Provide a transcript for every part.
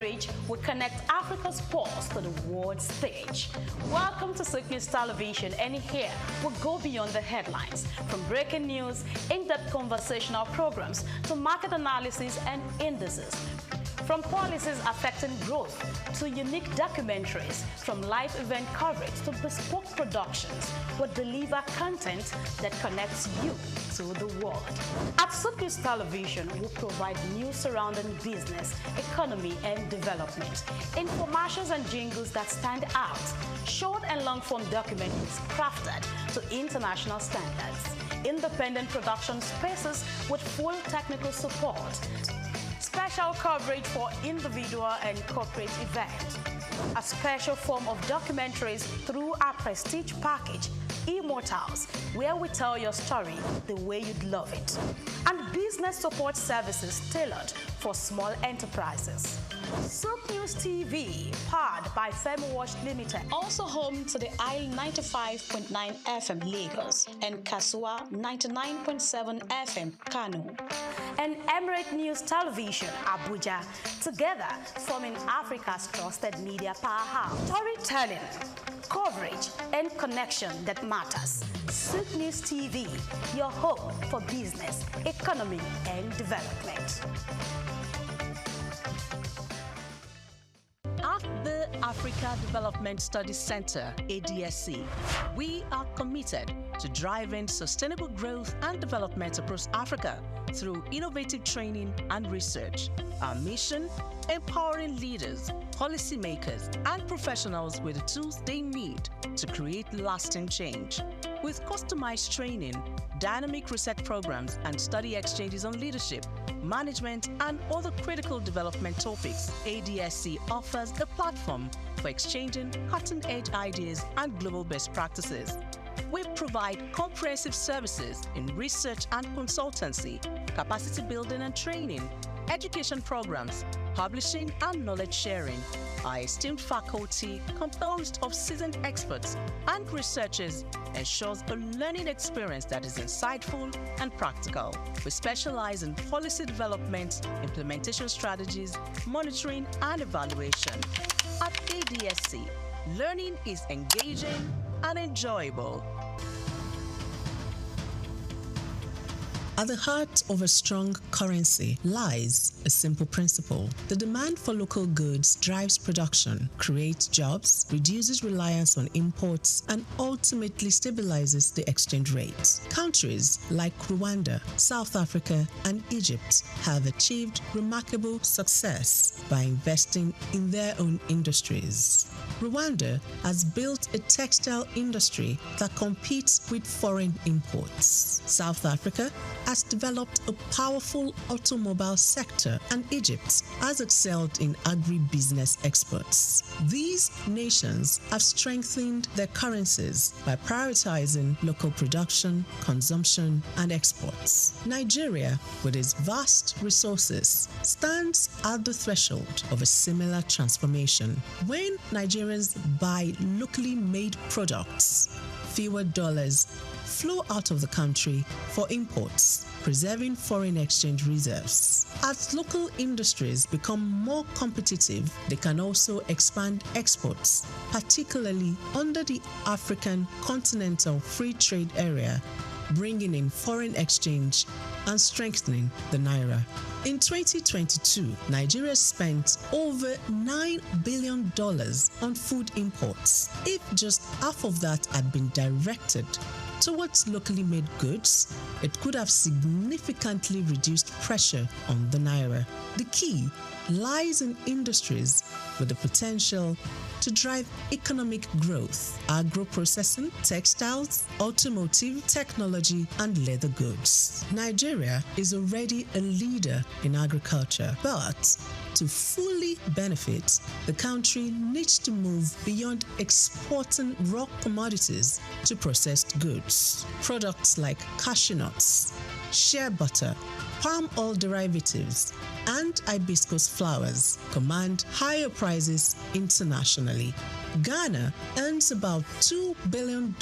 coverage will connect Africa's sports to the world stage. Welcome to SOUQ News Television, and here we'll go beyond the headlines, from breaking news, in-depth conversational programs, to market analysis and indices. From policies affecting growth to unique documentaries, from live event coverage to bespoke productions, will deliver content that connects you to the world. At SOUQ News Television, we provide news surrounding business, economy, and development, infomercials and jingles that stand out, short and long-form documentaries crafted to international standards, independent production spaces with full technical support, special coverage for individual and corporate events, a special form of documentaries through our prestige package, Immortals, where we tell your story the way you'd love it, and business support services tailored for small enterprises. SOUQ News TV, powered by FemWatch Limited, also home to the Isle 95.9 FM Lagos and Kasua 99.7 FM Kano, and Emirate News Television Abuja, together forming Africa's trusted media powerhouse. Storytelling, coverage, and connection that matters. SOUQ News TV, your home for business, economy, and development. At the Africa Development Studies Center, ADSC, we are committed to driving sustainable growth and development across Africa through innovative training and research. Our mission: empowering leaders, policymakers, and professionals with the tools they need to create lasting change. With customized training, dynamic research programs, and study exchanges on leadership, management, and other critical development topics, ADSC offers a platform for exchanging cutting-edge ideas and global best practices. We provide comprehensive services in research and consultancy, capacity building and training, education programs, publishing, and knowledge sharing. Our esteemed faculty, composed of seasoned experts and researchers, ensures a learning experience that is insightful and practical. We specialize in policy development, implementation strategies, monitoring, and evaluation. At ADSC, learning is engaging and enjoyable. At the heart of a strong currency lies a simple principle. The demand for local goods drives production, creates jobs, reduces reliance on imports, and ultimately stabilizes the exchange rate. Countries like Rwanda, South Africa, and Egypt have achieved remarkable success by investing in their own industries. Rwanda has built a textile industry that competes with foreign imports. South Africa has developed a powerful automobile sector, and Egypt has excelled in agribusiness exports. These nations have strengthened their currencies by prioritizing local production, consumption, and exports. Nigeria, with its vast resources, stands at the threshold of a similar transformation. When Nigerians buy locally made products, fewer dollars flow out of the country for imports, preserving foreign exchange reserves. As local industries become more competitive, they can also expand exports, particularly under the African Continental Free Trade Area, bringing in foreign exchange and strengthening the naira. In 2022, Nigeria spent over $9 billion on food imports. If just half of that had been directed towards locally made goods, it could have significantly reduced pressure on the naira. The key lies in industries with the potential to drive economic growth: agro-processing, textiles, automotive, technology, and leather goods. Nigeria is already a leader in agriculture, but to fully benefit, the country needs to move beyond exporting raw commodities to processed goods. Products like cashew nuts, shea butter, palm oil derivatives, and hibiscus flowers command higher prices internationally. Ghana earns about $2 billion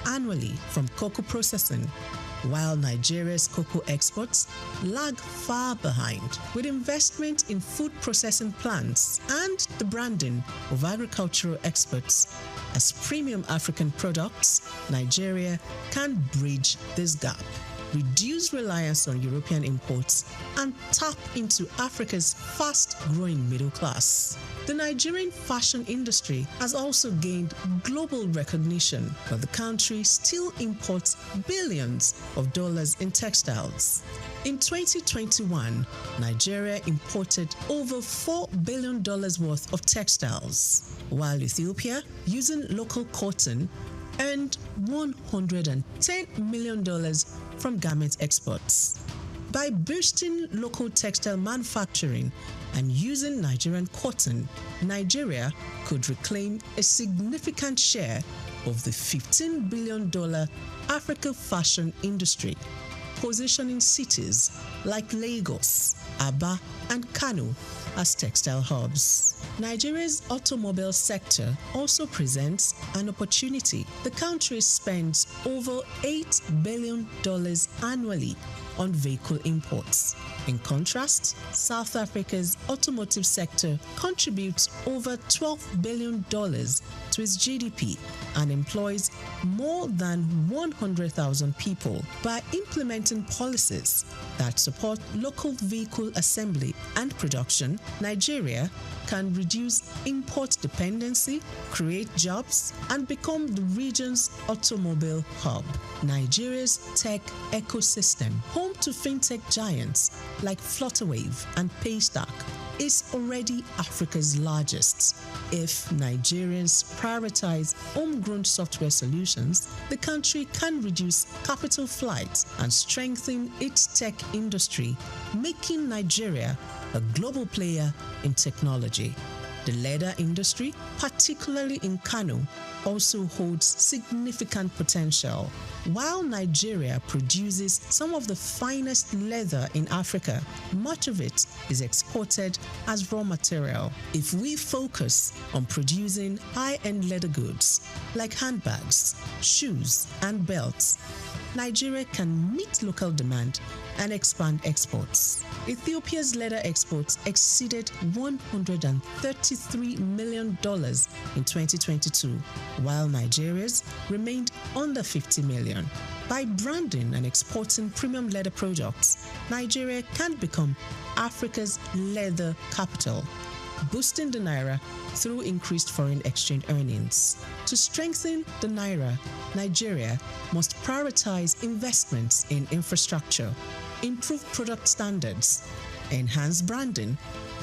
annually from cocoa processing, while Nigeria's cocoa exports lag far behind. With investment in food processing plants and the branding of agricultural exports as premium African products, Nigeria can bridge this gap, reduce reliance on European imports, and tap into Africa's fast-growing middle class. The Nigerian fashion industry has also gained global recognition, but the country still imports billions of dollars in textiles. In 2021, Nigeria imported over $4 billion worth of textiles, while Ethiopia, using local cotton, earned $110 million from garment exports. By boosting local textile manufacturing and using Nigerian cotton, Nigeria could reclaim a significant share of the $15 billion Africa fashion industry, positioning cities like Lagos, Aba, and Kano as textile hubs. Nigeria's automobile sector also presents an opportunity. The country spends over $8 billion annually on vehicle imports. In contrast, South Africa's automotive sector contributes over $12 billion to its GDP and employs more than 100,000 people. By implementing policies that support local vehicle assembly and production, Nigeria can reduce import dependency, create jobs, and become the region's automobile hub. Nigeria's tech ecosystem, home to fintech giants like Flutterwave and Paystack, is already Africa's largest. If Nigerians prioritize homegrown software solutions, the country can reduce capital flight and strengthen its tech industry, making Nigeria a global player in technology. The leather industry, particularly in Kano, also holds significant potential. While Nigeria produces some of the finest leather in Africa, much of it is exported as raw material. If we focus on producing high-end leather goods like handbags, shoes, and belts, Nigeria can meet local demand and expand exports. Ethiopia's leather exports exceeded $133 million in 2022, while Nigeria's remained under $50 million. By branding and exporting premium leather products, Nigeria can become Africa's leather capital, boosting the naira through increased foreign exchange earnings. To strengthen the naira, Nigeria must prioritize investments in infrastructure, improve product standards, enhance branding,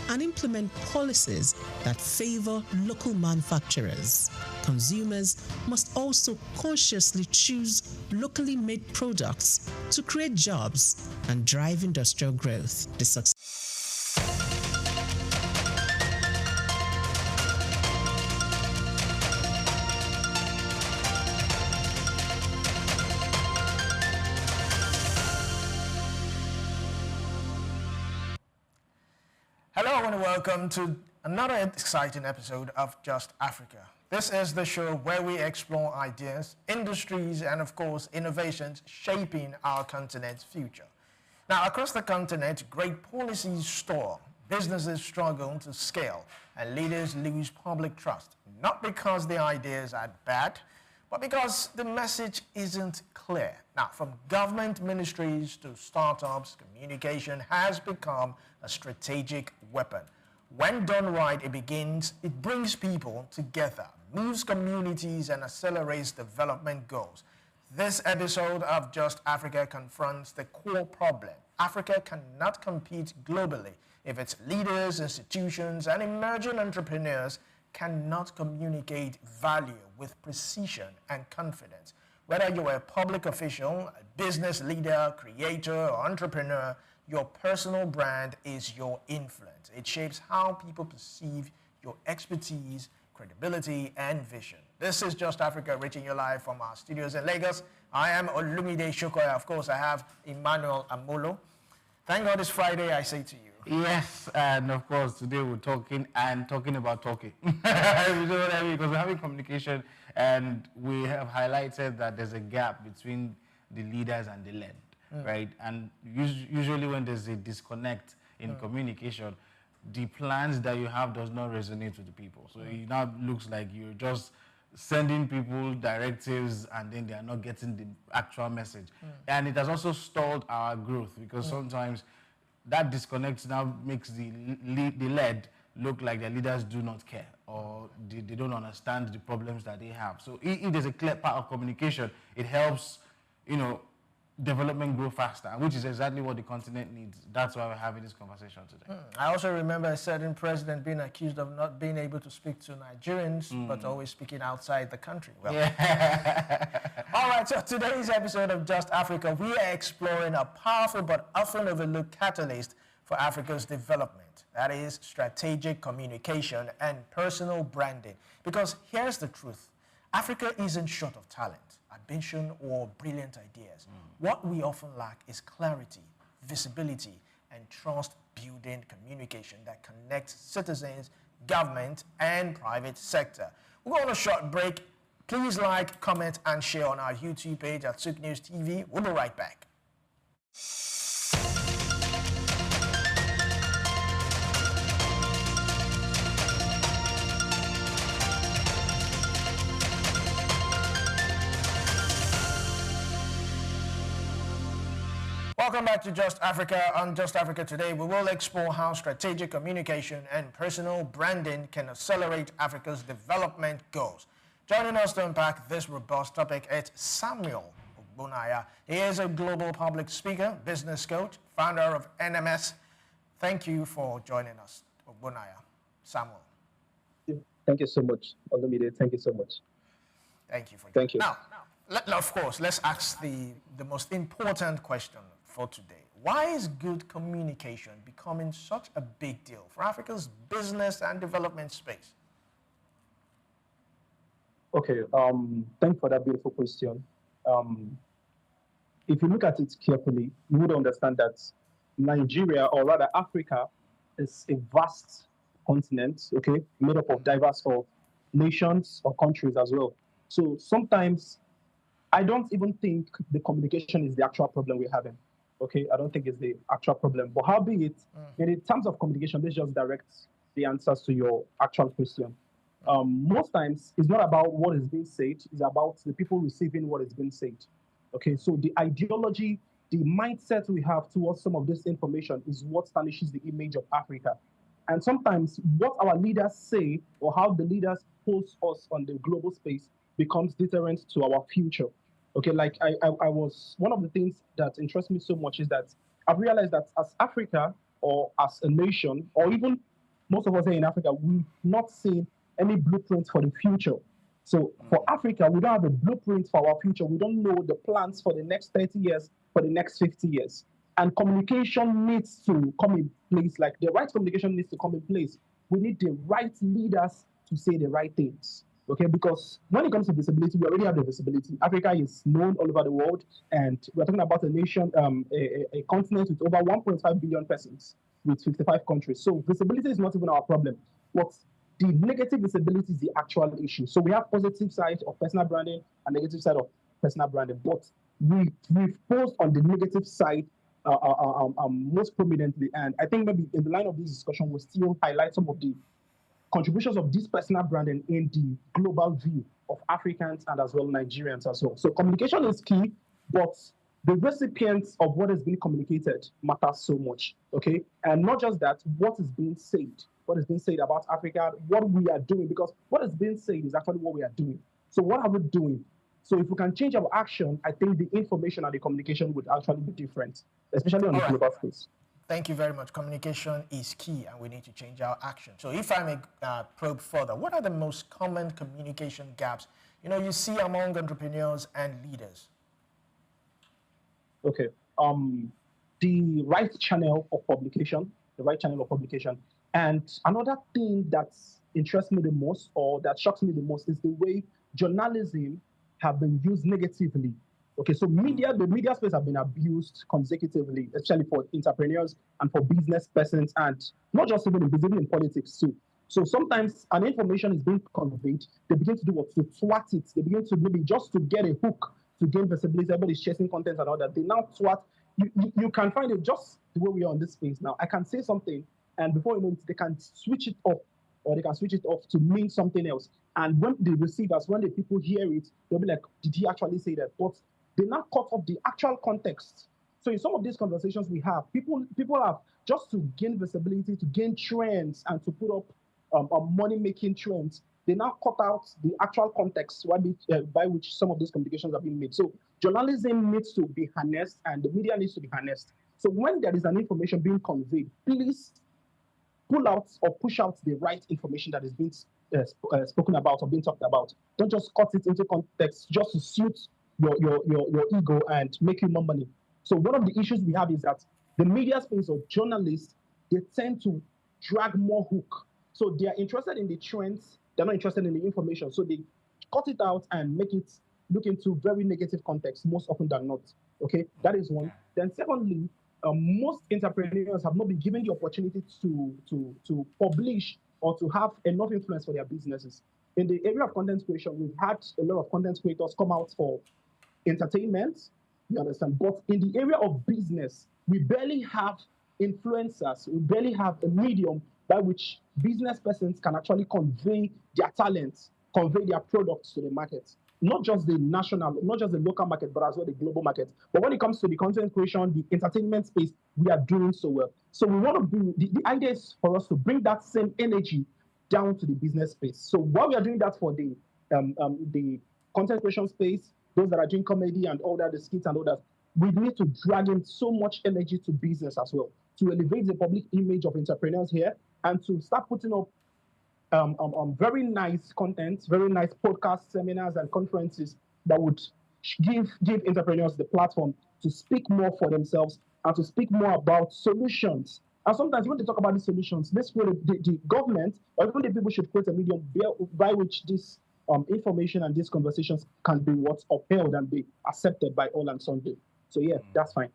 and implement policies that favor local manufacturers. Consumers must also consciously choose locally made products to create jobs and drive industrial growth. The success Hello and welcome to another exciting episode of Just Africa. This is the show where we explore ideas, industries, and of course innovations shaping our continent's future. Now, across the continent, great policies stall, businesses struggle to scale, and leaders lose public trust, not because the ideas are bad, but because the message isn't clear. Now, from government ministries to startups, communication has become a strategic weapon. When done right, it brings people together, moves communities, and accelerates development goals. This episode of Just Africa confronts the core problem. Africa cannot compete globally if its leaders, institutions, and emerging entrepreneurs cannot communicate value with precision and confidence. Whether you're a public official, a business leader, creator, or entrepreneur, your personal brand is your influence. It shapes how people perceive your expertise, credibility, and vision. This is Just Africa, reaching you live from our studios in Lagos. I am Olumide Shokoya. Of course, I have Emmanuel Amolo. Thank God it's Friday, I say to you. Yes, and of course, today we're talking about talking. You know what I mean? Because we're having communication, and we have highlighted that there's a gap between the leaders and the led, right? And usually when there's a disconnect in communication, the plans that you have does not resonate with the people. So it now looks like you're just sending people directives and then they are not getting the actual message. And it has also stalled our growth because sometimes that disconnect now makes the led look like their leaders do not care or they don't understand the problems that they have. So if there's a clear part of communication, it helps, you know, development grow faster, which is exactly what the continent needs. That's why we're having this conversation today. I also remember a certain president being accused of not being able to speak to Nigerians, but always speaking outside the country. Well, all right, so today's episode of Just Africa, we are exploring a powerful but often overlooked catalyst for Africa's development. That is strategic communication and personal branding. Because here's the truth. Africa isn't short of talent, ambition, or brilliant ideas. What we often lack is clarity, visibility, and trust-building communication that connects citizens, government, and private sector. We're going on a short break. Please like, comment, and share on our YouTube page at SOUQ News TV. We'll be right back. Welcome back to Just Africa. On Just Africa today, we will explore how strategic communication and personal branding can accelerate Africa's development goals. Joining us to unpack this robust topic is Samuel Ogbonaya. He is a global public speaker, business coach, founder of NMS. Thank you for joining us, Ogbonaya. Samuel. Thank you so much, Olumide. Thank you so much. Thank you for joining. Thank you. Now, of course, let's ask the most important question for today. Why is good communication becoming such a big deal for Africa's business and development space? Okay, thanks for that beautiful question. If you look at it carefully, you would understand that Nigeria, or rather Africa, is a vast continent, okay, made up of diverse of nations or countries as well. So sometimes I don't even think the communication is the actual problem we're having. Okay, I don't think it's the actual problem. But how be it, in terms of communication, let's just direct the answers to your actual question. Most times, it's not about what is being said, it's about the people receiving what is being said. Okay, so the ideology, the mindset we have towards some of this information is what tarnishes the image of Africa. And sometimes what our leaders say or how the leaders pose us on the global space becomes deterrent to our future. Okay, like I was, one of the things that interests me so much is that I've realized that as Africa or as a nation, or even most of us here in Africa, we've not seen any blueprint for the future. So for Africa, we don't have a blueprint for our future. We don't know the plans for the next 30 years, for the next 50 years. And communication needs to come in place, like the right communication needs to come in place. We need the right leaders to say the right things. Okay, because when it comes to visibility, we already have the visibility. Africa is known all over the world, and we're talking about a nation, a continent with over 1.5 billion persons, with 55 countries. So visibility is not even our problem. What the negative visibility is the actual issue. So we have positive side of personal branding and negative side of personal branding, but we've posed on the negative side most prominently. And I think maybe in the line of this discussion, we'll still highlight some of the contributions of this personal branding in the global view of Africans and as well Nigerians as well. So communication is key, but the recipients of what is being communicated matters so much, okay? And not just that, what is being said about Africa, what we are doing, because what is being said is actually what we are doing. So what are we doing? So if we can change our action, I think the information and the communication would actually be different, especially on the global space. Thank you very much. Communication is key, and we need to change our action. So if I may probe further, what are the most common communication gaps you see among entrepreneurs and leaders? Okay. The right channel of publication, And another thing that interests me the most, or that shocks me the most, is the way journalism have been used negatively. Okay, so the media space have been abused consecutively, especially for entrepreneurs and for business persons, and not just even in politics too. So sometimes an information is being conveyed, they begin to do what? To thwart it. They begin to maybe just to get a hook to gain visibility. Everybody's chasing content and all that. They now twat. You can find it just the way we are on this space now. I can say something, and before you know it, they can switch it off, or they can switch it off to mean something else. And when the receivers, when the people hear it, they'll be like, did he actually say that? But they now cut off the actual context. So in some of these conversations we have, people have, just to gain visibility, to gain trends, and to put up money-making trends, they now cut out the actual context by which some of these communications are being made. So journalism needs to be harnessed, and the media needs to be harnessed. So when there is an information being conveyed, please pull out or push out the right information that is being spoken about or being talked about. Don't just cut it into context just to suit your ego and make you more money. So one of the issues we have is that the media space or journalists, they tend to drag more hook. So they are interested in the trends, they're not interested in the information. So they cut it out and make it look into very negative context most often than not. Okay, that is one. Then secondly, most entrepreneurs have not been given the opportunity to publish or to have enough influence for their businesses. In the area of content creation, we've had a lot of content creators come out for entertainment, you understand? But in the area of business, we barely have influencers. We barely have a medium by which business persons can actually convey their talents, convey their products to the market. Not just the national, not just the local market, but as well the global market. But when it comes to the content creation, the entertainment space, we are doing so well. So we want to do, the idea is for us to bring that same energy down to the business space. So while we are doing that for the content creation space, those that are doing comedy and all that, the skits and all that, we need to drag in so much energy to business as well, to elevate the public image of entrepreneurs here, and to start putting up very nice content, very nice podcast seminars and conferences that would give entrepreneurs the platform to speak more for themselves and to speak more about solutions. And sometimes when they talk about these solutions, let's feel the government or even the people should create a medium by which this information and these conversations can be what's upheld and be accepted by all and sundry. So yeah, that's fine.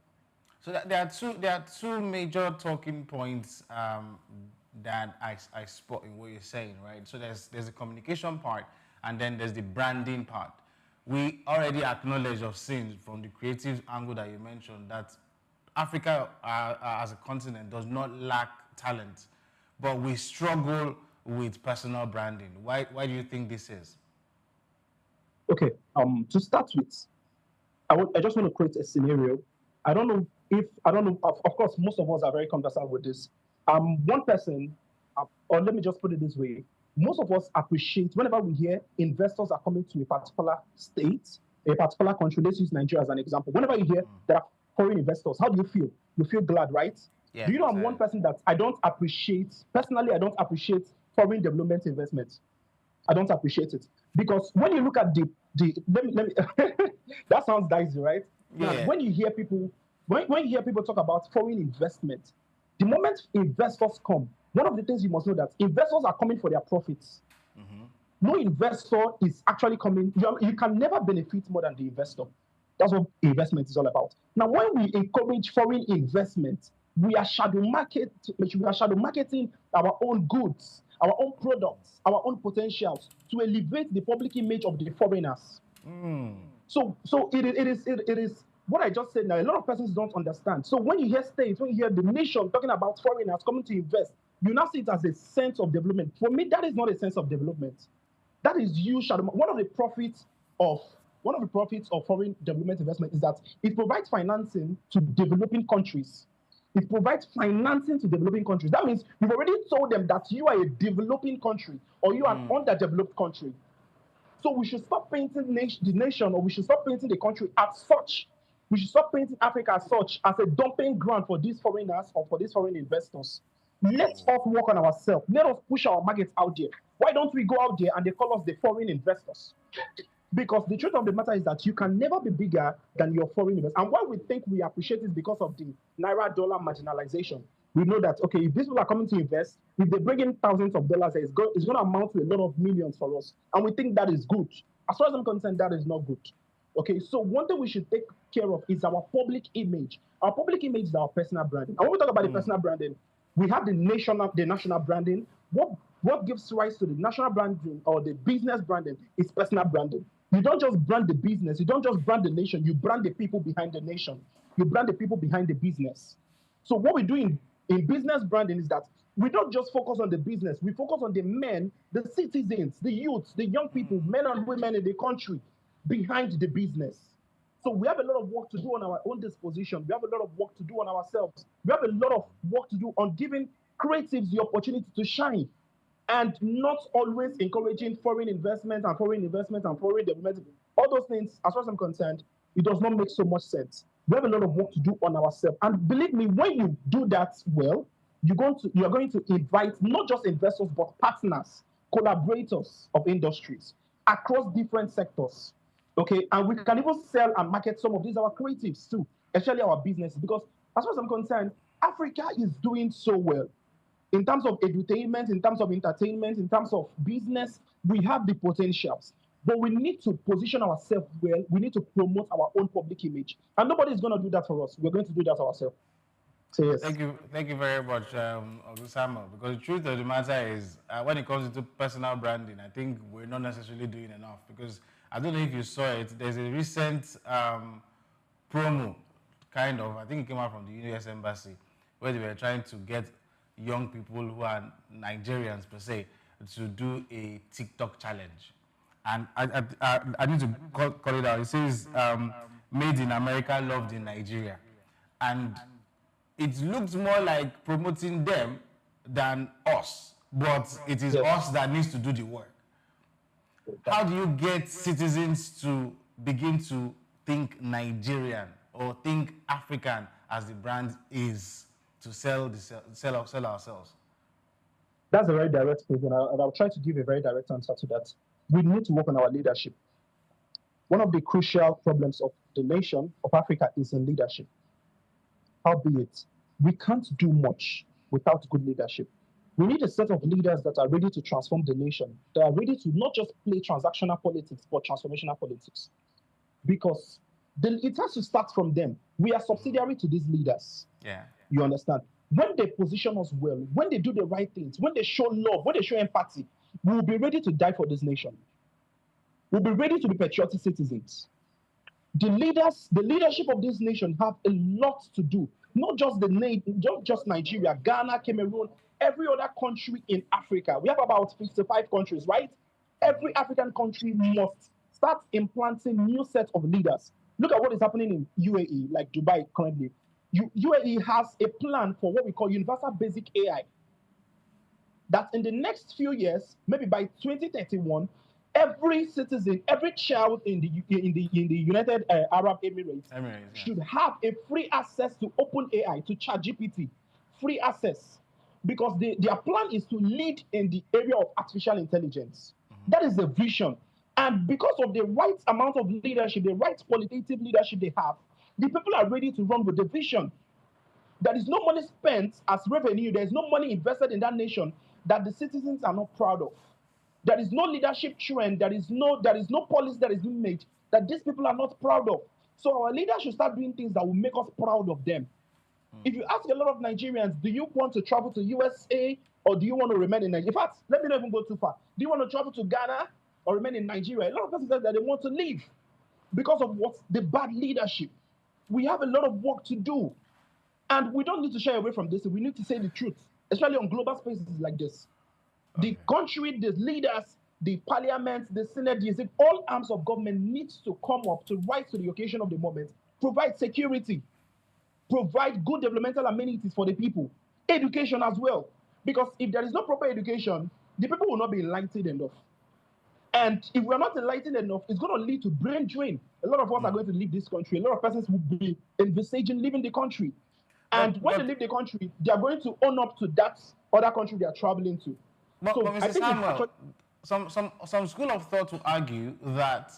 So there are two major talking points that I spot in what you're saying, right? So there's the communication part, and then there's the branding part. We already acknowledge or seen from the creative angle that you mentioned that Africa as a continent does not lack talent, but we struggle with personal branding. Why do you think this is? Okay, to start with, I just want to create a scenario. I don't know, of course, most of us are very conversant with this. One person, or let me just put it this way, most of us appreciate whenever we hear investors are coming to a particular state, a particular country. Let's use Nigeria as an example. Whenever you hear there are foreign investors, how do you feel? You feel glad, right? Yeah, do you know I'm one person that I don't appreciate foreign development investments. I don't appreciate it. Because when you look at let me that sounds dicey, right? Yeah. Now, when you hear people talk about foreign investment, the moment investors come, one of the things you must know that investors are coming for their profits. Mm-hmm. No investor is actually coming. You can never benefit more than the investor. That's what investment is all about. Now, when we encourage foreign investment, we are shadow marketing our own goods, our own products, our own potentials to elevate the public image of the foreigners. So it is what I just said now. A lot of persons don't understand. So when you hear states, when you hear the nation talking about foreigners coming to invest, you now see it as a sense of development. For me, that is not a sense of development. That is you shadow. One of the profits of foreign development investment is that it provides financing to developing countries. It provides financing to developing countries. That means you've already told them that you are a developing country or you are an underdeveloped country. So we should stop painting the nation, or we should stop painting the country as such. We should stop painting Africa as such, as a dumping ground for these foreigners or for these foreign investors. Let us work on ourselves. Let us push our markets out there. Why don't we go out there and they call us the foreign investors? Because the truth of the matter is that you can never be bigger than your foreign investors. And why we think we appreciate is because of the Naira dollar marginalization. We know that, okay, if these people are coming to invest, if they bring in thousands of dollars, it's going to amount to a lot of millions for us. And we think that is good. As far as I'm concerned, that is not good. Okay, so one thing we should take care of is our public image. Our public image is our personal branding. And when we talk about the personal branding, we have the national branding. What What gives rise to the national branding or the business branding is personal branding. You don't just brand the business, you don't just brand the nation, you brand the people behind the nation. You brand the people behind the business. So what we do in business branding is that we don't just focus on the business, we focus on the men, the citizens, the youths, the young people, men and women in the country behind the business. So we have a lot of work to do on our own disposition. We have a lot of work to do on ourselves. We have a lot of work to do on giving creatives the opportunity to shine and not always encouraging foreign investment and foreign investment and foreign development. All those things, as far as I'm concerned, it does not make so much sense. We have a lot of work to do on ourselves. And believe me, when you do that well, you are going to invite not just investors, but partners, collaborators of industries across different sectors. Okay, and we can even sell and market some of these our creatives too, especially our businesses, because as far as I'm concerned, Africa is doing so well. In terms of edutainment, in terms of entertainment, in terms of business, we have the potentials. But we need to position ourselves well. We need to promote our own public image. And nobody is going to do that for us. We're going to do that ourselves. So yes. Thank you very much, Samuel. Because the truth of the matter is, when it comes to personal branding, I think we're not necessarily doing enough. Because I don't know if you saw it, there's a recent promo, kind of, I think it came out from the US Embassy, where they were trying to get young people who are Nigerians, per se, to do a TikTok challenge. And I need to call it out. It says, made in America, loved in Nigeria. And it looks more like promoting them than us, but it is us that needs to do the work. How do you get citizens to begin to think Nigerian or think African as the brand is to sell ourselves? That's a very direct question, and I'll try to give a very direct answer to that. We need to work on our leadership. One of the crucial problems of the nation of Africa is in leadership. Albeit, we can't do much without good leadership. We need a set of leaders that are ready to transform the nation, that are ready to not just play transactional politics, but transformational politics. Because it has to start from them. We are subsidiary to these leaders. Yeah. You understand? When they position us well, when they do the right things, when they show love, when they show empathy, we will be ready to die for this nation. We'll be ready to be patriotic citizens. The leadership of this nation have a lot to do. Not just Nigeria, Ghana, Cameroon, every other country in Africa. We have about 55 countries, right? Every African country must start implanting new set of leaders. Look at what is happening in UAE, like Dubai currently. UAE has a plan for what we call universal basic AI. That in the next few years, maybe by 2031, every citizen, every child in the United Arab Emirates should have a free access to OpenAI, to ChatGPT, free access, because their plan is to lead in the area of artificial intelligence. That is the vision. And because of the right amount of leadership, the right qualitative leadership they have, the people are ready to run with the vision. There is no money spent as revenue. There is no money invested in that nation that the citizens are not proud of. There is no leadership trend. There is no policy that is being made that these people are not proud of. So our leaders should start doing things that will make us proud of them. If you ask a lot of Nigerians, do you want to travel to USA or do you want to remain in Nigeria? In fact, let me not even go too far. Do you want to travel to Ghana or remain in Nigeria? A lot of people say that they want to leave because of what? The bad leadership. We have a lot of work to do. And we don't need to shy away from this. We need to say the truth, especially on global spaces like this. The country, the leaders, the parliament, the senate, all arms of government needs to come up to rise to the occasion of the moment, provide security, provide good developmental amenities for the people, education as well. Because if there is no proper education, the people will not be enlightened enough. And if we're not enlightened enough, it's going to lead to brain drain. A lot of us are going to leave this country. A lot of persons will be envisaging leaving the country. And when they leave the country, they are going to own up to that other country they are traveling to. But Mr. Samuel, some school of thought will argue that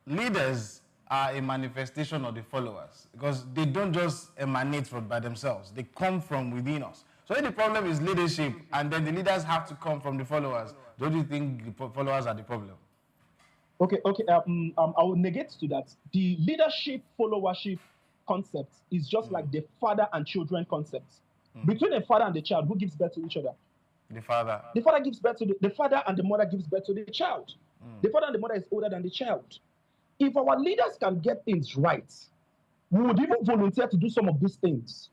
leaders are a manifestation of the followers because they don't just emanate by themselves. They come from within us. So if the problem is leadership and then the leaders have to come from the followers, don't you think the followers are the problem? Okay. I will negate to that. The leadership followership concept is just like the father and children concept. Between a father and a child, who gives birth to each other? The father. The father gives birth to the father and the mother gives birth to the child. The father and the mother is older than the child. If our leaders can get things right, we would even volunteer to do some of these things.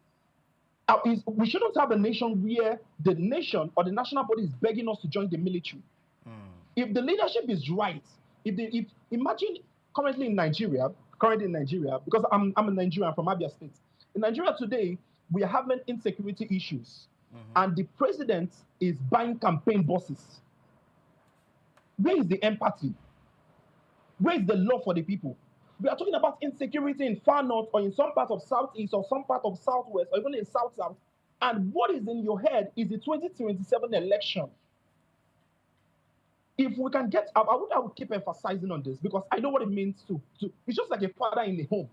We shouldn't have a nation where the nation or the national body is begging us to join the military. If the leadership is right, if imagine currently in Nigeria, because I'm a Nigerian from Abia State. In Nigeria today, we are having insecurity issues, and the president is buying campaign buses. Where is the empathy? Where is the love for the people? We are talking about insecurity in far north or in some part of southeast or some part of southwest or even in south-south. And what is in your head is the 2027 election. If we can get, I would keep emphasizing on this because I know what it means to it's just like a father in the home.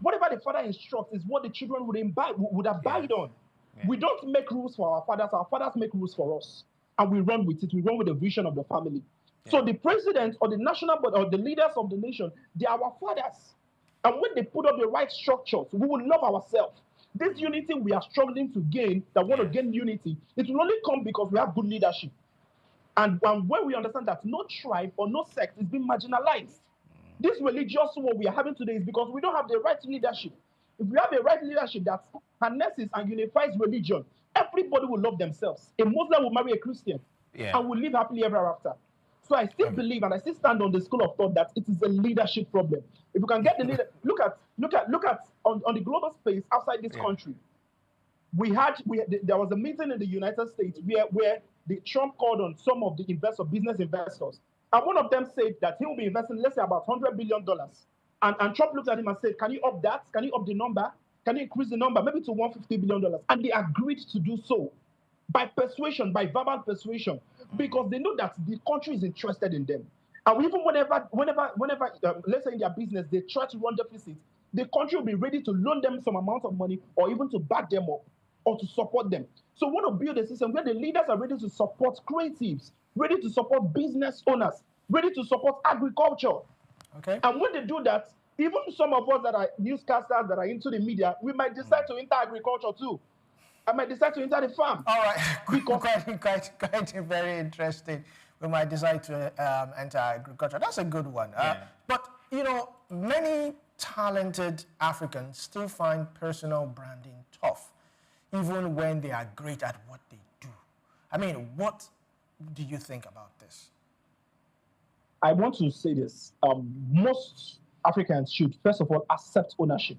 Whatever the father instructs is what the children would abide on. Yeah. We don't make rules for our fathers make rules for us. And we run with it. We run with the vision of the family. Yeah. So the president or the national body or the leaders of the nation, they are our fathers. And when they put up the right structures, we will love ourselves. This unity we are struggling to gain, that want to gain unity, it will only come because we have good leadership. And when we understand that no tribe or no sect is being marginalized, this religious war we are having today is because we don't have the right leadership. If we have the right leadership that harnesses and unifies religion, everybody will love themselves. A Muslim will marry a Christian and will live happily ever after. So I still believe and I still stand on the school of thought that it is a leadership problem. If we can get the leader, look at on the global space outside this country, there was a meeting in the United States where the Trump called on some of the business investors. And one of them said that he will be investing, let's say, about $100 billion. And Trump looked at him and said, can you up that? Can you up the number? Can you increase the number, maybe to $150 billion? And they agreed to do so by persuasion, by verbal persuasion, because they know that the country is interested in them. And even whenever, let's say in their business, they try to run deficit, the country will be ready to loan them some amount of money or even to back them up or to support them. So we want to build a system where the leaders are ready to support creatives, ready to support business owners, ready to support agriculture. Okay. And when they do that, even some of us that are newscasters that are into the media, we might decide to enter agriculture too. I might decide to enter the farm. All right, quite very interesting. We might decide to enter agriculture. That's a good one. But, many talented Africans still find personal branding tough, even when they are great at what they do. I mean, what do you think about this? I want to say this. Most Africans should, first of all, accept ownership.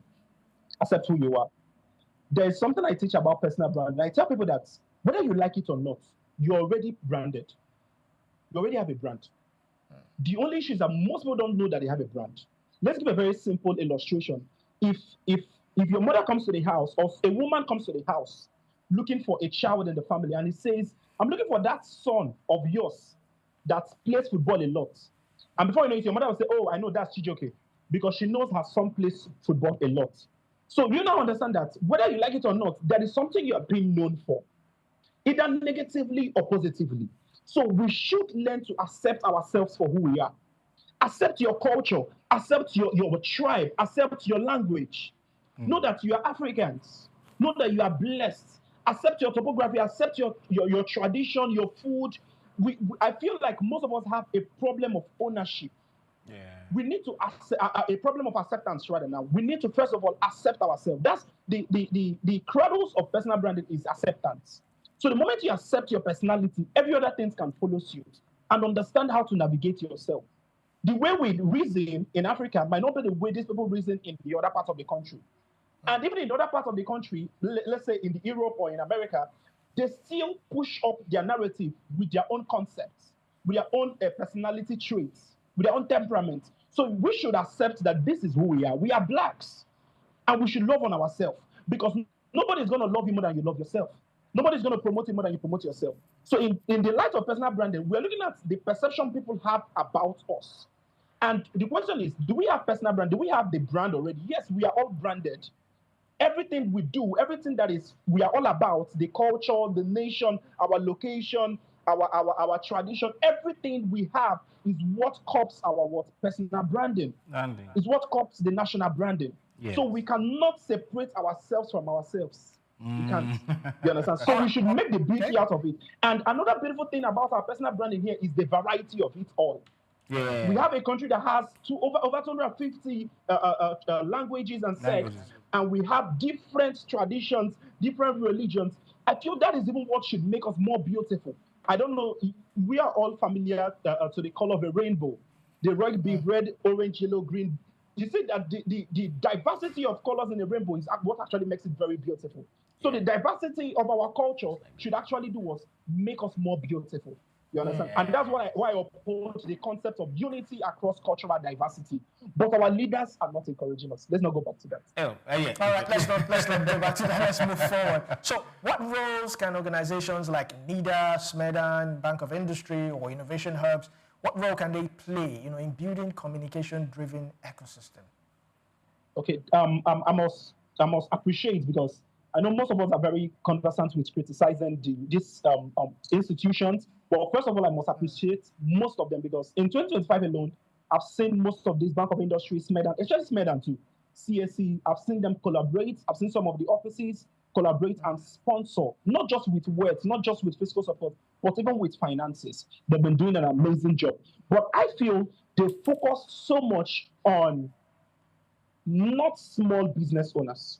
Accept who you are. There is something I teach about personal branding. I tell people that whether you like it or not, you're already branded. You already have a brand. The only issue is that most people don't know that they have a brand. Let's give a very simple illustration. If your mother comes to the house or a woman comes to the house looking for a child in the family and he says, I'm looking for that son of yours that plays football a lot. And before you know it, your mother will say, oh, I know that's Chijoke, because she knows her son plays football a lot. So you now understand that whether you like it or not, there is something you are being known for, either negatively or positively. So we should learn to accept ourselves for who we are. Accept your culture, accept your tribe, accept your language. Know that you are Africans. Know that you are blessed. Accept your topography, accept your tradition, your food. I feel like most of us have a problem of ownership. Yeah. We need to accept a problem of acceptance rather now. We need to first of all accept ourselves. That's the cradles of personal branding is acceptance. So the moment you accept your personality, every other thing can follow suit and understand how to navigate yourself. The way we reason in Africa might not be the way these people reason in the other parts of the country. And even in other parts of the country, let's say in Europe or in America, they still push up their narrative with their own concepts, with their own personality traits, with their own temperament. So we should accept that this is who we are. We are blacks. And we should love on ourselves because nobody's going to love you more than you love yourself. Nobody's going to promote you more than you promote yourself. So in the light of personal branding, we're looking at the perception people have about us. And the question is, do we have personal brand? Do we have the brand already? Yes, we are all branded. Everything we do, everything that is, we are all about, the culture, the nation, our location, our tradition, everything we have is what cups our personal branding. Is what cups the national branding. Yes. So we cannot separate ourselves from ourselves. You can't. You understand? So we should make the beauty out of it. And another beautiful thing about our personal branding here is the variety of it all. Yeah. We have a country that has over 250 languages and sects, and we have different traditions, different religions. I feel that is even what should make us more beautiful. I don't know, we are all familiar to the color of a rainbow. The rugby, red, orange, yellow, green. You see that the diversity of colors in the rainbow is what actually makes it very beautiful. So the diversity of our culture should actually do was make us more beautiful. You understand? And that's why I oppose the concept of unity across cultural diversity. But our leaders are not encouraging us. Let's not go back to that. All right, let's not go back to that. Let's move forward. So what roles can organizations like NIDA, SMEDAN, Bank of Industry, or Innovation Hubs, what role can they play, in building communication-driven ecosystem? Okay, I must appreciate, because I know most of us are very conversant with criticizing these institutions. But first of all, I must appreciate most of them, because in 2025 alone, I've seen most of these Bank of Industry, SMEDAN, especially SMEDAN too, CSC, I've seen them collaborate. I've seen some of the offices collaborate and sponsor, not just with words, not just with fiscal support, but even with finances. They've been doing an amazing job. But I feel they focus so much on not small business owners.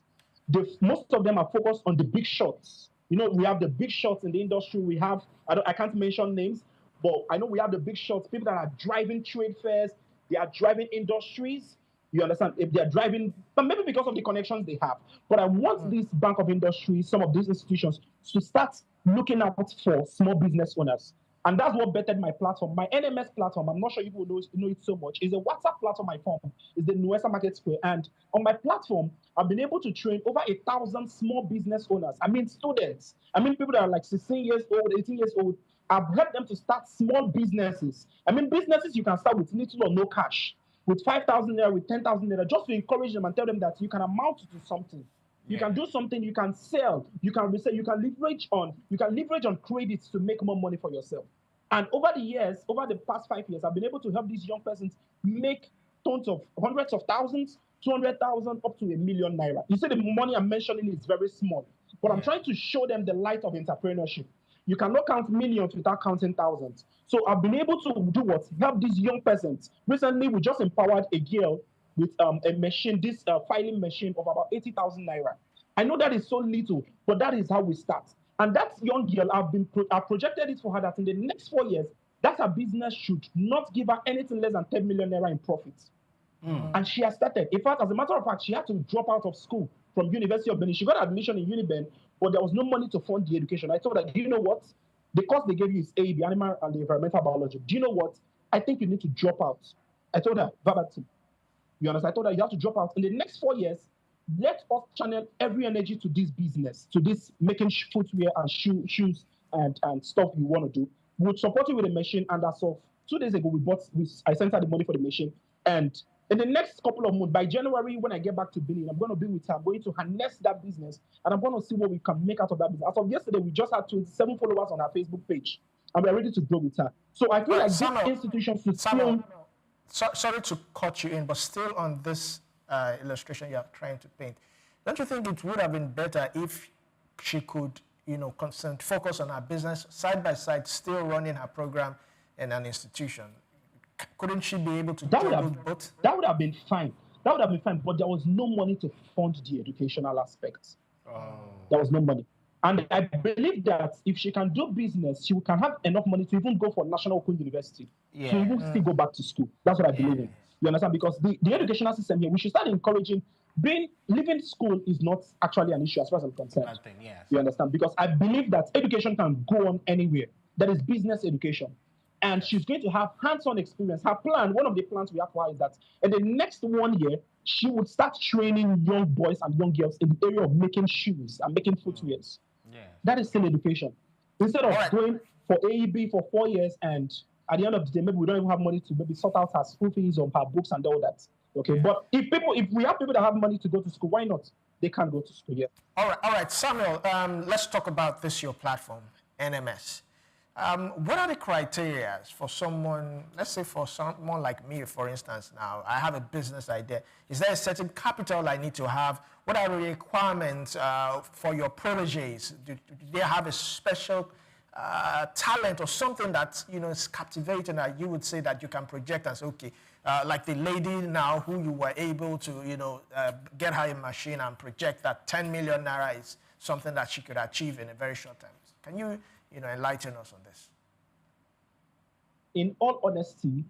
Most of them are focused on the big shots. We have the big shots in the industry. We have, I can't mention names, but I know we have the big shots, people that are driving trade fairs, they are driving industries. You understand? If they are driving, but maybe because of the connections they have. But I want this Bank of Industry, some of these institutions, to start looking out for small business owners. And that's what bettered my platform. My NMS platform, I'm not sure if you know it so much, is a WhatsApp platform I formed. It's the Nuesa Market Square. And on my platform, I've been able to train over 1,000 small business owners. I mean, students. I mean, people that are like 16 years old, 18 years old. I've helped them to start small businesses. I mean, businesses you can start with little or no cash, with 5,000 naira, with 10,000 naira, just to encourage them and tell them that you can amount to something. You can do something, you can sell, you can resell, you can leverage on credits to make more money for yourself. And over the years, over the past 5 years, I've been able to help these young persons make tons of hundreds of thousands, 200,000 up to 1 million naira. You see, the money I'm mentioning is very small, but I'm trying to show them the light of entrepreneurship. You cannot count millions without counting thousands. So I've been able to do what? Help these young persons. Recently, we just empowered a girl with a machine, this filing machine of about 80,000 naira. I know that is so little, but that is how we start. And that young girl, I've projected it for her that in the next 4 years, that her business should not give her anything less than 10 million naira in profits. And she has started. In fact, as a matter of fact, she had to drop out of school from University of Benin. She got admission in Uniben, but there was no money to fund the education. I told her, do you know what? The course they gave you is AEB, Animal and Environmental Biology. Do you know what? I think you need to drop out. I told her, verbatim. You understand? I told her, you have to drop out. In the next 4 years, let us channel every energy to this business, to this making footwear and shoes and stuff you want to do. We'll support you with a machine. And as of 2 days ago, I sent her the money for the machine. And in the next couple of months, by January, when I get back to Benin, I'm going to be with her. I'm going to harness that business, and I'm going to see what we can make out of that business. As of yesterday, we just had 27 followers on our Facebook page, and we're ready to grow with her. So I feel like these institutions should sorry to cut you in, but still on this illustration you're trying to paint, don't you think it would have been better if she could, focus on her business side by side, still running her program in an institution? Couldn't she be able to juggle both? That would have been fine. That would have been fine, but there was no money to fund the educational aspects. There was no money. And I believe that if she can do business, she can have enough money to even go for National Open University. To even still go back to school. That's what I believe in. You understand? Because the educational system here, we should start encouraging leaving school is not actually an issue as far as I'm concerned. You understand? Because I believe that education can go on anywhere. That is business education. And she's going to have hands-on experience. Her plan, one of the plans we have for her is that in the next 1 year, she would start training young boys and young girls in the area of making shoes and making footwears. That is still education. Instead of going for AEB for 4 years, and at the end of the day, maybe we don't even have money to maybe sort out her school fees or her books and all that. Okay, but if we have people that have money to go to school, why not? They can't go to school. All right, Samuel. Let's talk about this your platform, NMS. What are the criteria for someone, let's say for someone like me, for instance, now, I have a business idea. Is there a certain capital I need to have? What are the requirements for your proteges? Do they have a special talent or something that, is captivating that you would say that you can project and say, okay, like the lady now who you were able to, get her a machine and project that 10 million naira is something that she could achieve in a very short time. Can you, enlighten us on this? In all honesty,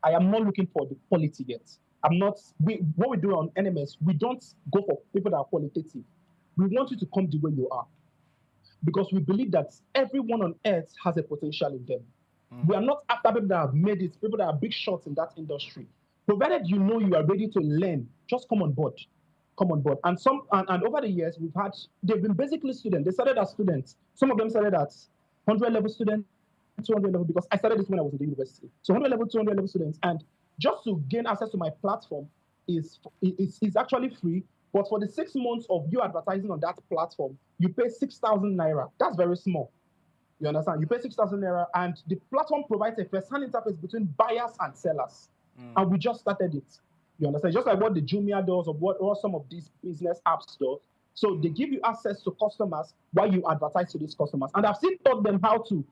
I am not looking for the quality yet. What we do on NMS, we don't go for people that are qualitative. We want you to come the way you are. Because we believe that everyone on earth has a potential in them. We are not after people that have made it, people that are big shots in that industry. Provided you know you are ready to learn, just come on board. Come on board. And over the years, they've been basically students. They started as students. Some of them started as 100 level students, 200 level, because I started this when I was in the university. So 100 level, 200 level students. And just to gain access to my platform is actually free. But for the 6 months of you advertising on that platform, you pay 6,000 naira. That's very small. You understand? You pay 6,000 naira, and the platform provides a first-hand interface between buyers and sellers. And we just started it. You understand? Just like what the Jumia does or what some of these business apps do. So they give you access to customers while you advertise to these customers. And I've taught them how to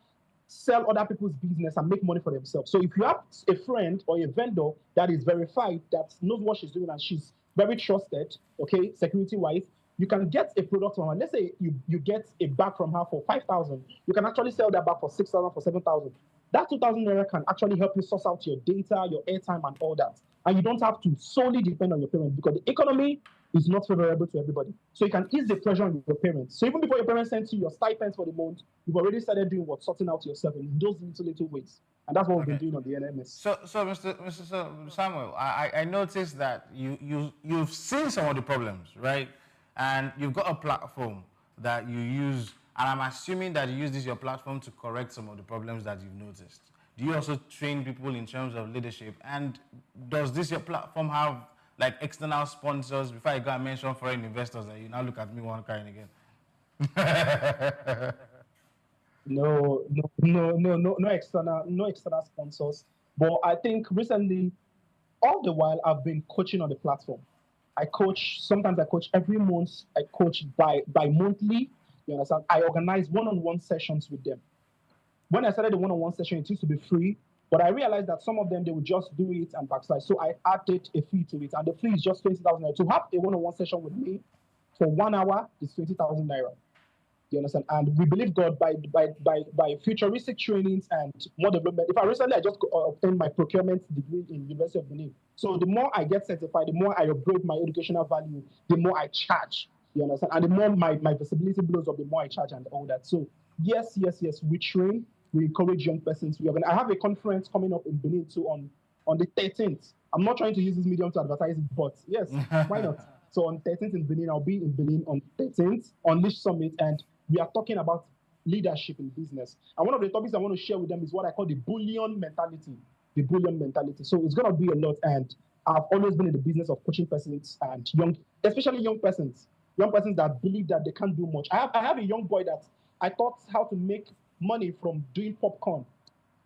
sell other people's business and make money for themselves. So if you have a friend or a vendor that is verified, that knows what she's doing and she's very trusted, okay, security-wise, you can get a product from her. Let's say you get a bag from her for 5,000. You can actually sell that bag for 6,000, for 7,000. That 2,000 naira can actually help you source out your data, your airtime, and all that. And you don't have to solely depend on your parents because the economy is not favorable to everybody. So you can ease the pressure on your parents. So even before your parents send you your stipends for the month, you've already started doing sorting out yourself in those little ways. And that's what we've been doing on the NMS. So Mr. Samuel, I noticed that you've seen some of the problems, right? And you've got a platform that you use, and I'm assuming that you use your platform to correct some of the problems that you've noticed. Do you also train people in terms of leadership? And does your platform have like external sponsors? Before I go and mention foreign investors, that you now look at me one kind again. No external sponsors. But I think recently, all the while, I've been coaching on the platform. Sometimes I coach every month. I coach bi-monthly. You understand? I organize one-on-one sessions with them. When I started the one-on-one session, it used to be free, but I realized that some of them, they would just do it and backslide. So I added a fee to it, and the fee is just 20,000 naira. To have a one-on-one session with me for 1 hour is 20,000 naira. You understand? And we believe God by futuristic trainings and more development. I just obtained my procurement degree in University of Benin. So the more I get certified, the more I upgrade my educational value, the more I charge. You understand? And the more my visibility blows up, the more I charge and all that. So yes, we train, we encourage young persons. I have a conference coming up in Benin too on the 13th. I'm not trying to use this medium to advertise it, but yes, why not? So on 13th in Benin, I'll be in Benin on 13th on this summit, and we are talking about leadership in business. And one of the topics I want to share with them is what I call the bullion mentality. The bullion mentality. So it's going to be a lot. And I've always been in the business of coaching persons and especially young persons that believe that they can't do much. I have a young boy that I taught how to make money from doing popcorn.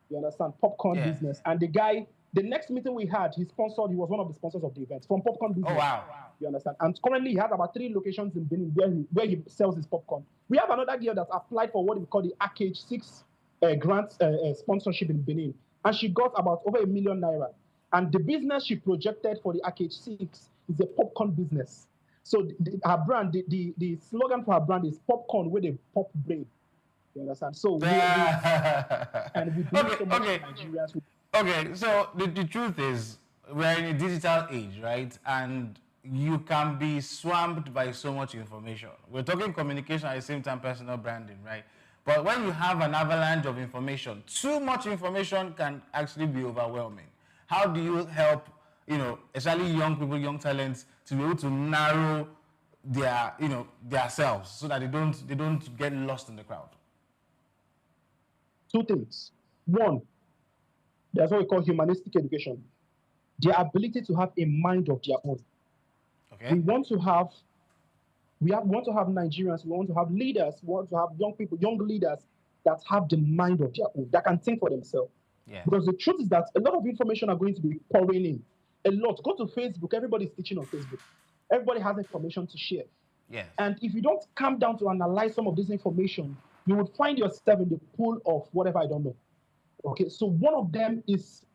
You understand? Popcorn business. And the guy, the next meeting we had, he was one of the sponsors of the event from popcorn business. Oh, wow. You understand? And currently he has about 3 locations in Benin where he sells his popcorn. We have another girl that applied for what we call the Arcade 6 grant sponsorship in Benin. And she got about over 1 million naira. And the business she projected for the Arcade 6 is a popcorn business. So her brand, the slogan for her brand is popcorn with a pop brain. You understand? So and we believe so much in Nigerians. Okay, so the truth is, we're in a digital age, right? And you can be swamped by so much information. We're talking communication at the same time, personal branding, right? But when you have an avalanche of information, too much information can actually be overwhelming. How do you help, especially young people, young talents, to be able to narrow their selves so that they don't get lost in the crowd? 2 things. 1, there's what we call humanistic education. The ability to have a mind of their own. Okay. We want to have We want to have Nigerians, we want to have leaders, we want to have young people, young leaders that have the mind of their own, that can think for themselves. Yes. Because the truth is that a lot of information are going to be pouring in. A lot. Go to Facebook, everybody's teaching on Facebook. Everybody has information to share. Yes. And if you don't come down to analyze some of this information, you would find yourself in the pool of whatever I don't know. Okay, so one of them is,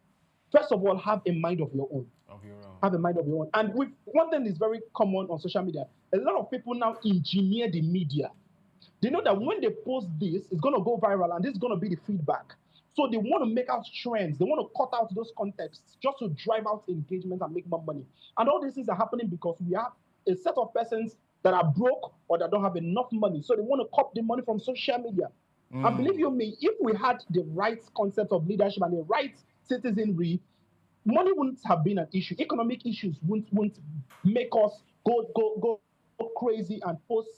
first of all, have a mind of your own. Of your own. Have a mind of your own. And with one thing is very common on social media, a lot of people now engineer the media. They know that when they post this, it's going to go viral and this is going to be the feedback. So they want to make out trends. They want to cut out those contexts just to drive out engagement and make more money. And all these things are happening because we have a set of persons that are broke or that don't have enough money. So they want to cop the money from social media. And believe you me, if we had the right concept of leadership and the right citizenry, money wouldn't have been an issue. Economic issues wouldn't make us go crazy and post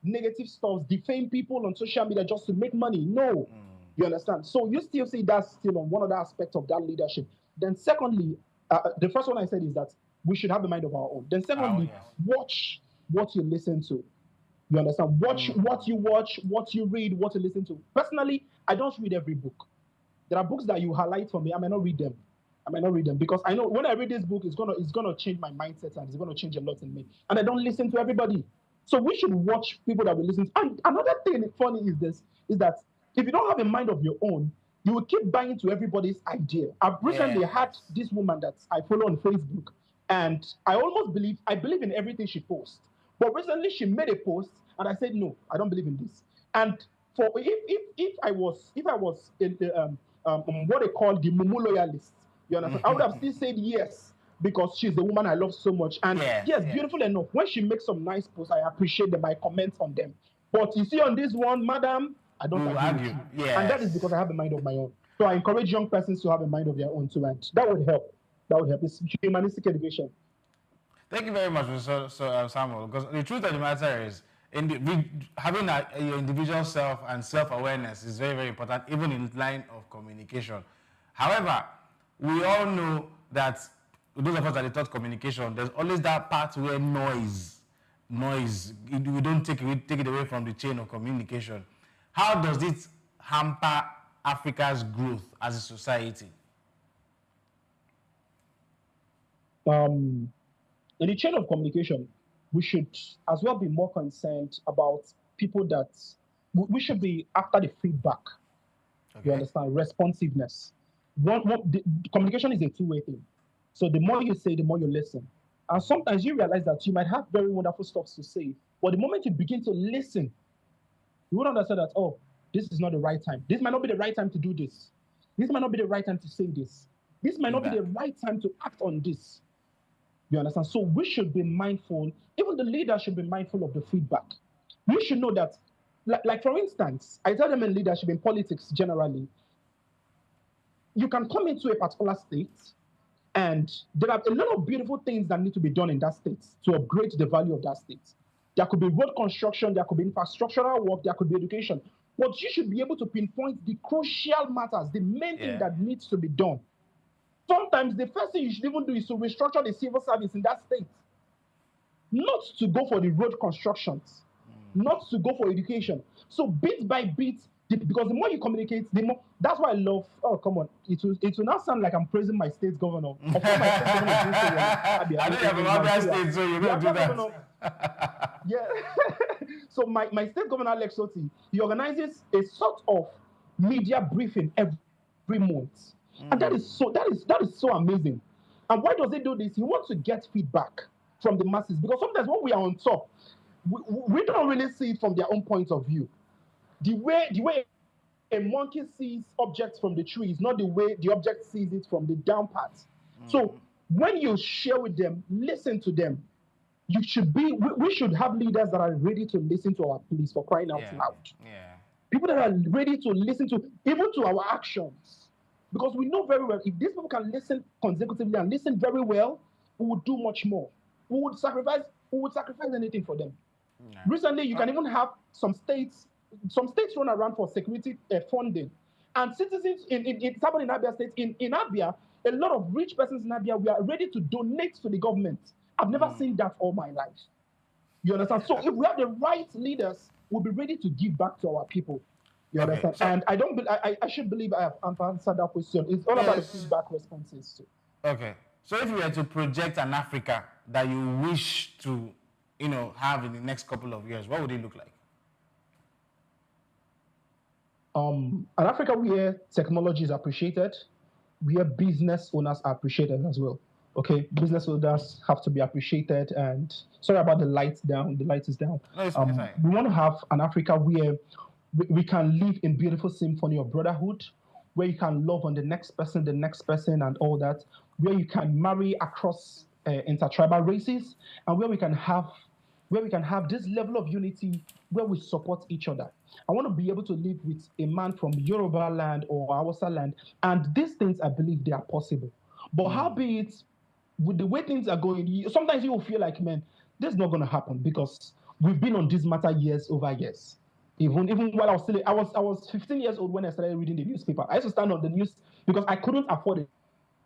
negative stuff, defame people on social media just to make money. No. You understand? So you still see that's still on one of the aspects of that leadership. Then secondly, the first one I said is that we should have a mind of our own. Then secondly, watch what you listen to. You understand? Watch what you watch, what you read, what you listen to. Personally, I don't read every book. There are books that you highlight for me. I might not read them. Because I know when I read this book, it's gonna change my mindset and it's gonna change a lot in me. And I don't listen to everybody. So we should watch people that we listen to. And another thing funny is that if you don't have a mind of your own, you will keep buying to everybody's idea. I've recently had this woman that I follow on Facebook, and I believe in everything she posts. But recently she made a post, and I said, no, I don't believe in this. And for if I was in the, what they call the Mumu loyalist, you understand? I would have still said yes, because she's the woman I love so much. And yes, beautiful enough. When she makes some nice posts, I appreciate them, I comment on them. But you see on this one, madam, I don't agree with you. And that is because I have a mind of my own. So I encourage young persons to have a mind of their own too, and that would help. It's humanistic education. Thank you very much, Mr. Samuel. Because the truth of the matter is, having your individual self and self-awareness is very, very important, even in line of communication. However, we all know that those of us that taught communication, there's always that part where noise, we don't take it away from the chain of communication. How does it hamper Africa's growth as a society? In the chain of communication, we should as well be more concerned about people that we should be after the feedback. Okay. You understand? Responsiveness. Communication is a two-way thing. So the more you say, the more you listen. And sometimes you realize that you might have very wonderful stuff to say, but the moment you begin to listen, you would understand that, oh, this is not the right time. This might not be the right time to do this. This might not be the right time to say this. This might not be the right time to act on this. You understand? So we should be mindful. Even the leader should be mindful of the feedback. We should know that, like for instance, I tell them in leadership, in politics generally, you can come into a particular state and there are a lot of beautiful things that need to be done in that state to upgrade the value of that state. There could be road construction, there could be infrastructural work, there could be education. But you should be able to pinpoint the crucial matters, the main thing that needs to be done. Sometimes the first thing you should even do is to restructure the civil service in that state. Not to go for the road constructions, not to go for education. So bit by bit, because the more you communicate, the more. That's why I love. Oh, come on! It will not sound like I'm praising my state governor. Of course, my state governor is doing so well. I don't have a state, so you don't do that. Yeah. So my state governor, Alex Oti, he organizes a sort of media briefing every month, and that is so amazing. And why does he do this? He wants to get feedback from the masses, because sometimes when we are on top, we don't really see it from their own point of view. The way a monkey sees objects from the tree is not the way the object sees it from the down part. So when you share with them, listen to them. We should have leaders that are ready to listen to our pleas, for crying out loud. Yeah. People that are ready to listen to, even to our actions. Because we know very well, if these people can listen consecutively and listen very well, we would do much more. We would sacrifice anything for them. Yeah. Recently, you can even have some states run around for security funding. And citizens it's happened in Abia State. In Abia, a lot of rich persons in Abia, we are ready to donate to the government. I've never seen that all my life. You understand? So if we have the right leaders, we'll be ready to give back to our people. You Okay, understand? so- And I don't. I should believe I have answered that question. It's all about the Yes. feedback responses too. Okay. So if you were to project an Africa that you wish to, have in the next couple of years, what would it look like? An Africa where technology is appreciated, where business owners are appreciated as well. Okay, business owners have to be appreciated. And sorry about the lights down. The light is down. No, it's fine. We want to have an Africa where we can live in beautiful symphony of brotherhood, where you can love on the next person, and all that, where you can marry across intertribal races, and where we can have this level of unity where we support each other. I want to be able to live with a man from Yoruba land or Hausa land, and these things, I believe, they are possible. But how be it, with the way things are going, sometimes you will feel like, man, this is not going to happen because we've been on this matter years over years. Even while I was 15 years old when I started reading the newspaper. I used to stand on the news because I couldn't afford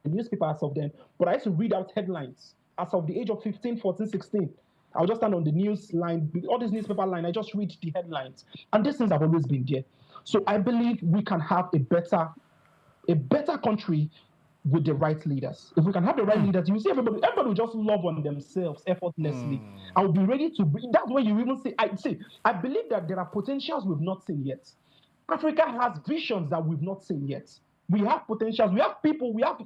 the newspaper as of then, but I used to read out headlines as of the age of 15, 14, 16. I would just stand on the news line, all this newspaper line, I just read the headlines. And these things have always been there. So I believe we can have a better country with the right leaders. If we can have the right leaders, you will see everybody will just love on themselves effortlessly. I will be ready to bring. That's when you even see. I believe that there are potentials we've not seen yet. Africa has visions that we've not seen yet. We have potentials. We have people. We have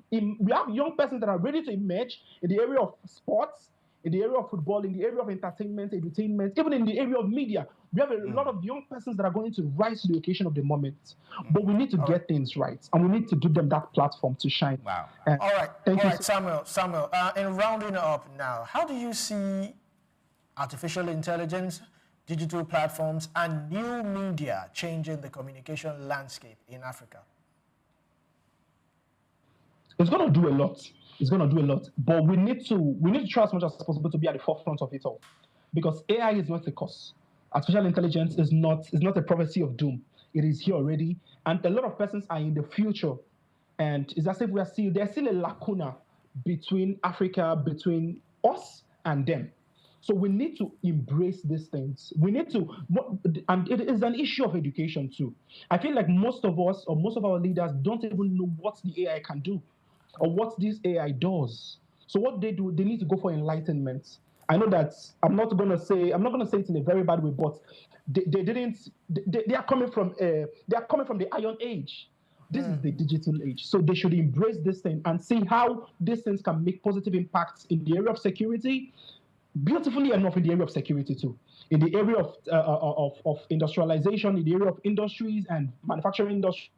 young persons that are ready to emerge in the area of sports, in the area of football, in the area of entertainment, edutainment, even in the area of media. We have a lot of young persons that are going to rise to the occasion of the moment. But we need to get things right, and we need to give them that platform to shine. Wow. All right, Thank you. Samuel. In rounding up now, how do you see artificial intelligence, digital platforms, and new media changing the communication landscape in Africa? It's going to do a lot. But we need to try as much as possible to be at the forefront of it all, because AI is not the cause. Artificial intelligence is not a prophecy of doom. It is here already, and a lot of persons are in the future, and it's as if there's still a lacuna between Africa, between us and them. So we need to embrace these things. We need to, and it is an issue of education too. I feel like most of us or most of our leaders don't even know what the AI can do or what this AI does. So what they do, they need to go for enlightenment. I know that I'm not gonna say it in a very bad way, but they are coming from the iron age. This is the digital age. So they should embrace this thing and see how these things can make positive impacts in the area of security, beautifully enough in the area of security too, in the area of industrialization, in the area of industries and manufacturing industries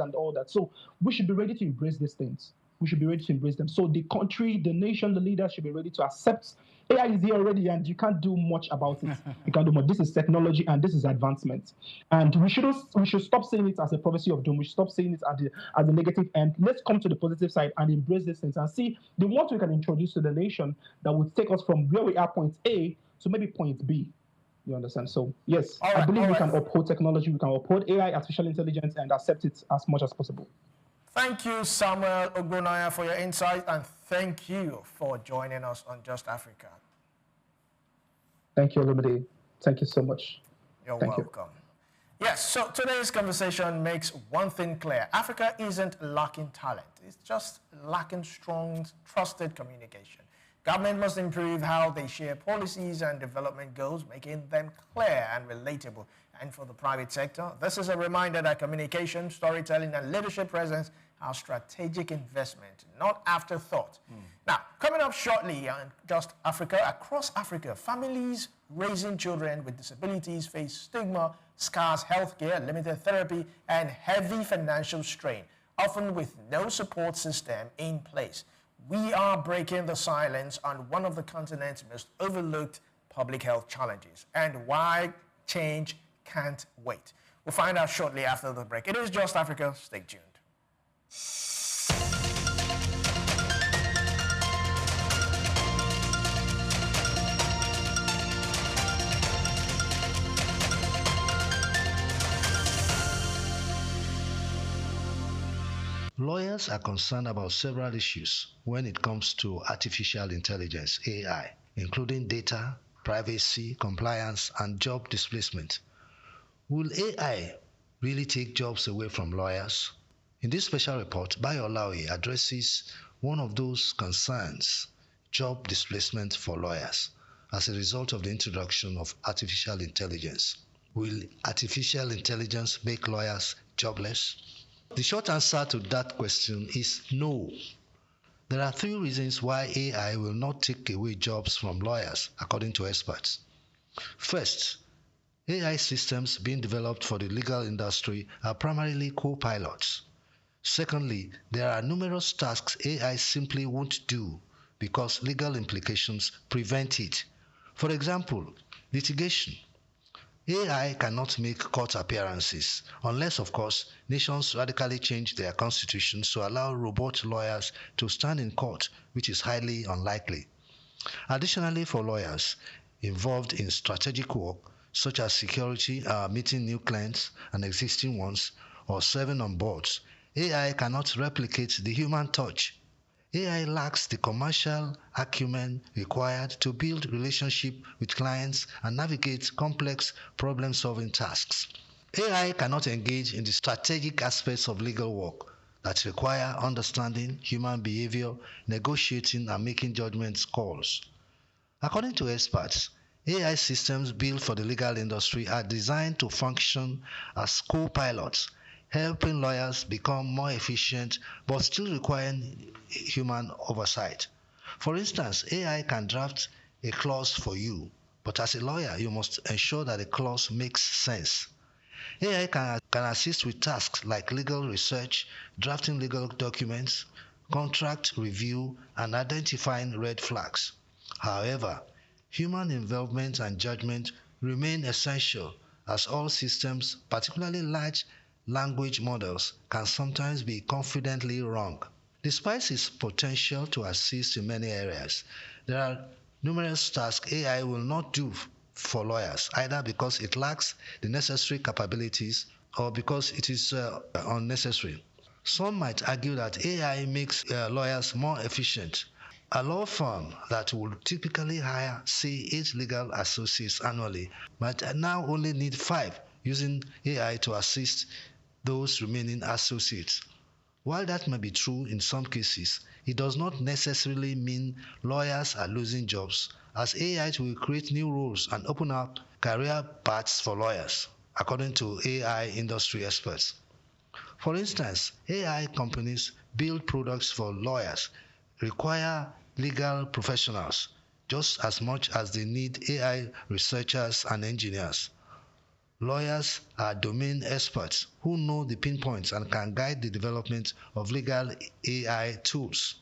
and all that. So we should be ready to embrace these things. We should be ready to embrace them. So the country, the nation, the leaders should be ready to accept AI is here already, and you can't do much about it. You can't do much. This is technology, and this is advancement. And we should stop seeing it as a prophecy of doom. We should stop seeing it as a negative end. Let's come to the positive side and embrace these things and see the ones we can introduce to the nation that would take us from where we are, point A, to maybe point B. You understand? So yes, I believe we can uphold technology, we can uphold AI, artificial intelligence, and accept it as much as possible. Thank you, Samuel Ogbonaya, for your insight, and thank you for joining us on Just Africa. Thank you, Olumide. Thank you so much. You're welcome. Yes, so today's conversation makes one thing clear. Africa isn't lacking talent. It's just lacking strong, trusted communication. Government must improve how they share policies and development goals, making them clear and relatable. And for the private sector, this is a reminder that communication, storytelling, and leadership presence are strategic investment, not afterthought. Now, coming up shortly on Just Africa, across Africa, families raising children with disabilities face stigma, scarce healthcare, limited therapy, and heavy financial strain, often with no support system in place. We are breaking the silence on one of the continent's most overlooked public health challenges and why change can't wait. We'll find out shortly after the break. It is Just Africa. Stay tuned. Lawyers are concerned about several issues when it comes to artificial intelligence, AI, including data, privacy, compliance, and job displacement. Will AI really take jobs away from lawyers? In this special report, Bayo Olaoye addresses one of those concerns, job displacement for lawyers, as a result of the introduction of artificial intelligence. Will artificial intelligence make lawyers jobless? The short answer to that question is no. There are 3 reasons why AI will not take away jobs from lawyers, according to experts. First, AI systems being developed for the legal industry are primarily co-pilots. Secondly, there are numerous tasks AI simply won't do because legal implications prevent it. For example, litigation. AI cannot make court appearances unless, of course, nations radically change their constitutions to allow robot lawyers to stand in court, which is highly unlikely. Additionally, for lawyers involved in strategic work, such as security, meeting new clients and existing ones, or serving on boards, AI cannot replicate the human touch. AI lacks the commercial acumen required to build relationships with clients and navigate complex problem-solving tasks. AI cannot engage in the strategic aspects of legal work that require understanding human behavior, negotiating, and making judgment calls. According to experts, AI systems built for the legal industry are designed to function as co-pilots, helping lawyers become more efficient but still requiring human oversight. For instance, AI can draft a clause for you, but as a lawyer, you must ensure that the clause makes sense. AI can assist with tasks like legal research, drafting legal documents, contract review, and identifying red flags. However, human involvement and judgment remain essential, as all systems, particularly large language models, can sometimes be confidently wrong. Despite its potential to assist in many areas, there are numerous tasks AI will not do for lawyers, either because it lacks the necessary capabilities or because it is unnecessary. Some might argue that AI makes lawyers more efficient. A law firm that would typically hire, say, 8 legal associates annually might now only need 5, using AI to assist those remaining associates. While that may be true in some cases, it does not necessarily mean lawyers are losing jobs, as AI will create new roles and open up career paths for lawyers, according to AI industry experts. For instance, AI companies build products for lawyers, require legal professionals just as much as they need AI researchers and engineers. Lawyers are domain experts who know the pinpoints and can guide the development of legal AI tools.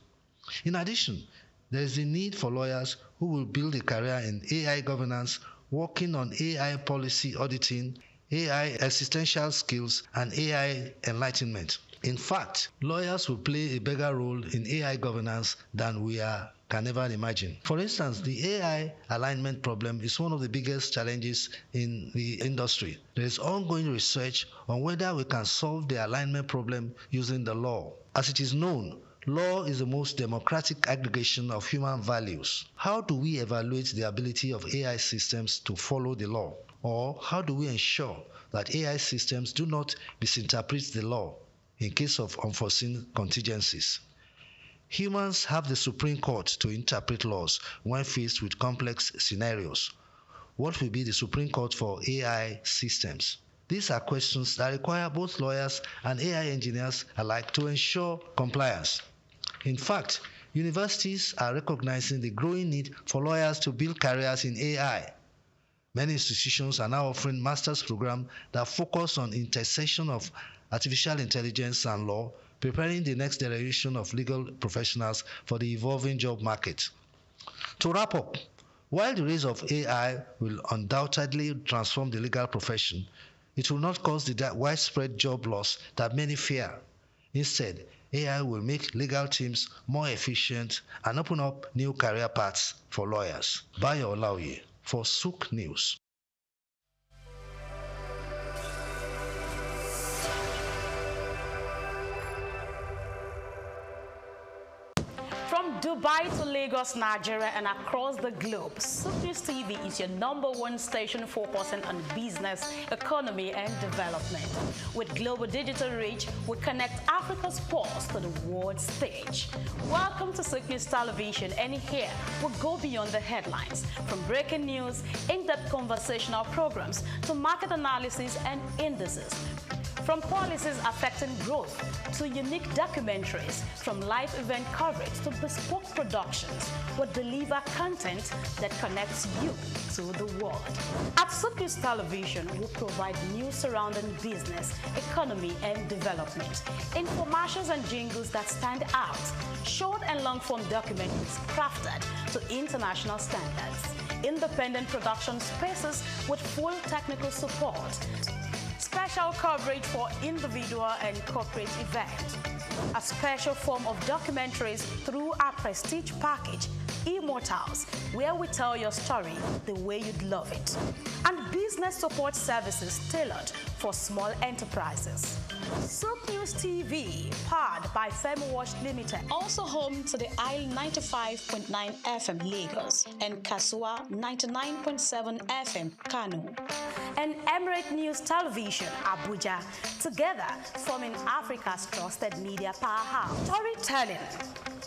In addition, there is a need for lawyers who will build a career in AI governance, working on AI policy auditing, AI existential skills, and AI enlightenment. In fact, lawyers will play a bigger role in AI governance than we can ever imagine. For instance, the AI alignment problem is one of the biggest challenges in the industry. There is ongoing research on whether we can solve the alignment problem using the law. As it is known, law is the most democratic aggregation of human values. How do we evaluate the ability of AI systems to follow the law? Or how do we ensure that AI systems do not misinterpret the law in case of unforeseen contingencies? Humans have the Supreme Court to interpret laws when faced with complex scenarios. What will be the Supreme Court for AI systems? These are questions that require both lawyers and AI engineers alike to ensure compliance. In fact, universities are recognizing the growing need for lawyers to build careers in AI. Many institutions are now offering master's programs that focus on intersection of artificial intelligence and law, preparing the next generation of legal professionals for the evolving job market. To wrap up, while the rise of AI will undoubtedly transform the legal profession, it will not cause the widespread job loss that many fear. Instead, AI will make legal teams more efficient and open up new career paths for lawyers. Bayo Olaoye for SOUQ News. From Dubai to Lagos, Nigeria, and across the globe, SOUQ News TV is your #1 station focusing on business, economy, and development. With global digital reach, we connect Africa's pulse to the world stage. Welcome to SOUQ News Television, and here we go beyond the headlines, from breaking news, in-depth conversational programs, to market analysis and indices. From policies affecting growth to unique documentaries, from live event coverage to bespoke productions, we deliver content that connects you to the world. At SOUQ News Television, we provide news surrounding business, economy, and development, infomercials and jingles that stand out, short and long-form documentaries crafted to international standards, independent production spaces with full technical support, special coverage for individual and corporate events, a special form of documentaries through our prestige package, Immortals, where we tell your story the way you'd love it, and business support services tailored for small enterprises. SOUQ News TV, powered by FemWatch Limited, also home to the Isle 95.9 FM Lagos and Kasua 99.7 FM Kano, and Emirate News Television Abuja, together forming Africa's trusted media powerhouse. Storytelling,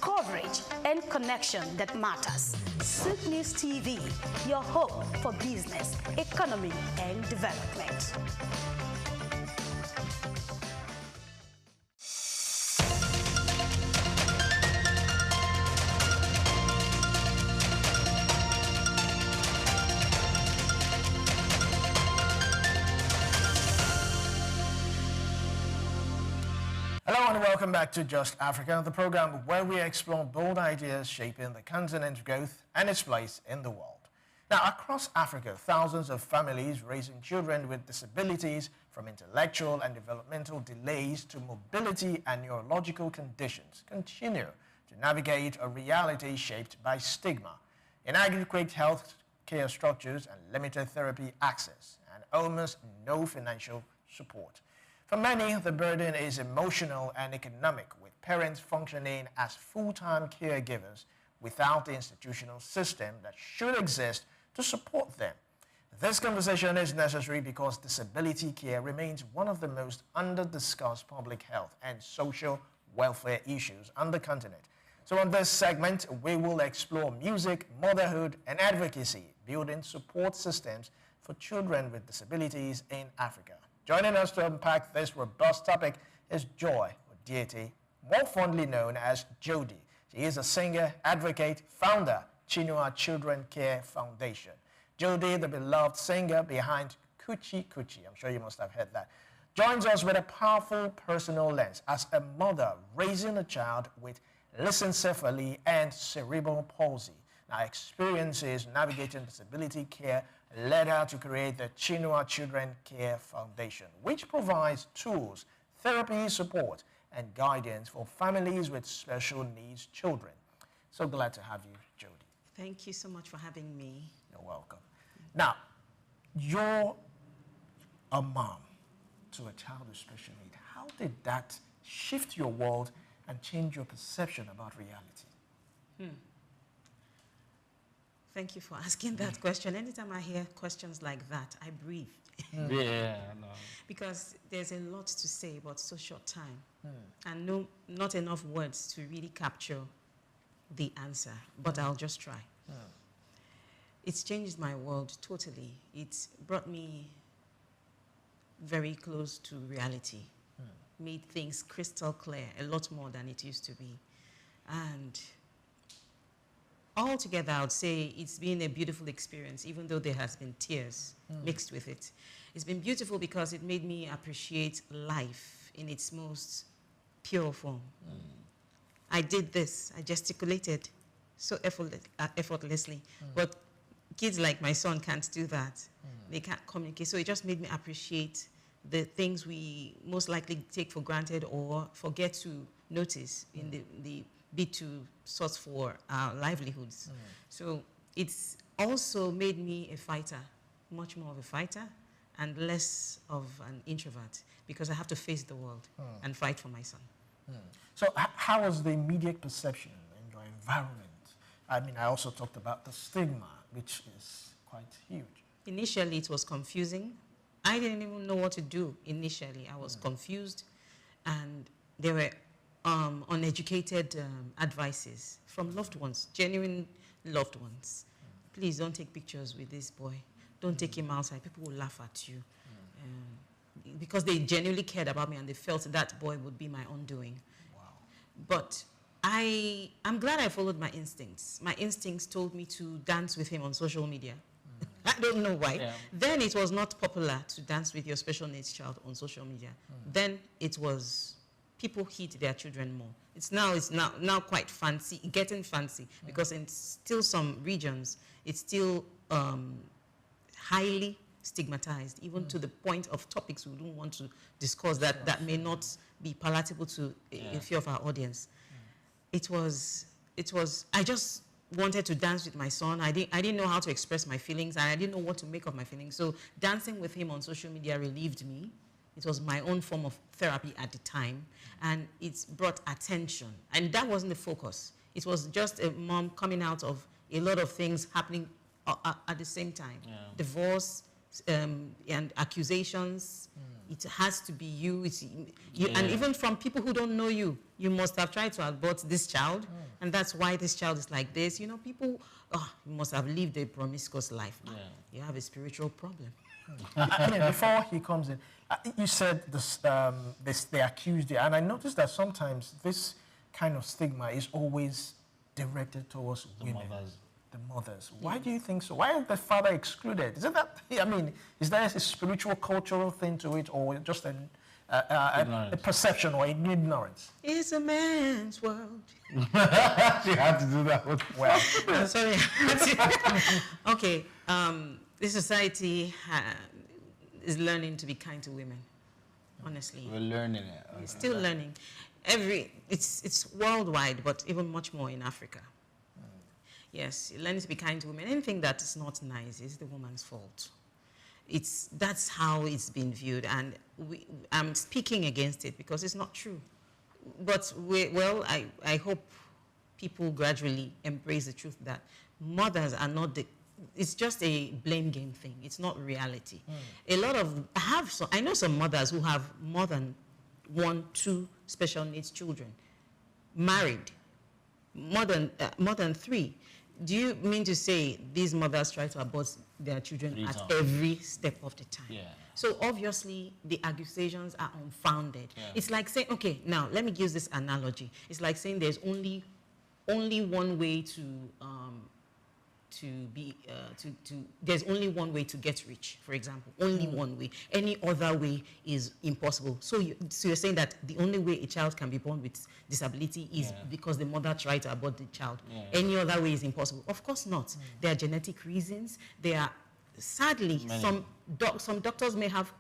coverage, and connection that matters. SOUQ News TV, your home for business, economy, and development. Hello and welcome back to Just Africa, the program where we explore bold ideas shaping the continent's growth and its place in the world. Now, across Africa, thousands of families raising children with disabilities, from intellectual and developmental delays to mobility and neurological conditions, continue to navigate a reality shaped by stigma, inadequate health care structures, and limited therapy access, and almost no financial support. For many, the burden is emotional and economic, with parents functioning as full-time caregivers without the institutional system that should exist to support them. This conversation is necessary because disability care remains one of the most under-discussed public health and social welfare issues on the continent. So on this segment, we will explore music, motherhood, and advocacy, building support systems for children with disabilities in Africa. Joining us to unpack this robust topic is Joy Odiete, more fondly known as Jody. She is a singer, advocate, founder, Chinua Children Care Foundation. Jody, the beloved singer behind Coochie Coochie, I'm sure you must have heard that, joins us with a powerful personal lens as a mother raising a child with lissencephaly and cerebral palsy. Now, experiences navigating disability care led her to create the Chinua Children Care Foundation, which provides tools, therapy support, and guidance for families with special needs children. So glad to have you, Jody. Thank you so much for having me. You're welcome. Now, you're a mom to a child with special need. How did that shift your world and change your perception about reality? Thank you for asking that question. Anytime I hear questions like that, I breathe. Yeah, no. Because there's a lot to say, but so short time. And not enough words to really capture the answer, but I'll just try. It's changed my world totally. It's brought me very close to reality, made things crystal clear, a lot more than it used to be. And altogether, I would say it's been a beautiful experience, even though there has been tears mixed with it. It's been beautiful because it made me appreciate life in its most pure form. I did this, I gesticulated so effortlessly, but kids like my son can't do that. They can't communicate, so it just made me appreciate the things we most likely take for granted or forget to notice in the bid to source for our livelihoods. So it's also made me a fighter, much more of a fighter and less of an introvert, because I have to face the world and fight for my son. So how was the immediate perception in your environment. I mean, I also talked about the stigma, which is quite huge. Initially, it was confusing. I didn't even know what to do initially. I was confused, and there were uneducated advices from loved ones, genuine loved ones. Please don't take pictures with this boy. Don't take him outside. People will laugh at you. Because they genuinely cared about me and they felt that boy would be my undoing. Wow. But I'm glad I followed my instincts. My instincts told me to dance with him on social media. I don't know why. Yeah. Then it was not popular to dance with your special needs child on social media. Then it was, people hit their children more. It's now quite fancy, getting fancy, because in still some regions, it's still highly stigmatized, even to the point of topics we don't want to discuss that may not be palatable to a few of our audience. It was, I just wanted to dance with my son. I didn't know how to express my feelings, and I didn't know what to make of my feelings. So dancing with him on social media relieved me. It was my own form of therapy at the time, and it brought attention. And that wasn't the focus. It was just a mom coming out of a lot of things happening at the same time. Yeah. Divorce and accusations. It has to be you. And even from people who don't know you, you must have tried to abort this child, and that's why this child is like this. You know, people, you must have lived a promiscuous life. Yeah. You have a spiritual problem. Before he comes in, you said this, they accused you, and I noticed that sometimes this kind of stigma is always directed towards women. The mothers. Why do you think so? Why is the father excluded? Is it that, I mean, is there a spiritual, cultural thing to it, or just a perception or an ignorance? It's a man's world. You had to do that. Well, sorry. Okay, the society is learning to be kind to women. Honestly, we're learning it. We're still learning. It's worldwide, but even much more in Africa. Yes, learning to be kind to women. Anything that is not nice is the woman's fault. That's how it's been viewed, and I'm speaking against it because it's not true. But I hope people gradually embrace the truth that mothers are not it's just a blame game thing. It's not reality. A lot of I know some mothers who have more than 1, 2 special needs children, married, more than 3. Do you mean to say these mothers try to abort their children at every step of the time? Yeah. So obviously the accusations are unfounded. Yeah. It's like saying, okay, now let me use this analogy. It's like saying there's only one way there's only one way to get rich, for example. Only one way. Any other way is impossible. So you're saying that the only way a child can be born with disability is because the mother tried to abort the child. Yeah. Any other way is impossible. Of course not. There are genetic reasons. There are, sadly, some doctors may have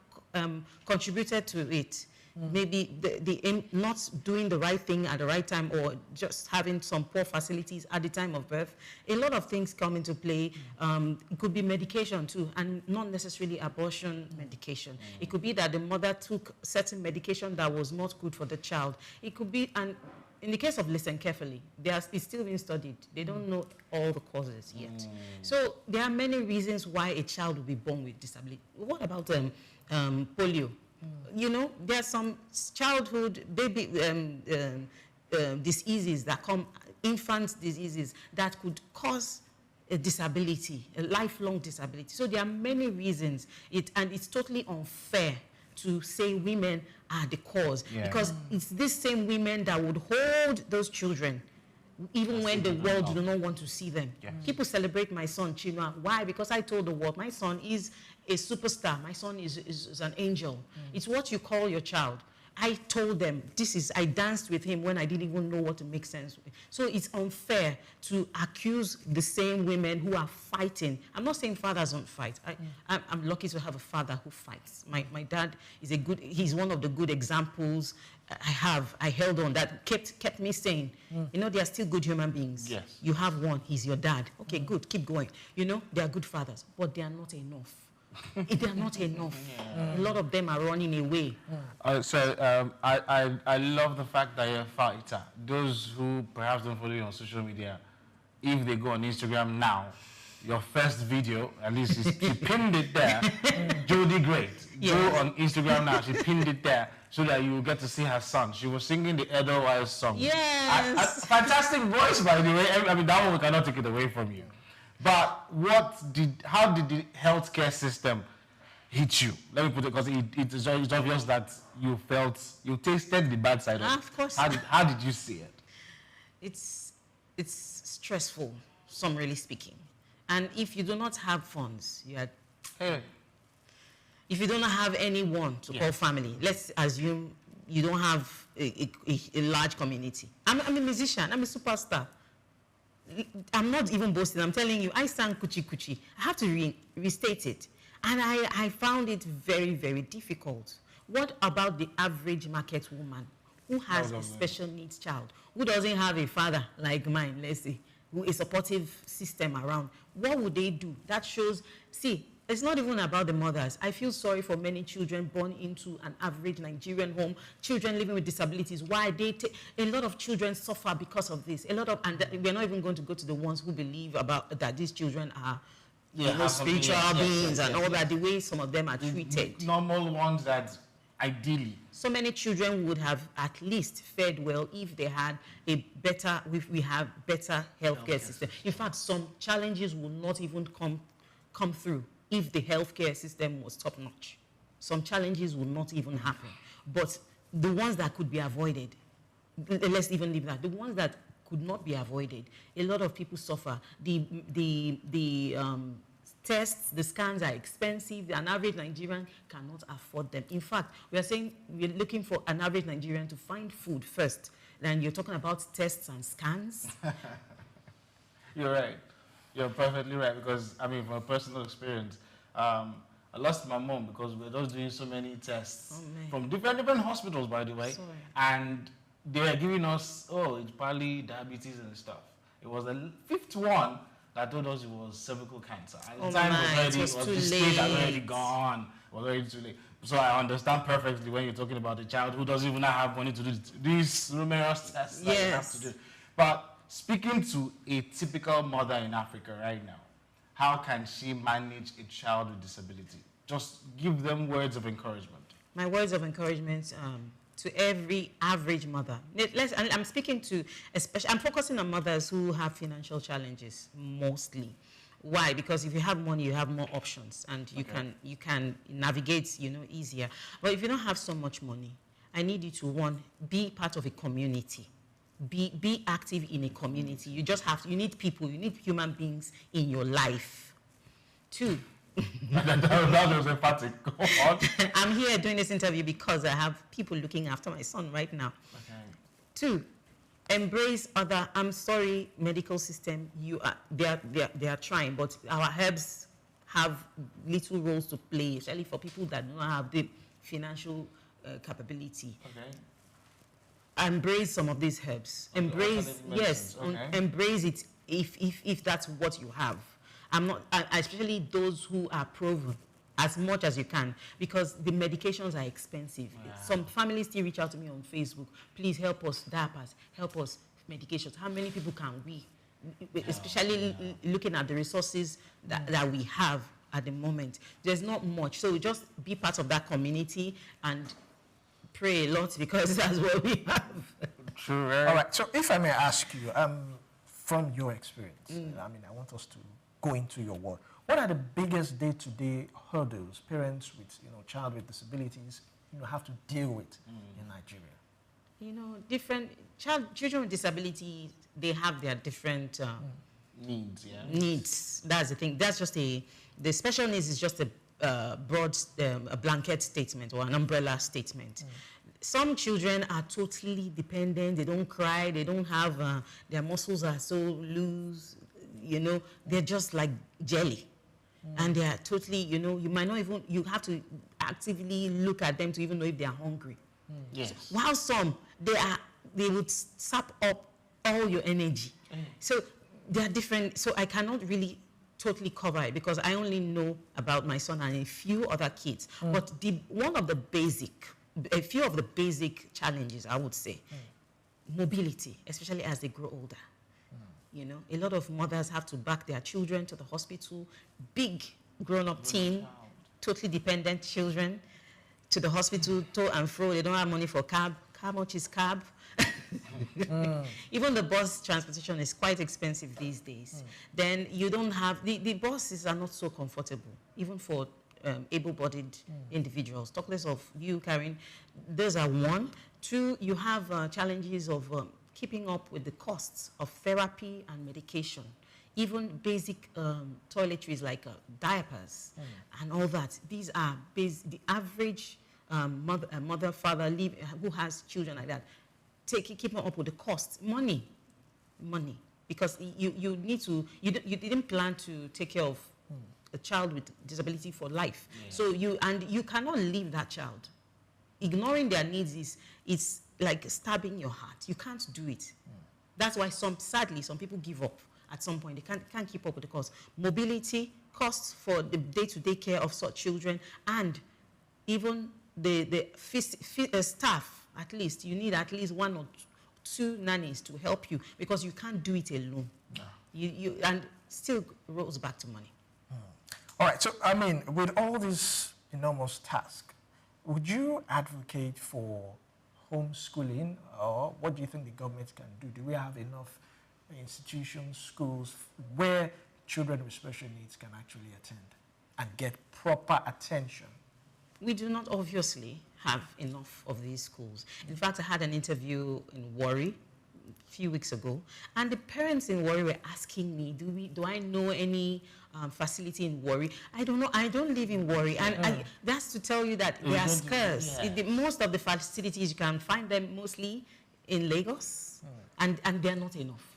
contributed to it. Maybe the not doing the right thing at the right time, or just having some poor facilities at the time of birth. A lot of things come into play. It could be medication too, and not necessarily abortion medication. It could be that the mother took certain medication that was not good for the child. It could be, and in the case of Listen Carefully, it's still being studied. They don't know all the causes yet. So there are many reasons why a child will be born with disability. What about polio? You know, there are some childhood baby diseases that come, infant diseases that could cause a disability, a lifelong disability. So there are many reasons, and it's totally unfair to say women are the cause, because it's these same women that would hold those children even when the world do not want to see them. People celebrate my son, Chinua. Why? Because I told the world, my son is a superstar. My son is an angel. It's what you call your child. I told them, I danced with him when I didn't even know what to make sense with. So it's unfair to accuse the same women who are fighting. I'm not saying fathers don't fight. I'm lucky to have a father who fights. My dad is he's one of the good examples I held on that kept me sane. You know, they are still good human beings. Yes. You have one, he's your dad. Okay, good, keep going. You know, they are good fathers, but they are not enough. They're not enough. A lot of them are running away. I love the fact that you're a fighter. Those who perhaps don't follow you on social media, if they go on Instagram now, your first video, at least she pinned it there. Jody Great. Go on Instagram now. She pinned it there so that you will get to see her son. She was singing the Edelweiss song. Yes. Fantastic voice, by the way. I mean, that one we cannot take it away from you. But how did the healthcare system hit you? Let me put it, because it's obvious that you tasted the bad side of it. Of course. How did you see it? It's stressful, summarily speaking. And if you do not have funds, if you do not have anyone to call family, let's assume you don't have a large community. I'm a musician. I'm a superstar. I'm not even boasting. I'm telling you, I sang Kuchi Kuchi. I have to restate it. And I found it very, very difficult. What about the average market woman who has a special needs child, who doesn't have a father like mine, let's say, who a supportive system around? What would they do? That shows, see, it's not even about the mothers. I feel sorry for many children born into an average Nigerian home, children living with disabilities. Why a lot of children suffer because of this. And we're not even going to go to the ones who believe that these children are spiritual beings and all that, the way some of them are treated. Normal ones that ideally. So many children would have at least fared well if they had we have better healthcare system. In fact, some challenges will not even come through if the healthcare system was top-notch. Some challenges will not even happen. But the ones that could be avoided, let's even leave that. The ones that could not be avoided, a lot of people suffer. The tests, the scans are expensive. An average Nigerian cannot afford them. In fact, we are saying we're looking for an average Nigerian to find food first. Then you're talking about tests and scans. You're right. You're perfectly right, because, I mean, from a personal experience, I lost my mom because we were just doing so many tests from different hospitals, by the way. Sorry. And they were giving us, it's probably diabetes and stuff. It was the 5th one that told us it was cervical cancer. At the time, the stage had already gone. It was already too late. So I understand perfectly when you're talking about a child who doesn't even have money to do these numerous tests that you have to do. But speaking to a typical mother in Africa right now, how can she manage a child with disability? Just give them words of encouragement. My words of encouragement to every average mother. I'm speaking to, I'm focusing on mothers who have financial challenges mostly. Why? Because if you have money, you have more options, and you can navigate, easier. But if you don't have so much money, I need you to, one, be part of a community. Be active in a community. You need people, you need human beings in your life. 2. that was emphatic. Go on. I'm here doing this interview because I have people looking after my son right now. 2, embrace other. I'm sorry, medical system. They are trying, but our herbs have little roles to play, especially for people that do not have the financial capability. Embrace some of these herbs. Embrace it if that's what you have. Especially those who are proven, as much as you can, because the medications are expensive. Some families still reach out to me on Facebook. Please help us, diapers, help us, medications. How many people can we, especially looking at the resources that we have at the moment? There's not much. So just be part of that community and pray a lot, because that's what we have. True, right? All right. So if I may ask you, from your experience, I want us to go into your world. What are the biggest day-to-day hurdles parents with, child with disabilities, have to deal with in Nigeria? Children with disabilities, they have their different needs. Needs. That's the thing. That's just the special needs is just a broad, a blanket statement or an umbrella statement. Some children are totally dependent. They don't cry. They don't have, their muscles are so loose. They're just like jelly. And they are totally, you might not even, you have to actively look at them to even know if they are hungry. Yes. While some, they would sap up all your energy. So they are different. So I cannot really totally cover it because I only know about my son and a few other kids. But a few of the basic challenges, I would say, mobility, especially as they grow older. You know, a lot of mothers have to back their children to the hospital, big grown-up teen, totally dependent children to the hospital, to and fro. They don't have money for cab. How much is cab? Even the bus transportation is quite expensive these days. Then you don't have, the buses are not so comfortable, even for able-bodied individuals. Talk less of you carrying, those are one. Two, you have challenges of keeping up with the costs of therapy and medication. Even basic toiletries like diapers and all that. These are the average mother, father who has children like that. Keeping up with the costs, money, because you need to, you didn't plan to take care of a child with disability for life. So you cannot leave that child. Ignoring their needs is like stabbing your heart. You can't do it. That's why sadly some people give up at some point. They can't keep up with the cost. Mobility, costs for the day-to-day care of such children, and even the staff. At least you need at least 1 or 2 nannies to help you because you can't do it alone. No. And still rolls back to money. All right. So I mean, with all these enormous tasks, would you advocate for homeschooling, or what do you think the government can do? Do we have enough institutions, schools where children with special needs can actually attend and get proper attention? We do not obviously have enough of these schools. In fact, I had an interview in Warri a few weeks ago, and the parents in Warri were asking me, do I know any facility in Warri? I don't know. I don't live in Warri, and that's to tell you that they are scarce. Most of the facilities, you can find them mostly in Lagos, and they're not enough.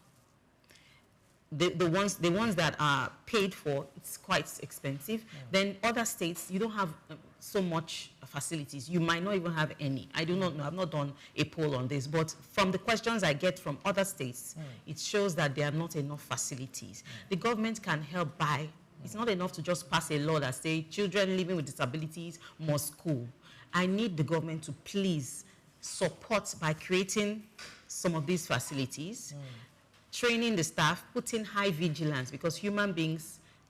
The ones that are paid for, it's quite expensive. Then other states, you don't have so much facilities. You might not even have any. I do not know. I've not done a poll on this, but from the questions I get from other states, it shows that there are not enough facilities. The government can help by. It's not enough to just pass a law that says children living with disabilities must school. I need the government to please support by creating some of these facilities, training the staff, putting high vigilance, because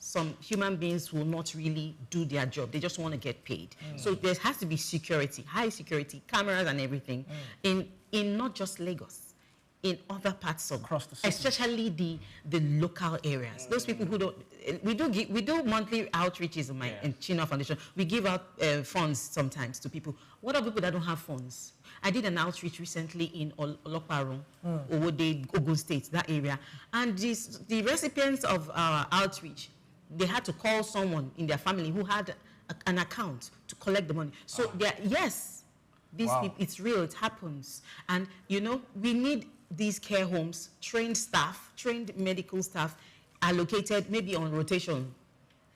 some human beings will not really do their job. They just want to get paid. So there has to be security, high security, cameras and everything, in not just Lagos, in other parts of, across the city, especially the local areas. Those people who don't, we do monthly outreaches in Chino Foundation. We give out funds sometimes to people. What are people that don't have funds? I did an outreach recently in Olokparun, Owode, Ogun State, that area. And the recipients of our outreach, they had to call someone in their family who had an account to collect the money. So yes, it's real, it happens. And you know, we need these care homes, trained staff, trained medical staff, allocated maybe on rotation.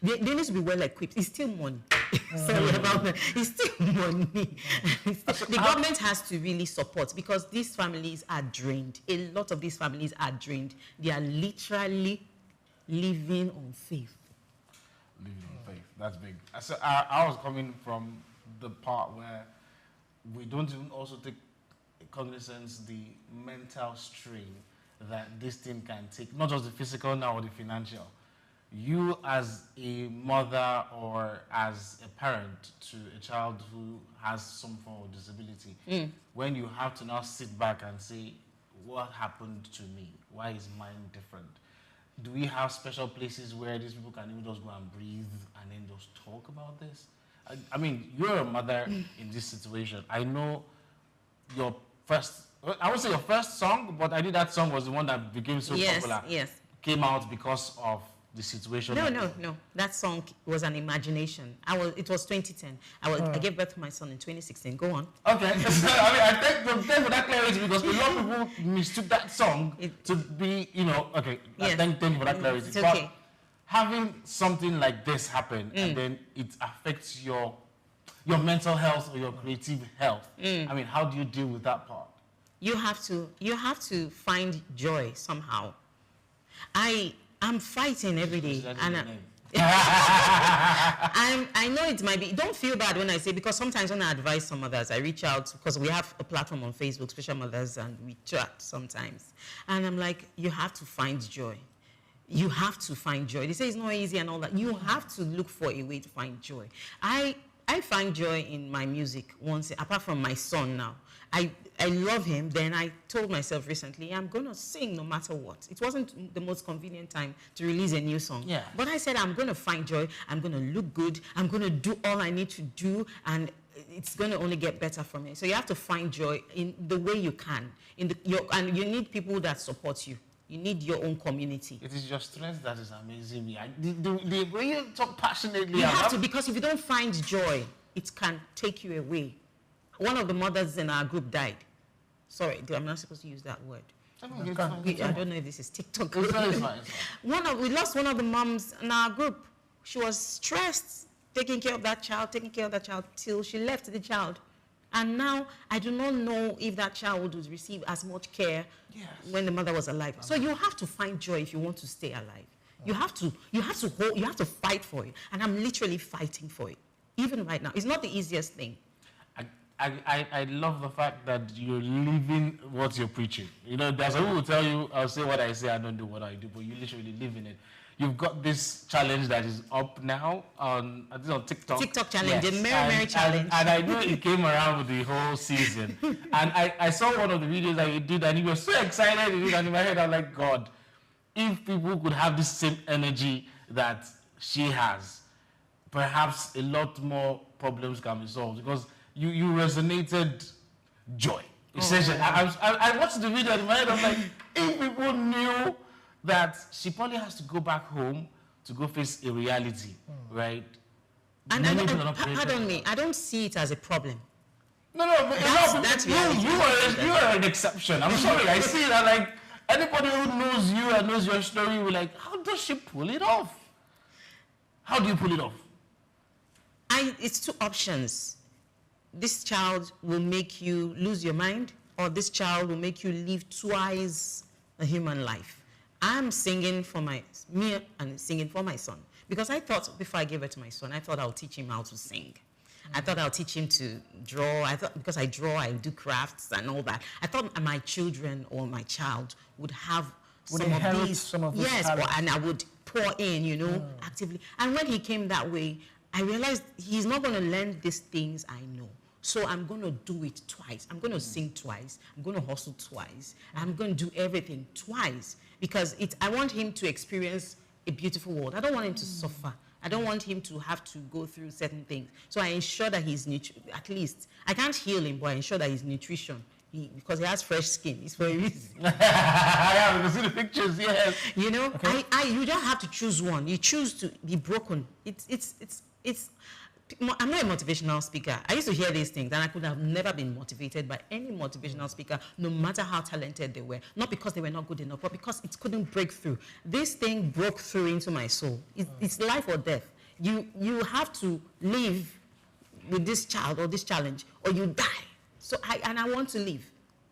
They need to be well equipped. It's still money. Sorry about that. It's still money. The government has to really support, because these families are drained. A lot of these families are drained. They are literally living on faith. Living on faith. That's big. So I was coming from the part where we don't even also take cognizance the mental strain that this thing can take, not just the physical now or the financial. You as a mother or as a parent to a child who has some form of disability, when you have to now sit back and say, what happened to me? Why is mine different? Do we have special places where these people can even just go and breathe and then just talk about this? I mean, you're a mother in this situation. I know your first, I would say your first song, but I think that song was the one that became so popular. Yes. Came out because of the situation. No. That song was an imagination. It was 2010. I gave birth to my son in 2016. Go on. Okay. So, I mean, I thank for that clarity, because a lot of people mistook that song to be, you know, okay. Yes. Thank you for that clarity. It's okay. But having something like this happen and then it affects your mental health or your creative health. I mean, how do you deal with that part? You have to find joy somehow. I'm fighting every day. And I know it might be, don't feel bad when I say, because sometimes when I advise some mothers, I reach out, because we have a platform on Facebook, Special Mothers, and we chat sometimes. And I'm like, you have to find joy. You have to find joy. They say it's not easy and all that. You have to look for a way to find joy. I find joy in my music once, apart from my son now. I love him. Then I told myself recently, I'm going to sing no matter what. It wasn't the most convenient time to release a new song. Yeah. But I said, I'm going to find joy. I'm going to look good. I'm going to do all I need to do. And it's going to only get better from it. So you have to find joy in the way you can. And you need people that support you. You need your own community. It is your strength that is amazing me. The way you talk passionately. You have to, because if you don't find joy, it can take you away. One of the mothers in our group died. Sorry, I'm not supposed to use that word. I don't know if this is TikTok. It's fine. We lost one of the moms in our group. She was stressed, taking care of that child, till she left the child. And now, I do not know if that child would receive as much care when the mother was alive. So you have to find joy if you want to stay alive. You have to fight for it. And I'm literally fighting for it. Even right now. It's not the easiest thing. I love the fact that you're living what you're preaching. You know, there's some people who tell you, I'll say what I say, I don't do what I do, but you literally live in it. You've got this challenge that is up now on TikTok. TikTok challenge, the Merry challenge. And I knew it came around with the whole season. And I saw one of the videos that you did, and you were so excited. And in my head, I'm like, God, if people could have the same energy that she has, perhaps a lot more problems can be solved, because you resonated joy. Essentially, I watched the video and in my head, I'm like, if people knew that she probably has to go back home to go face a reality, right? And pardon me, I don't see it as a problem. No, but you are an exception. I'm sorry, I see that. Like, anybody who knows you and knows your story will like, how does she pull it off? How do you pull it off? It's two options. This child will make you lose your mind, or this child will make you live twice a human life. I'm singing for me and singing for my son. Because I thought, before I gave it to my son, I thought I'll teach him how to sing. I thought I'll teach him to draw. I thought, because I draw, I do crafts and all that. I thought my children or my child would have some of these. Yes, and I would pour in, actively. And when he came that way, I realized he's not going to learn these things I know. So I'm going to do it twice. I'm going to sing twice. I'm going to hustle twice. I'm going to do everything twice. Because I want him to experience a beautiful world. I don't want him to suffer. I don't want him to have to go through certain things. So I ensure that he's, at least, I can't heal him, but I ensure that his nutrition, because he has fresh skin, it's for a reason. Yeah, we can see the pictures, yes. You know, okay. You don't have to choose one. You choose to be broken. I'm not a motivational speaker. I used to hear these things, and I could have never been motivated by any motivational speaker, no matter how talented they were. Not because they were not good enough, but because it couldn't break through. This thing broke through into my soul. It's life or death. You have to live with this child or this challenge, or you die. So I want to live.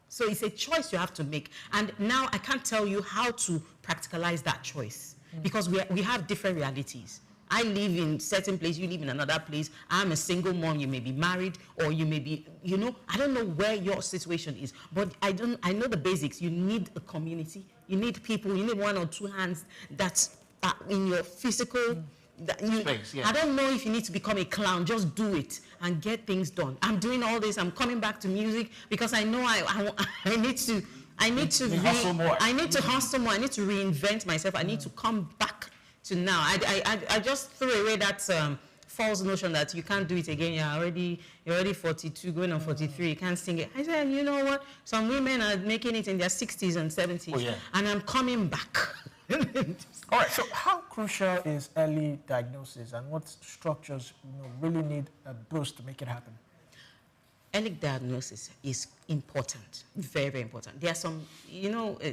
So it's a choice you have to make. And now I can't tell you how to practicalize that choice, because we have different realities. I live in certain place, you live in another place. I'm a single mom, you may be married, or you may be, I don't know where your situation is, but I know the basics. You need a community, you need people, you need one or two hands that are in your physical space. Yeah. I don't know if you need to become a clown, just do it and get things done. I'm doing all this, I'm coming back to music because I know I need to hustle more. I need to hustle more, I need to reinvent myself, I need to come back to now. I just threw away that false notion that you can't do it again. You're already 42, going on 43. You can't sing it. I said, you know what? Some women are making it in their 60s and 70s, and I'm coming back. All right. So, how crucial is early diagnosis, and what structures really need a boost to make it happen? Early diagnosis is important, very, very important. There are some,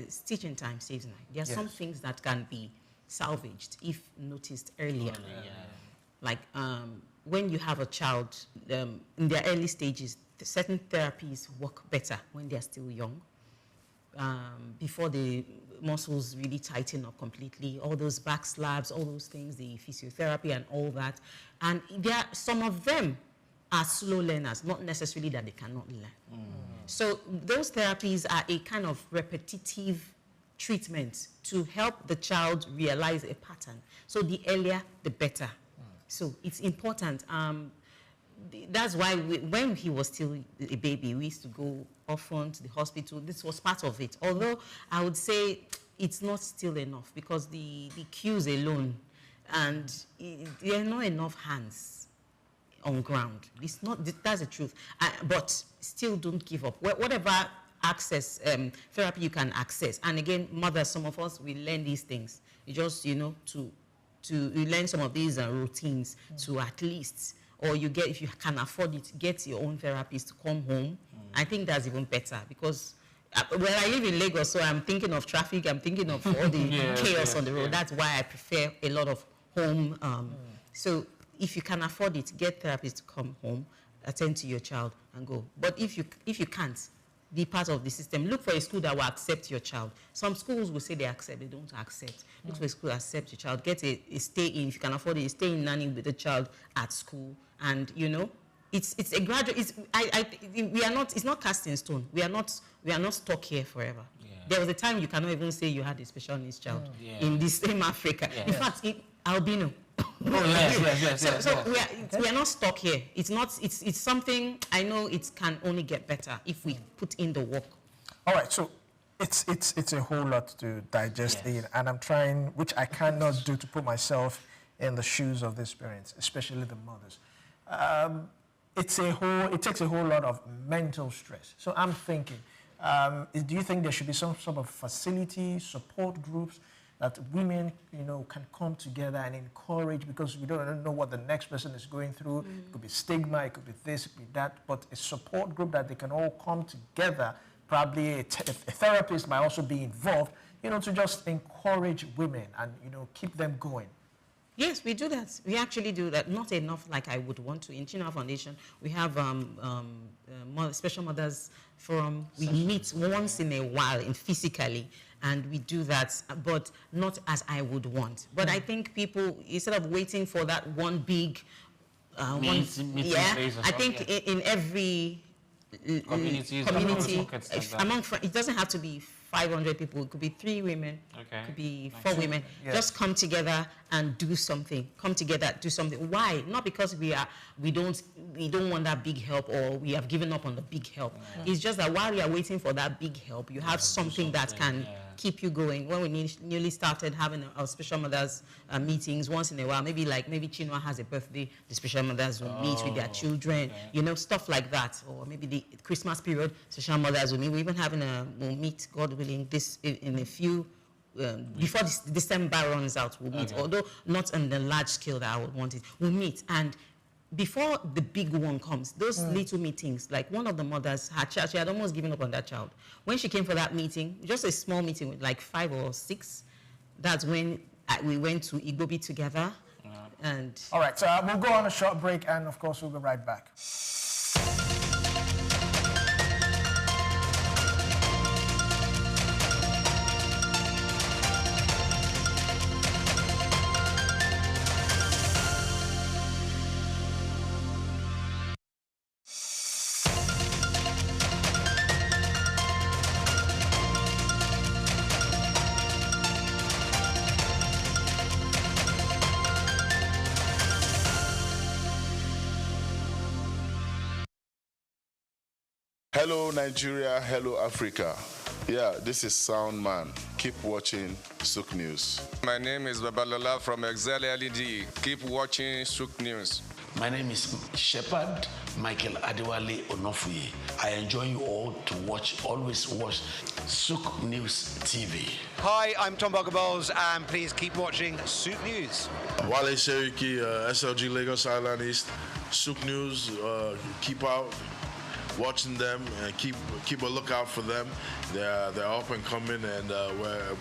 stitching time saves life. There are some things that can be salvaged if noticed earlier. Like when you have a child in their early stages, certain therapies work better when they're still young, before they muscles really tighten up completely, all those back slabs, all those things, the physiotherapy and all that. And some of them are slow learners, not necessarily that they cannot learn. So those therapies are a kind of repetitive treatment to help the child realize a pattern. So the earlier, the better. So it's important. That's why when he was still a baby, we used to go often to the hospital. This was part of it. Although I would say it's not still enough, because the cues alone, and there are not enough hands on ground. It's not, that's the truth. But still don't give up. Whatever access, therapy you can access. And again, mothers, some of us, we learn these things. You just, you learn some of these routines to at least, or you get, if you can afford it, get your own therapist to come home. I think that's even better, because well, I live in Lagos, so I'm thinking of traffic, I'm thinking of all the chaos on the road. That's why I prefer a lot of home. So if you can afford it, get therapists to come home, attend to your child and go. But if you can't, be part of the system. Look for a school that will accept your child. Some schools will say they accept, they don't accept. Look for a school that accepts your child. Get a stay in, if you can afford it, stay in nanny with the child at school. And it's a graduate. It's not cast in stone. We are not stuck here forever. There was a time you cannot even say you had a special needs child in this same Africa. In fact, albino. So we are not stuck here. It's something, I know it can only get better if we put in the work. All right, so it's a whole lot to digest in, and I'm trying, which I cannot do, to put myself in the shoes of these parents, especially the mothers. It takes a whole lot of mental stress. So I'm thinking, do you think there should be some sort of facility, support groups that women, can come together and encourage, because we don't know what the next person is going through. It could be stigma, it could be this, it could be that, but a support group that they can all come together, probably a therapist might also be involved, to just encourage women and, keep them going. Yes, we do that. We actually do that. Not enough like I would want to. In Chino Foundation, we have Special Mothers Forum. We meet once in a while physically, and we do that, but not as I would want. But I think people, instead of waiting for that one big I think in every community, it doesn't have to be 500 people. It could be 3 women, it could be 4 women. Just come together and do something. Come together, do something. Why? Not because we don't want that big help, or we have given up on the big help. It's just that while you are waiting for that big help, you have something that can keep you going. When we newly started having our special mothers meetings once in a while, maybe Chinua has a birthday, the special mothers will meet with their children, stuff like that. Or maybe the Christmas period, special mothers will meet. We're even we'll meet, God willing, this in a few, before this December runs out, we'll meet, although not on the large scale that I would want it. We'll meet, and before the big one comes, those little meetings, like one of the mothers, she had almost given up on that child. When she came for that meeting, just a small meeting with like 5 or 6, that's when we went to Igbobi together. And all right, so we'll go on a short break, and of course we'll be right back. Hello Nigeria, hello Africa. Yeah, this is Sound Man. Keep watching SOUQ News. My name is Babalola from Excel LED. Keep watching SOUQ News. My name is Shepherd Michael Adewale Onofuye. I enjoy you all to always watch SOUQ News TV. Hi, I'm Tom Boggaballs, and please keep watching SOUQ News. Wale Seriki, SLG Lagos Island East, SOUQ News, keep out. watching them and keep a lookout for them. They're up and coming, and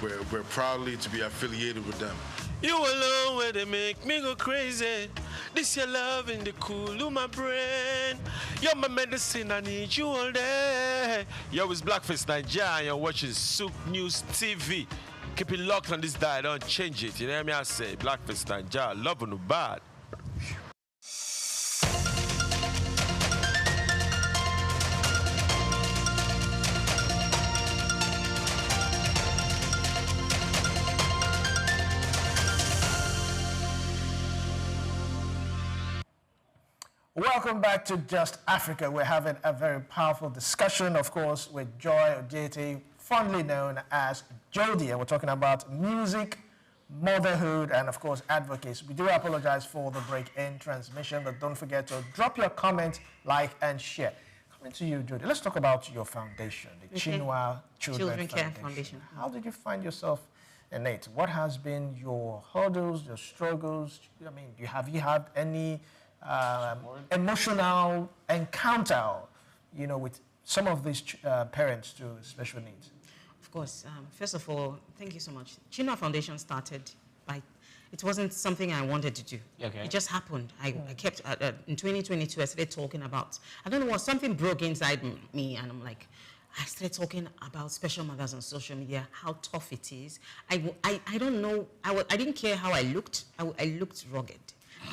we're proudly to be affiliated with them. You alone where they make me go crazy. This your love in the cool of my brain. You're my medicine, I need you all day. Yo, it's Blackface Nigeria and you're watching SOUQ News TV. Keep it locked on this dial, don't change it. You know what I say? Blackface Nigeria, love on the bad. Welcome back to Just Africa. We're having a very powerful discussion, of course, with Joy Odiete, fondly known as Jody. And we're talking about music, motherhood, and, of course, advocacy. We do apologize for the break-in transmission, but don't forget to drop your comment, like, and share. Coming to you, Jody, let's talk about your foundation, the Chinua Children Care Foundation. How did you find yourself in it? What has been your hurdles, your struggles? I mean, have you had any emotional encounter, you know, with some of these parents to special needs? Of course. First of all, thank you so much. Chinua Foundation started by, it wasn't something I wanted to do. Okay. It just happened. I kept, in 2022, I started talking about, I don't know what, something broke inside me, and I'm like, I started talking about special mothers on social media, how tough it is. I don't know, I didn't care how I looked. I looked rugged.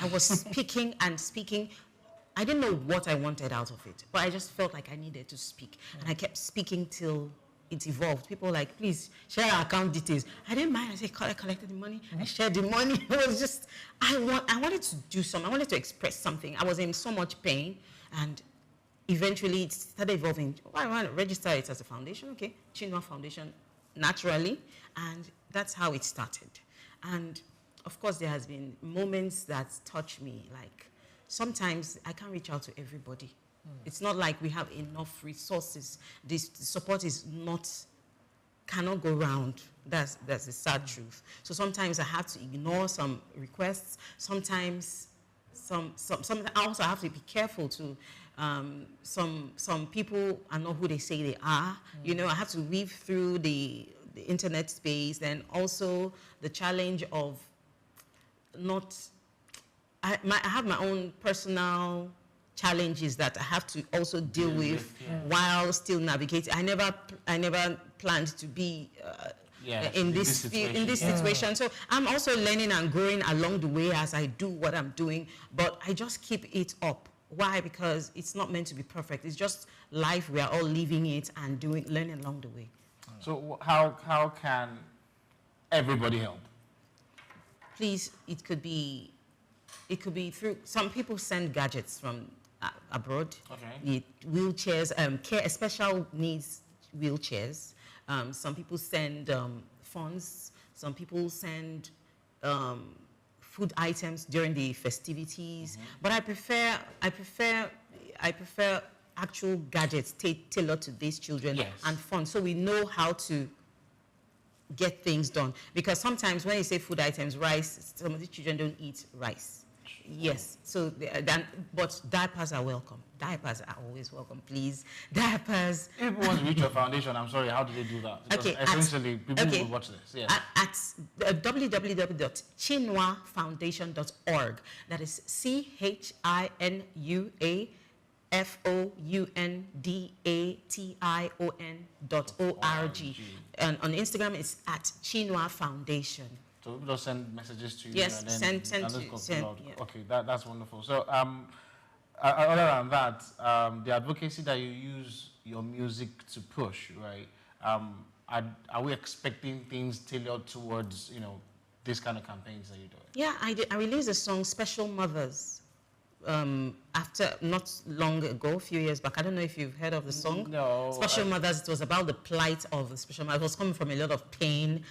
I was speaking and speaking. I didn't know what I wanted out of it, but I just felt like I needed to speak. And I kept speaking till it evolved. People were like, please, share our account details. I didn't mind. I said, I collected the money. I shared the money. It was just, I wanted to do something. I wanted to express something. I was in so much pain. And eventually, it started evolving. I want to register it as a foundation. Okay, Chinua Foundation, naturally. And that's how it started. And of course, there has been moments that touch me. Like, sometimes I can't reach out to everybody. It's not like we have enough resources. The support is cannot go round. That's the sad truth. So sometimes I have to ignore some requests. Sometimes I also have to be careful to, some people are not who they say they are. You know, I have to weave through the internet space, and also the challenge of I have my own personal challenges that I have to also deal with while still navigating. I never planned to be in this situation. So I'm also learning and growing along the way as I do what I'm doing, but I just keep it up. Why? Because it's not meant to be perfect. It's just life. We are all living it and learning along the way. So how can everybody help? Please, it could be through, some people send gadgets from abroad. Okay. Wheelchairs, special needs wheelchairs. Some people send funds. Some people send food items during the festivities. But I prefer actual gadgets tailored to these children and funds, so we know how to get things done. Because sometimes when you say food items, rice, some of the children don't eat rice. Yes, so but diapers are welcome. Diapers are always welcome, please. Diapers. If people want to reach your foundation, I'm sorry, how do they do that? Because essentially, people will watch this. Yes. At www.chinuafoundation.org. That is CHINUAFOUNDATION.org. And on Instagram, it's at Chinua Foundation. So people just send messages to you. Yes, and then send. Yeah. Okay, that's wonderful. So, other than that, the advocacy that you use your music to push, right? Are we expecting things tailored towards, you know, this kind of campaigns that you're doing? Yeah, I released a song, Special Mothers, after not long ago, a few years back. I don't know if you've heard of the song. No. Special Mothers. It was about the plight of the special mother. It was coming from a lot of pain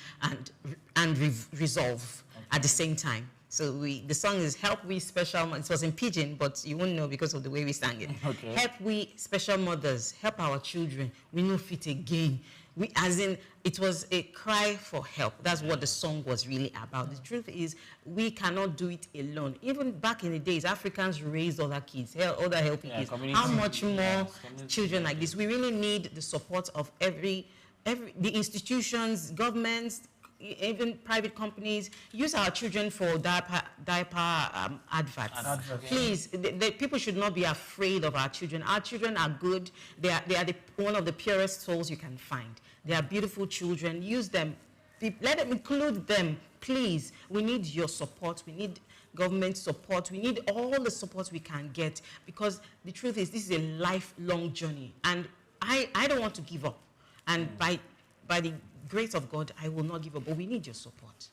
and resolve at the same time. So the song is Help We Special Mothers. It was in Pidgin, but you won't know because of the way we sang it. Okay. Help we special mothers, help our children. We no fit again. as in, it was a cry for help. That's what the song was really about. The truth is, we cannot do it alone. Even back in the days, Africans raised other kids, other helping kids. How much more children like this? We really need the support of the institutions, governments, even private companies. Use our children for diaper adverts. Please, people should not be afraid of our children. Our children are good. They are one of the purest souls you can find. They are beautiful children. Use them. Let them include them, please. We need your support. We need government support. We need all the support we can get, because the truth is, this is a lifelong journey, and I don't want to give up. And by the grace of God, I will not give up, but we need your support.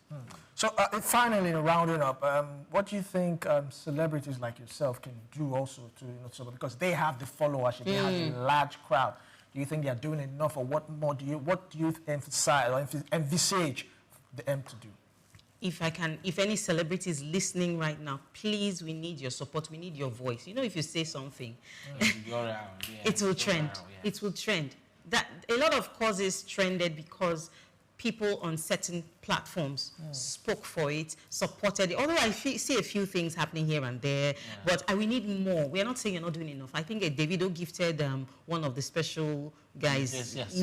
So finally, rounding up, what do you think celebrities like yourself can do also to support, because they have the followership, they have a large crowd? Do you think they are doing enough, or what do you emphasize or envisage them to do? If any celebrity is listening right now, please, we need your support. We need your voice. If you say something, it will trend. It will trend. That a lot of causes trended because people on certain platforms spoke for it, supported it. Although I see a few things happening here and there, but we need more. We are not saying you're not doing enough. I think Davido gifted one of the special guys. Yes.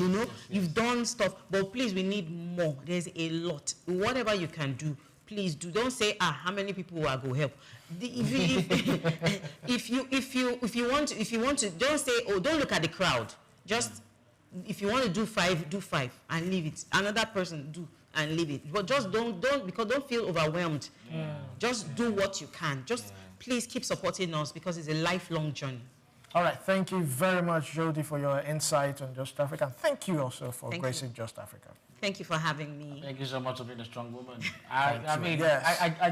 You've done stuff, but please, we need more. There's a lot. Whatever you can do, please do. Don't say, how many people will I go help? If you want to, don't say, don't look at the crowd. Just if you want to do 5, do 5 and leave it. Another person do and leave it. But just don't feel overwhelmed. Just do what you can. Just please keep supporting us, because it's a lifelong journey. All right, thank you very much, Jody, for your insight on Just Africa. And thank you also for gracing Just Africa. Thank you for having me. Thank you so much for being a strong woman. I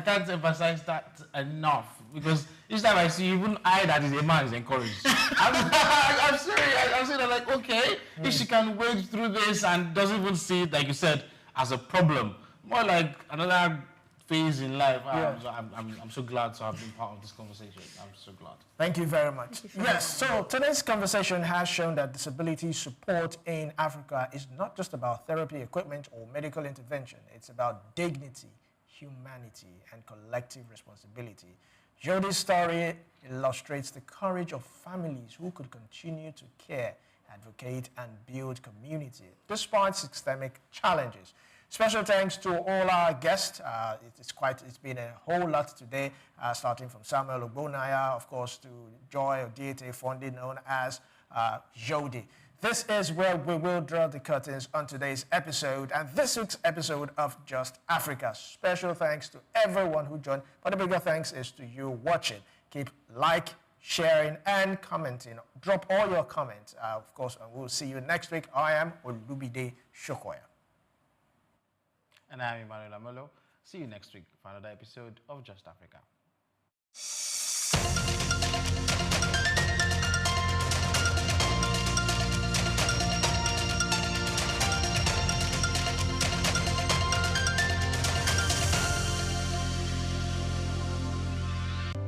can't emphasize that enough, because each time I see even that is a man is encouraged. I'm serious. I'm saying that, like, okay, if she can wade through this and doesn't even see it, like you said, as a problem, more like another phase in life. I'm so glad to have been part of this conversation. I'm so glad. Thank you very much. Yes, so today's conversation has shown that disability support in Africa is not just about therapy equipment or medical intervention. It's about dignity, humanity, and collective responsibility. Jody's story illustrates the courage of families who could continue to care, advocate, and build community despite systemic challenges. Special thanks to all our guests. It's been a whole lot today, starting from Samuel Ogbonaya, of course, to Joy Odiete, fondly known as Jody. This is where we will draw the curtains on today's episode and this week's episode of Just Africa. Special thanks to everyone who joined, but the bigger thanks is to you watching. Keep sharing, and commenting. Drop all your comments, of course, and we'll see you next week. I am Olubide Shokoya. And I'm Emmanuel Amolo. See you next week for another episode of Just Africa.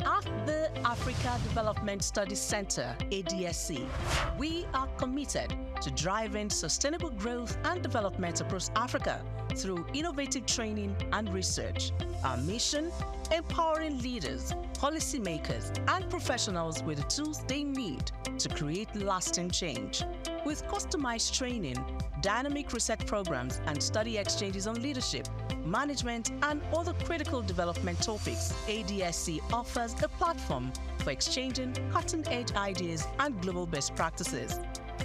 At the Africa Development Studies Center, ADSC, we are committed to driving sustainable growth and development across Africa through innovative training and research. Our mission: empowering leaders, policymakers, and professionals with the tools they need to create lasting change. With customized training, dynamic research programs, and study exchanges on leadership, management, and other critical development topics, ADSC offers a platform for exchanging cutting-edge ideas and global best practices.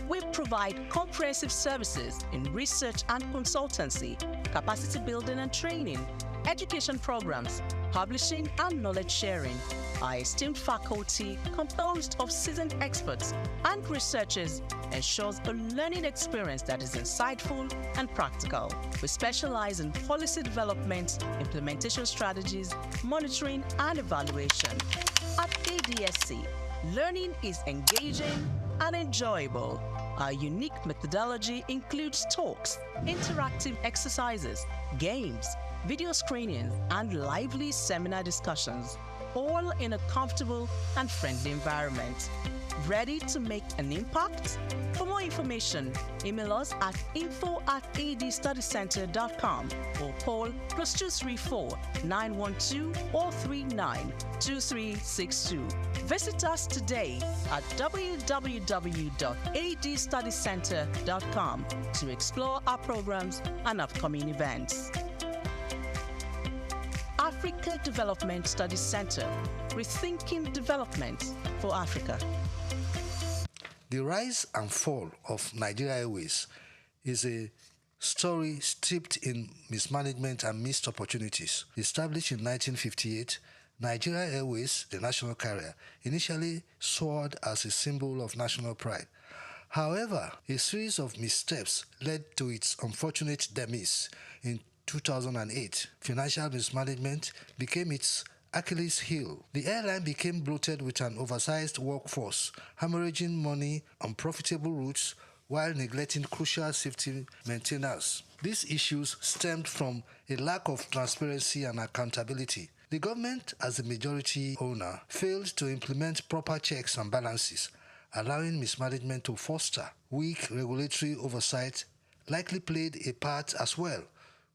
We provide comprehensive services in research and consultancy, capacity building and training, education programs, publishing, and knowledge sharing. Our esteemed faculty, composed of seasoned experts and researchers, ensures a learning experience that is insightful and practical. We specialize in policy development, implementation strategies, monitoring, and evaluation. At ADSC, learning is engaging and enjoyable. Our unique methodology includes talks, interactive exercises, games, video screenings, and lively seminar discussions, all in a comfortable and friendly environment. Ready to make an impact? For more information, email us at info@adstudycenter.com or call +234 912 439 2362. Visit us today at www.adstudycenter.com to explore our programs and upcoming events. Africa Development Studies Center, rethinking development for Africa. The rise and fall of Nigeria Airways is a story steeped in mismanagement and missed opportunities. Established in 1958, Nigeria Airways, the national carrier, initially soared as a symbol of national pride. However, a series of missteps led to its unfortunate demise. In 2008, financial mismanagement became its Achilles heel. The airline became bloated with an oversized workforce, hemorrhaging money on profitable routes while neglecting crucial safety maintenance. These issues stemmed from a lack of transparency and accountability. The government, as the majority owner, failed to implement proper checks and balances, allowing mismanagement to foster. Weak regulatory oversight likely played a part as well,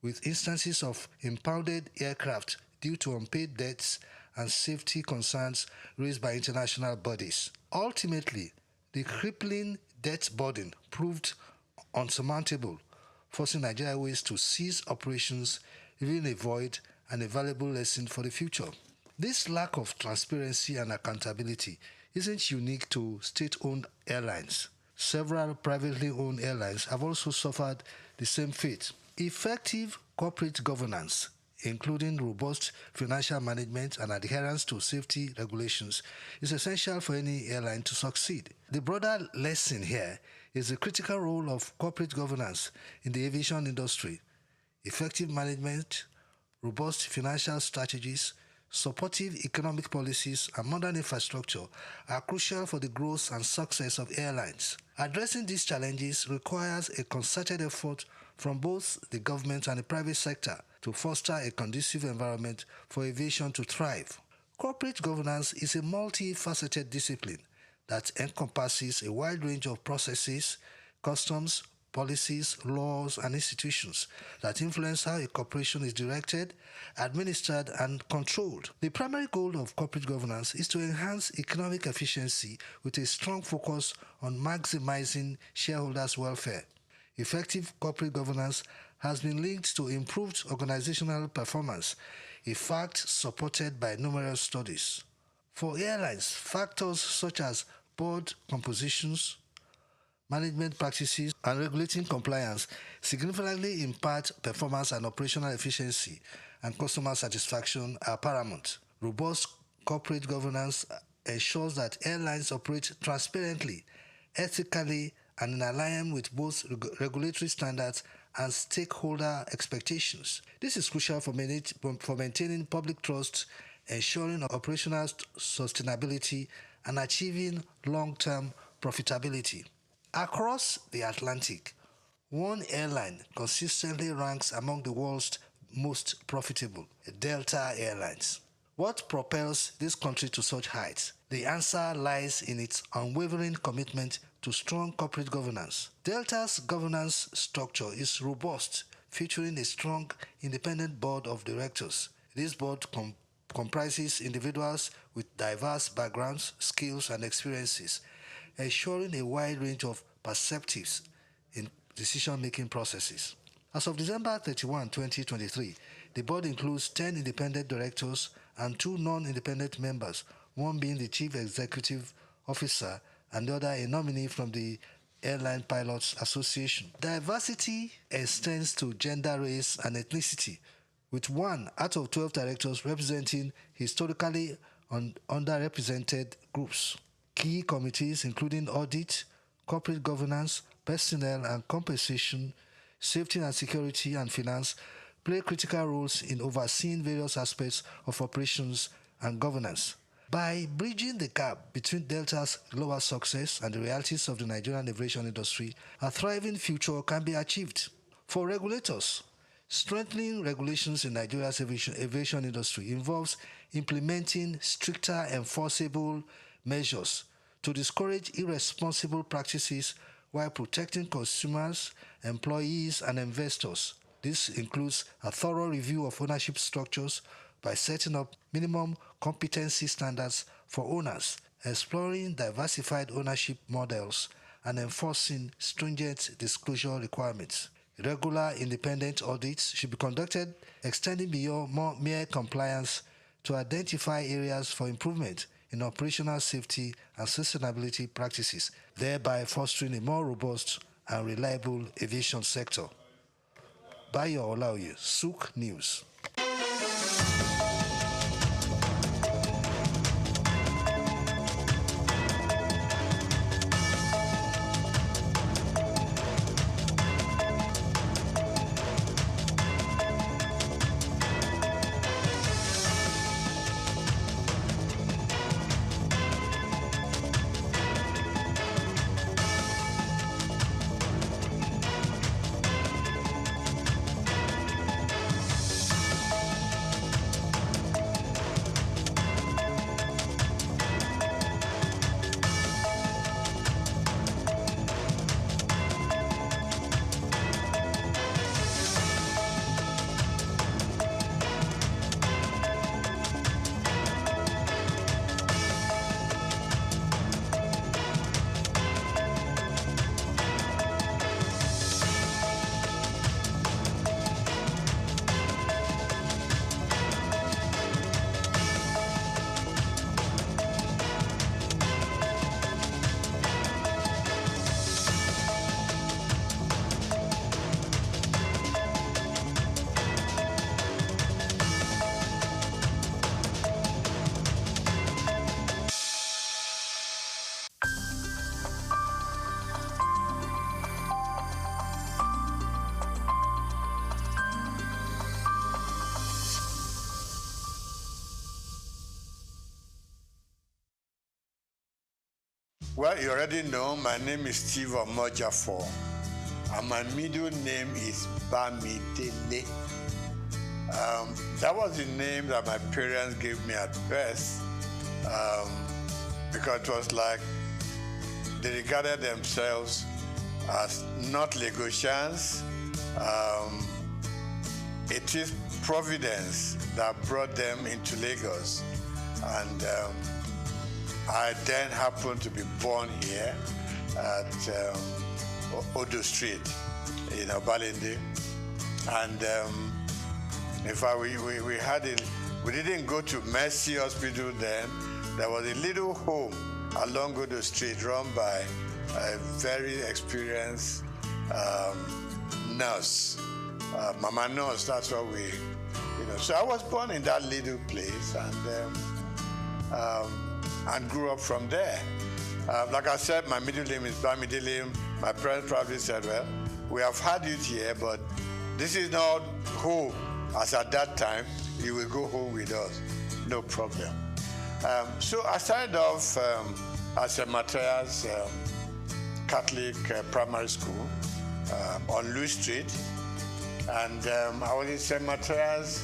with instances of impounded aircraft due to unpaid debts and safety concerns raised by international bodies. Ultimately, the crippling debt burden proved unsurmountable, forcing Nigeria Airways to cease operations, leaving a void and a valuable lesson for the future. This lack of transparency and accountability isn't unique to state-owned airlines. Several privately owned airlines have also suffered the same fate. Effective corporate governance, including robust financial management and adherence to safety regulations, is essential for any airline to succeed. The broader lesson here is the critical role of corporate governance in the aviation industry. Effective management, robust financial strategies, supportive economic policies, and modern infrastructure are crucial for the growth and success of airlines. Addressing these challenges requires a concerted effort from both the government and the private sector to foster a conducive environment for aviation to thrive. Corporate governance is a multifaceted discipline that encompasses a wide range of processes, customs, policies, laws, and institutions that influence how a corporation is directed, administered, and controlled. The primary goal of corporate governance is to enhance economic efficiency with a strong focus on maximizing shareholders' welfare. Effective corporate governance has been linked to improved organizational performance, a fact supported by numerous studies. For airlines, factors such as board compositions, management practices, and regulating compliance significantly impact performance and operational efficiency and customer satisfaction are paramount. Robust corporate governance ensures that airlines operate transparently, ethically, and in alignment with both regulatory standards and stakeholder expectations. This is crucial for maintaining public trust, ensuring operational sustainability, and achieving long-term profitability. Across the Atlantic, one airline consistently ranks among the world's most profitable, Delta Airlines. What propels this country to such heights? The answer lies in its unwavering commitment to strong corporate governance. Delta's governance structure is robust, featuring a strong independent board of directors. This board comprises individuals with diverse backgrounds, skills, and experiences, ensuring a wide range of perspectives in decision-making processes. As of December 31, 2023, the board includes 10 independent directors and 2 non-independent members, one being the Chief Executive Officer and the other a nominee from the Airline Pilots Association. Diversity extends to gender, race, and ethnicity, with 1 out of 12 directors representing historically underrepresented groups. Key committees including audit, corporate governance, personnel and compensation, safety and security, and finance play critical roles in overseeing various aspects of operations and governance. By bridging the gap between Delta's global success and the realities of the Nigerian aviation industry, a thriving future can be achieved. For regulators, strengthening regulations in Nigeria's aviation industry involves implementing stricter enforceable measures to discourage irresponsible practices while protecting consumers, employees, and investors. This includes a thorough review of ownership structures by setting up minimum competency standards for owners, exploring diversified ownership models, and enforcing stringent disclosure requirements. Regular independent audits should be conducted, extending beyond mere compliance to identify areas for improvement in operational safety and sustainability practices, thereby fostering a more robust and reliable aviation sector. Bayo Olaoye, SOUQ News. Well, you already know my name is Steve Omojafor, and my middle name is Bamidele. That was the name that my parents gave me at birth, because it was like they regarded themselves as not Lagosians. It is Providence that brought them into Lagos, and I then happened to be born here at Odo Street in Obalende. And in fact, we didn't go to Mercy Hospital then. There was a little home along Odo Street run by a very experienced nurse, Mama Nurse, that's what we, So I was born in that little place and grew up from there. Like I said, my middle name is Bamidele. My parents probably said, well, we have had you here, but this is not home. As at that time, you will go home with us. No problem. So I started off at St. Matthias Catholic Primary School on Louis Street. And I was in St. Matthias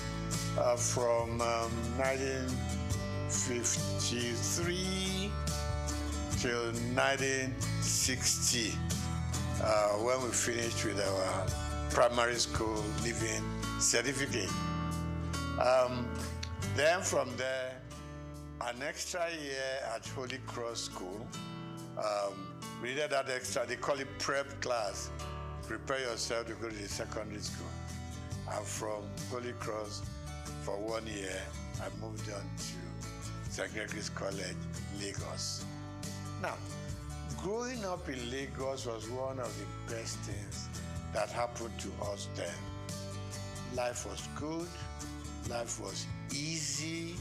from 1953 till 1960, when we finished with our primary school leaving certificate. Then from there, an extra year at Holy Cross School. We needed that extra, they call it prep class. Prepare yourself to go to the secondary school. And from Holy Cross, for 1 year, I moved on to St. Gregory's College, Lagos. Now, growing up in Lagos was one of the best things that happened to us then. Life was good, life was easy,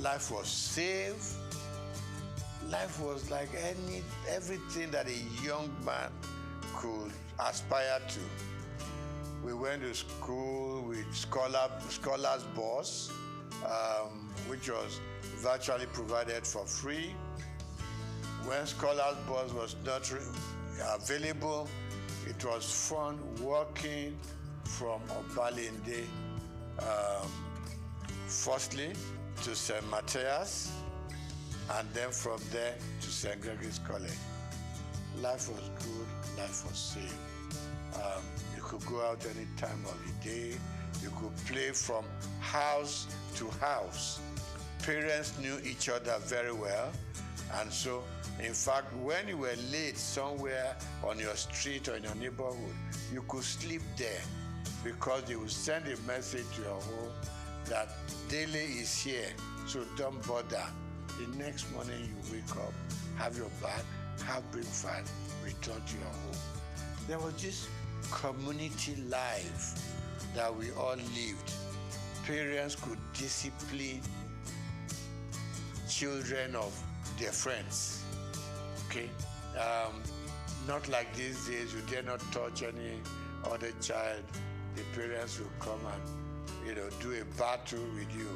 life was safe, life was like everything that a young man could aspire to. We went to school with scholars bus, which was virtually provided for free. When scholars bus was not available, it was fun walking from Obalende, firstly to St. Matthias, and then from there to St. Gregory's College. Life was good, life was safe. You could go out any time of the day. You could play from house to house. Parents knew each other very well. And so, in fact, when you were late somewhere on your street or in your neighborhood, you could sleep there because they would send a message to your home that Dele is here, so don't bother. The next morning you wake up, have your bath, have breakfast, return to your home. There was this community life that we all lived. Parents could discipline children of their friends, okay? Not like these days, you dare not touch any other child. The parents will come and, do a battle with you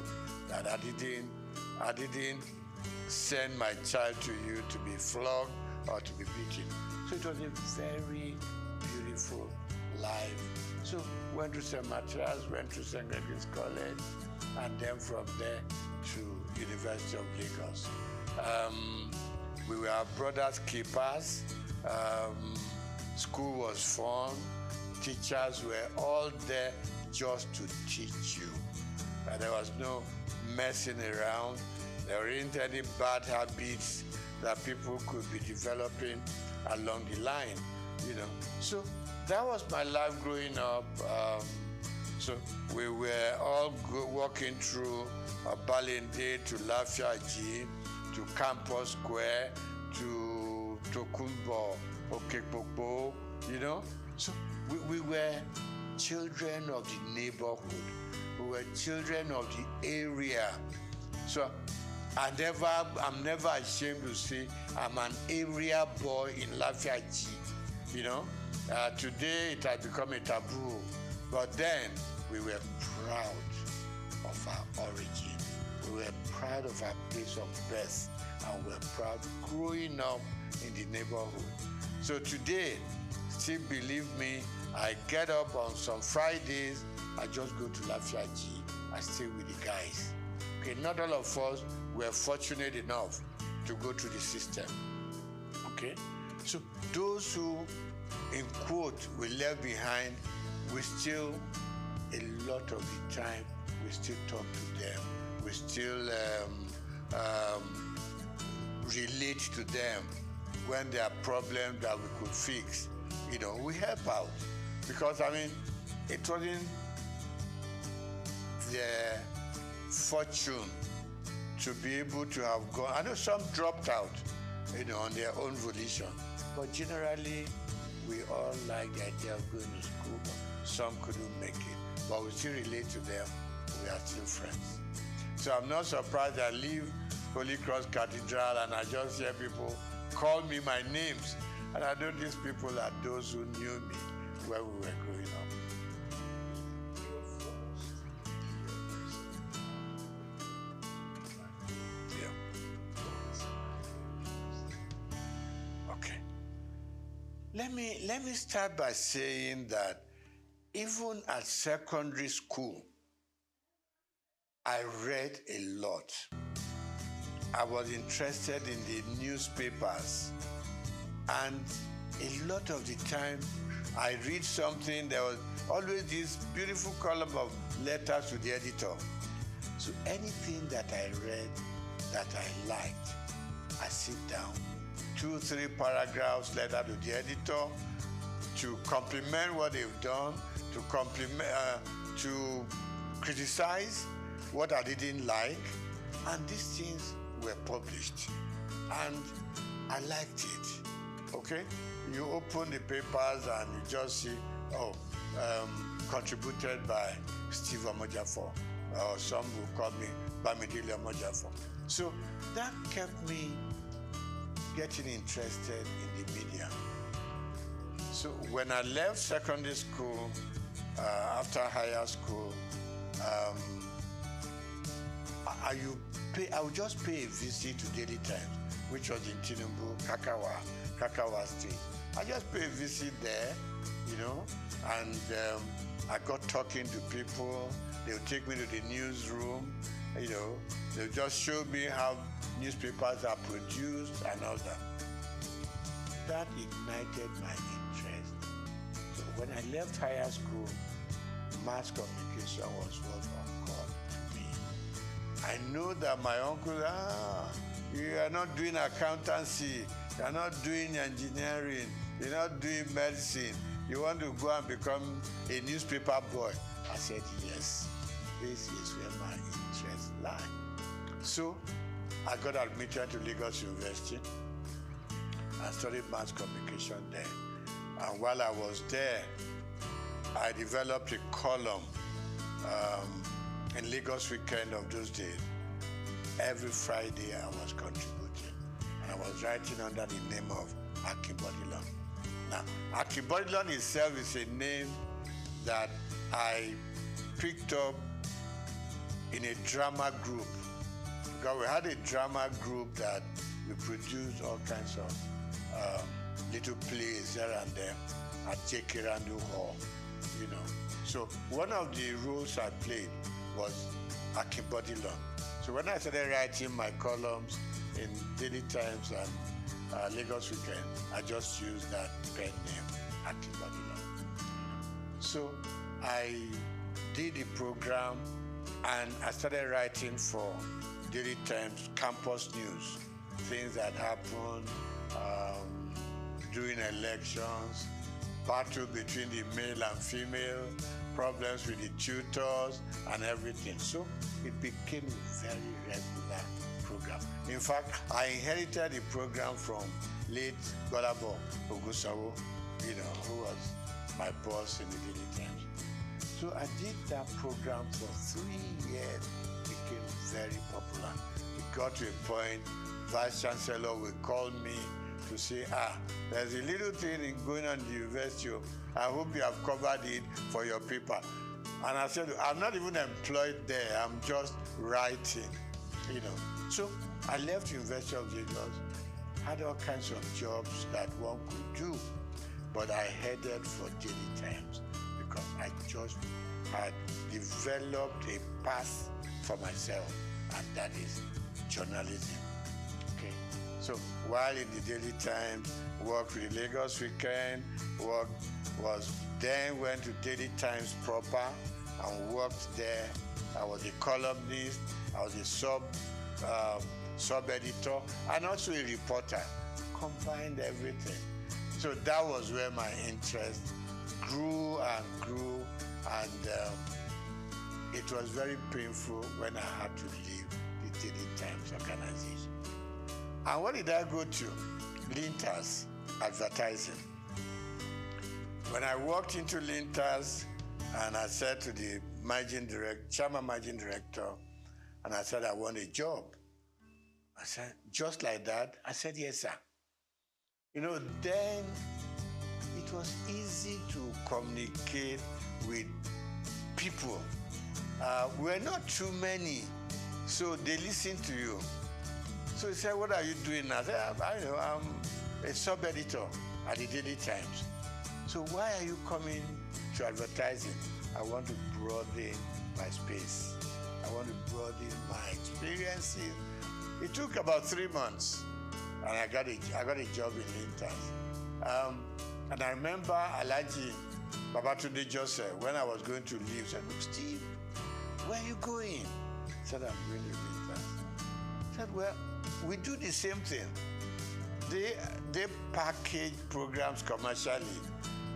that I didn't send my child to you to be flogged or to be beaten. So it was a very beautiful life. So went to St. Matthias, went to St. Gregory's College, and then from there to University of Lagos. We were brothers keepers. School was fun. Teachers were all there just to teach you. There was no messing around. There weren't any bad habits that people could be developing along the line, So that was my life growing up. So we were all walking through Balinde to Lafiaji, to Campus Square, to Tokunbo, Okekpokpo, So we were children of the neighborhood. We were children of the area. So I'm never ashamed to say I'm an area boy in Lafiaji. Today it has become a taboo, but then we were proud of our origin. We were proud of our place of birth, and we were proud growing up in the neighborhood. So today, still believe me, I get up on some Fridays, I just go to Lafiaji, I stay with the guys. Okay, not all of us were fortunate enough to go through the system. Okay, so those who, in quote, we left behind, we still, a lot of the time, we still talk to them. We still relate to them when there are problems that we could fix. We help out. Because, it wasn't their fortune to be able to have gone. I know some dropped out, on their own volition. But generally, we all like the idea of going to school. Some couldn't make it, but we still relate to them. We are still friends. So I'm not surprised I leave Holy Cross Cathedral and I just hear people call me my names. And I know these people are those who knew me when we were growing up. Let me start by saying that even at secondary school, I read a lot. I was interested in the newspapers, and a lot of the time I read something, there was always this beautiful column of letters to the editor. So anything that I read that I liked, I sit down, 2-3 paragraphs letter to the editor to compliment what they've done, to criticize what I didn't like, and these things were published, and I liked it. Okay, you open the papers and you just see, contributed by Steve Omojafo, or some will call me Bamidele Omojafo. So that kept me getting interested in the media. So when I left secondary school, after higher school, I would just pay a visit to Daily Times, which was in Tinubu, Kakawa Street. I just pay a visit there, and I got talking to people. They would take me to the newsroom, you know, they just showed me how newspapers are produced and all that. That ignited my interest. So when I left higher school, mass communication was what occurred to me. I know that my uncle, you are not doing accountancy, you are not doing engineering, you're not doing medicine, you want to go and become a newspaper boy. I said, yes, this is where my interests lie. So I got admitted to Lagos University. I studied mass communication there. And while I was there, I developed a column in Lagos Weekend of those days. Every Friday I was contributing. And I was writing under the name of Akibodilon. Now, Akibodilon itself is a name that I picked up in a drama group. Because we had a drama group that we produced all kinds of little plays here and there at Jekirandu Hall, you know. So one of the roles I played was Akibodilon. So when I started writing my columns in Daily Times and Lagos Weekend, I just used that pen name, Akibodilon. So I did the program and I started writing for Daily Times campus news, things that happened during elections, battle between the male and female, problems with the tutors and everything. So it became a very regular program. In fact, I inherited the program from late Golabo Ogusawo, you know, who was my boss in the Daily Times. So I did that program for 3 years. It became very popular. It got to a point, Vice Chancellor would call me to say, there's a little thing going on in the university. I hope you have covered it for your paper. And I said, I'm not even employed there. I'm just writing, you know. So I left University of Lagos, had all kinds of jobs that one could do, but I headed for Daily Times because I just had developed a path for myself, and that is journalism. Okay. So while in the Daily Times, worked with the Lagos Weekend, went to Daily Times proper and worked there. I was a columnist, I was a sub-editor, and also a reporter. Combined everything. So that was where my interest grew and grew, and it was very painful when I had to leave the Daily Times organization. And what did I go to? Lintas Advertising. When I walked into Lintas, and I said to the chairman managing director, and I said, I want a job. I said, just like that? I said, yes, sir. You know, then it was easy to communicate with people. We're not too many, so they listen to you. So he said, what are you doing now? I said, I'm a sub-editor at the Daily Times. So why are you coming to advertising? I want to broaden my space. I want to broaden my experiences. It took about 3 months, and I got a job in Lintas. And I remember Alhaji Babatunde Joseph, when I was going to leave, said, look, Steve, where are you going? I said, I'm going to Lintas. I said, well, we do the same thing. They package programs commercially.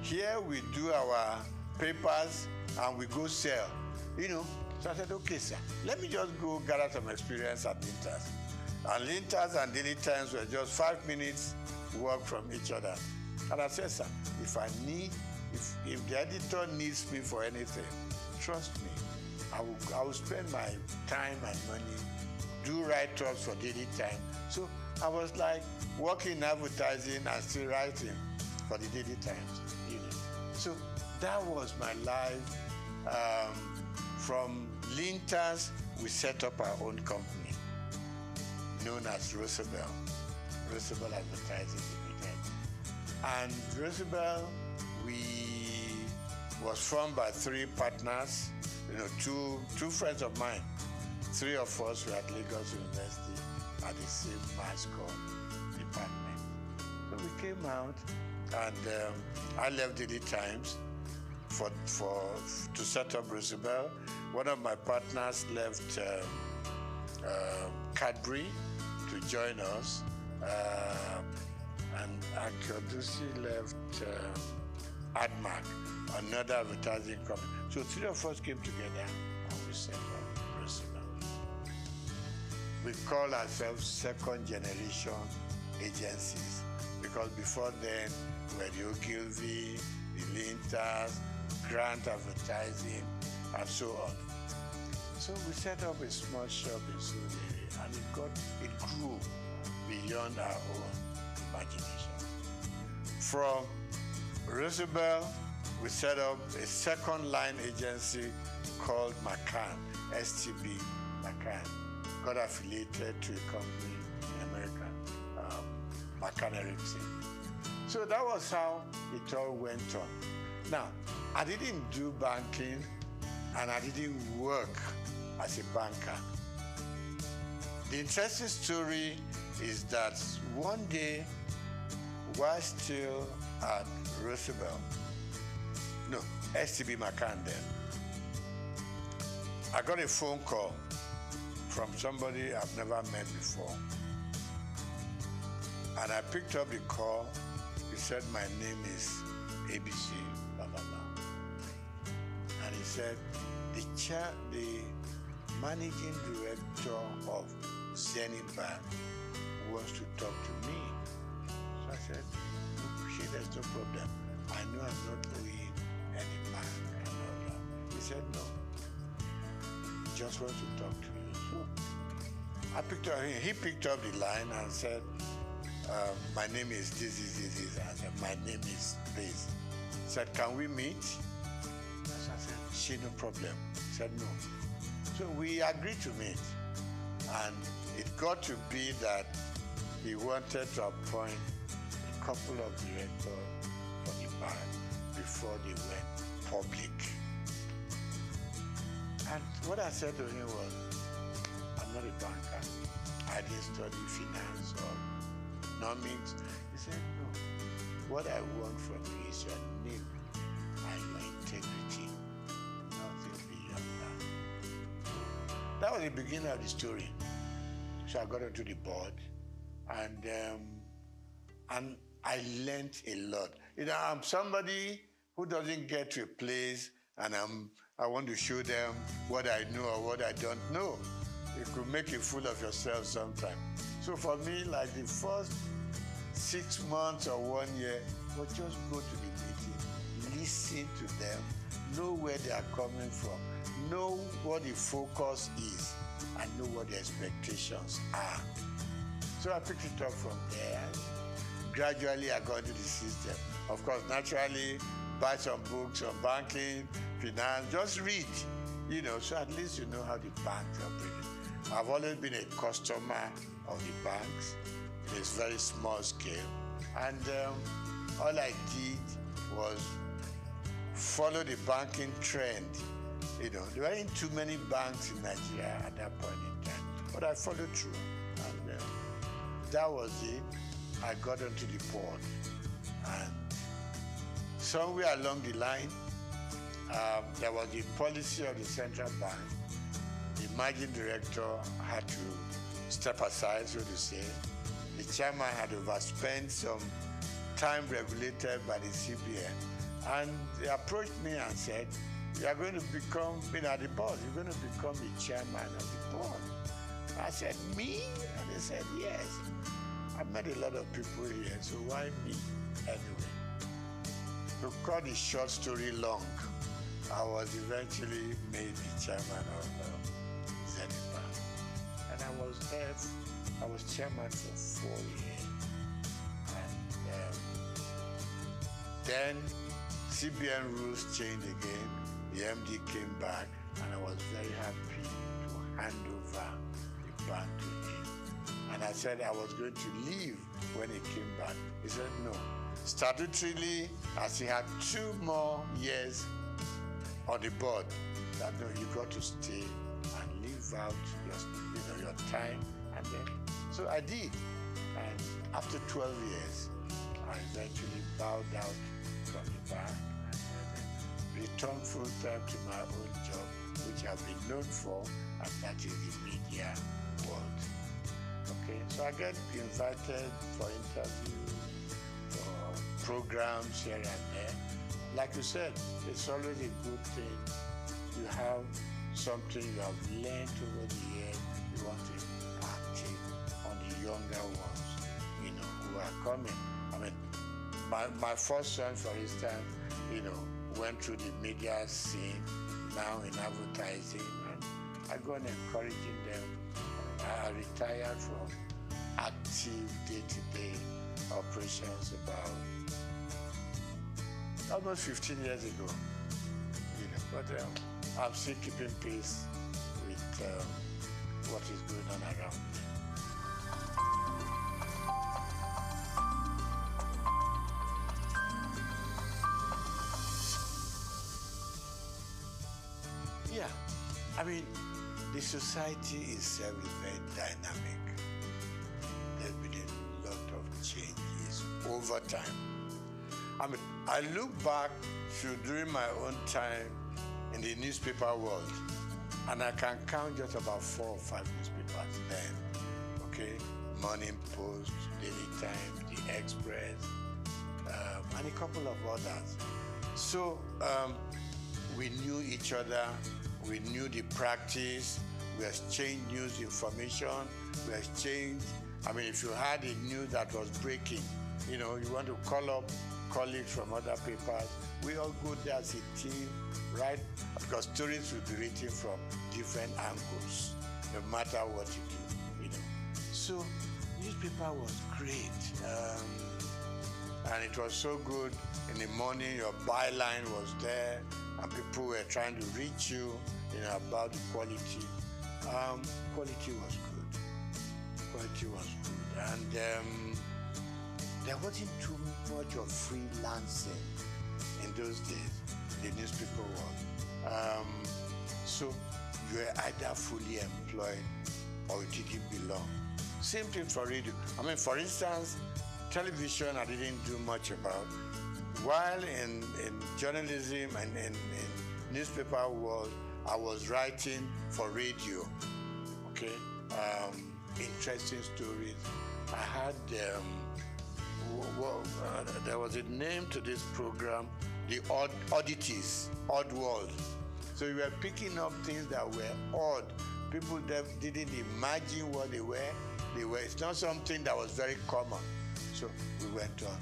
Here we do our papers and we go sell, you know. So I said, okay, sir, let me just go gather some experience at Lintas. And Lintas and Daily Times were just 5 minutes walk from each other. And I said, sir, if the editor needs me for anything, trust me, I will spend my time and money, do write-ups for Daily Times. So I was like working in advertising and still writing for the Daily Times. You know. So that was my life. From Lintas, we set up our own company known as Roosevelt Advertising Limited. And Roosevelt, was formed by 3 partners, you know, two friends of mine. 3 of us were at Lagos University at the same mass comm department. So we came out, and I left Daily Times to set up Roosevelt. One of my partners left Cadbury to join us, and Akodusi left AdMark, another advertising company. So 3 of us came together and we set up Roosevelt. We call ourselves second generation agencies, because before then we were the Ogilvy, the Linters, Grant Advertising, and so on. So we set up a small shop in Surrey, and it grew beyond our own imagination. From Roosevelt, we set up a second line agency called McCann, STB McCann. Got affiliated to a company in America, McCann Erickson. So that was how it all went on. Now, I didn't do banking, and I didn't work as a banker. The interesting story is that one day, while still at Roosevelt, no, STB McCann then, I got a phone call from somebody I've never met before. And I picked up the call. He said, my name is ABC, blah, blah, blah. And he said, the managing director of Zenith Bank wants to talk to me. So I said, okay, there's no problem. I know I'm not owing any bank and all that. He said, no, he just wants to talk to you. So I picked up, he picked up the line and said, my name is this. I said, my name is this. He said, can we meet? So I said, she, no problem. He said, no. So we agreed to meet. And it got to be that he wanted to appoint a couple of directors for the bank before they went public. And what I said to him was, I'm not a banker. I didn't study finance or economics. He said, no. What I want from you is your name and your integrity. Nothing beyond that. That was the beginning of the story. So I got onto the board, and I learned a lot. You know, I'm somebody who doesn't get to a place and I want to show them what I know or what I don't know. You could make a fool of yourself sometimes. So for me, like the first 6 months or 1 year, was just go to the meeting, listen to them, know where they are coming from, know what the focus is, and know what the expectations are. So I picked it up from there. Gradually, I got into the system. Of course, naturally, buy some books on banking, finance, just read, you know, so at least you know how the banks operate. I've always been a customer of the banks in a very small scale. And all I did was follow the banking trend. You know, there weren't too many banks in Nigeria at that point in time, but I followed through. And that was it. I got onto the board. And somewhere along the line, there was the policy of the central bank. The managing director had to step aside, so to say. The chairman had overspent some time regulated by the CBN. And they approached me and said, you are going to become, being at the board, you're going to become the chairman of the board. I said, me? And they said, yes. I've met a lot of people here, so why me anyway? To cut the short story long, I was eventually made the chairman of Zenith Bank. And I was there, I was chairman for 4 years. And then CBN rules changed again. The MD came back, and I was very happy to hand over the bank to him. And I said I was going to leave when he came back. He said no. Statutorily, as he had 2 more years on the board, that no, you got to stay and live out your time, and then so I did. And after 12 years, I eventually bowed out from the bar and returned full time to my own job, which I've been known for, and that is the media world. Okay, so I get invited for interviews, for programs here and there. Like you said, it's always a good thing. You have something you have learned over the years, you want to impact it on the younger ones, who are coming. I mean, my first son, for instance, went through the media scene, now in advertising, and I go on encouraging them. I retired from active day-to-day operations about almost 15 years ago. But I'm still keeping pace with what is going on around me. Yeah, I mean, the society is very dynamic. There's been a lot of changes over time. I mean, I look back to during my own time in the newspaper world, and I can count just about 4 or 5 newspapers then. Okay, Morning Post, Daily Times, The Express, and a couple of others. So we knew each other. We knew the practice, we exchanged news information, we exchanged, I mean, if you had a news that was breaking, you want to call up colleagues from other papers, we all go there as a team, right? Because stories will be written from different angles, no matter what you do, So, newspaper was great. And it was so good. In the morning, your byline was there, and people were trying to reach you, about the quality. Quality was good. Quality was good. And there wasn't too much of freelancing in those days, in the newspaper world. So you were either fully employed or you didn't belong. Same thing for radio. I mean, for instance, television I didn't do much about. While in journalism and in newspaper world, I was writing for radio, okay? Interesting stories. I had, there was a name to this program, the Oddities, Odd World. So we were picking up things that were odd. People didn't imagine what they were. It's not something that was very common. So we went on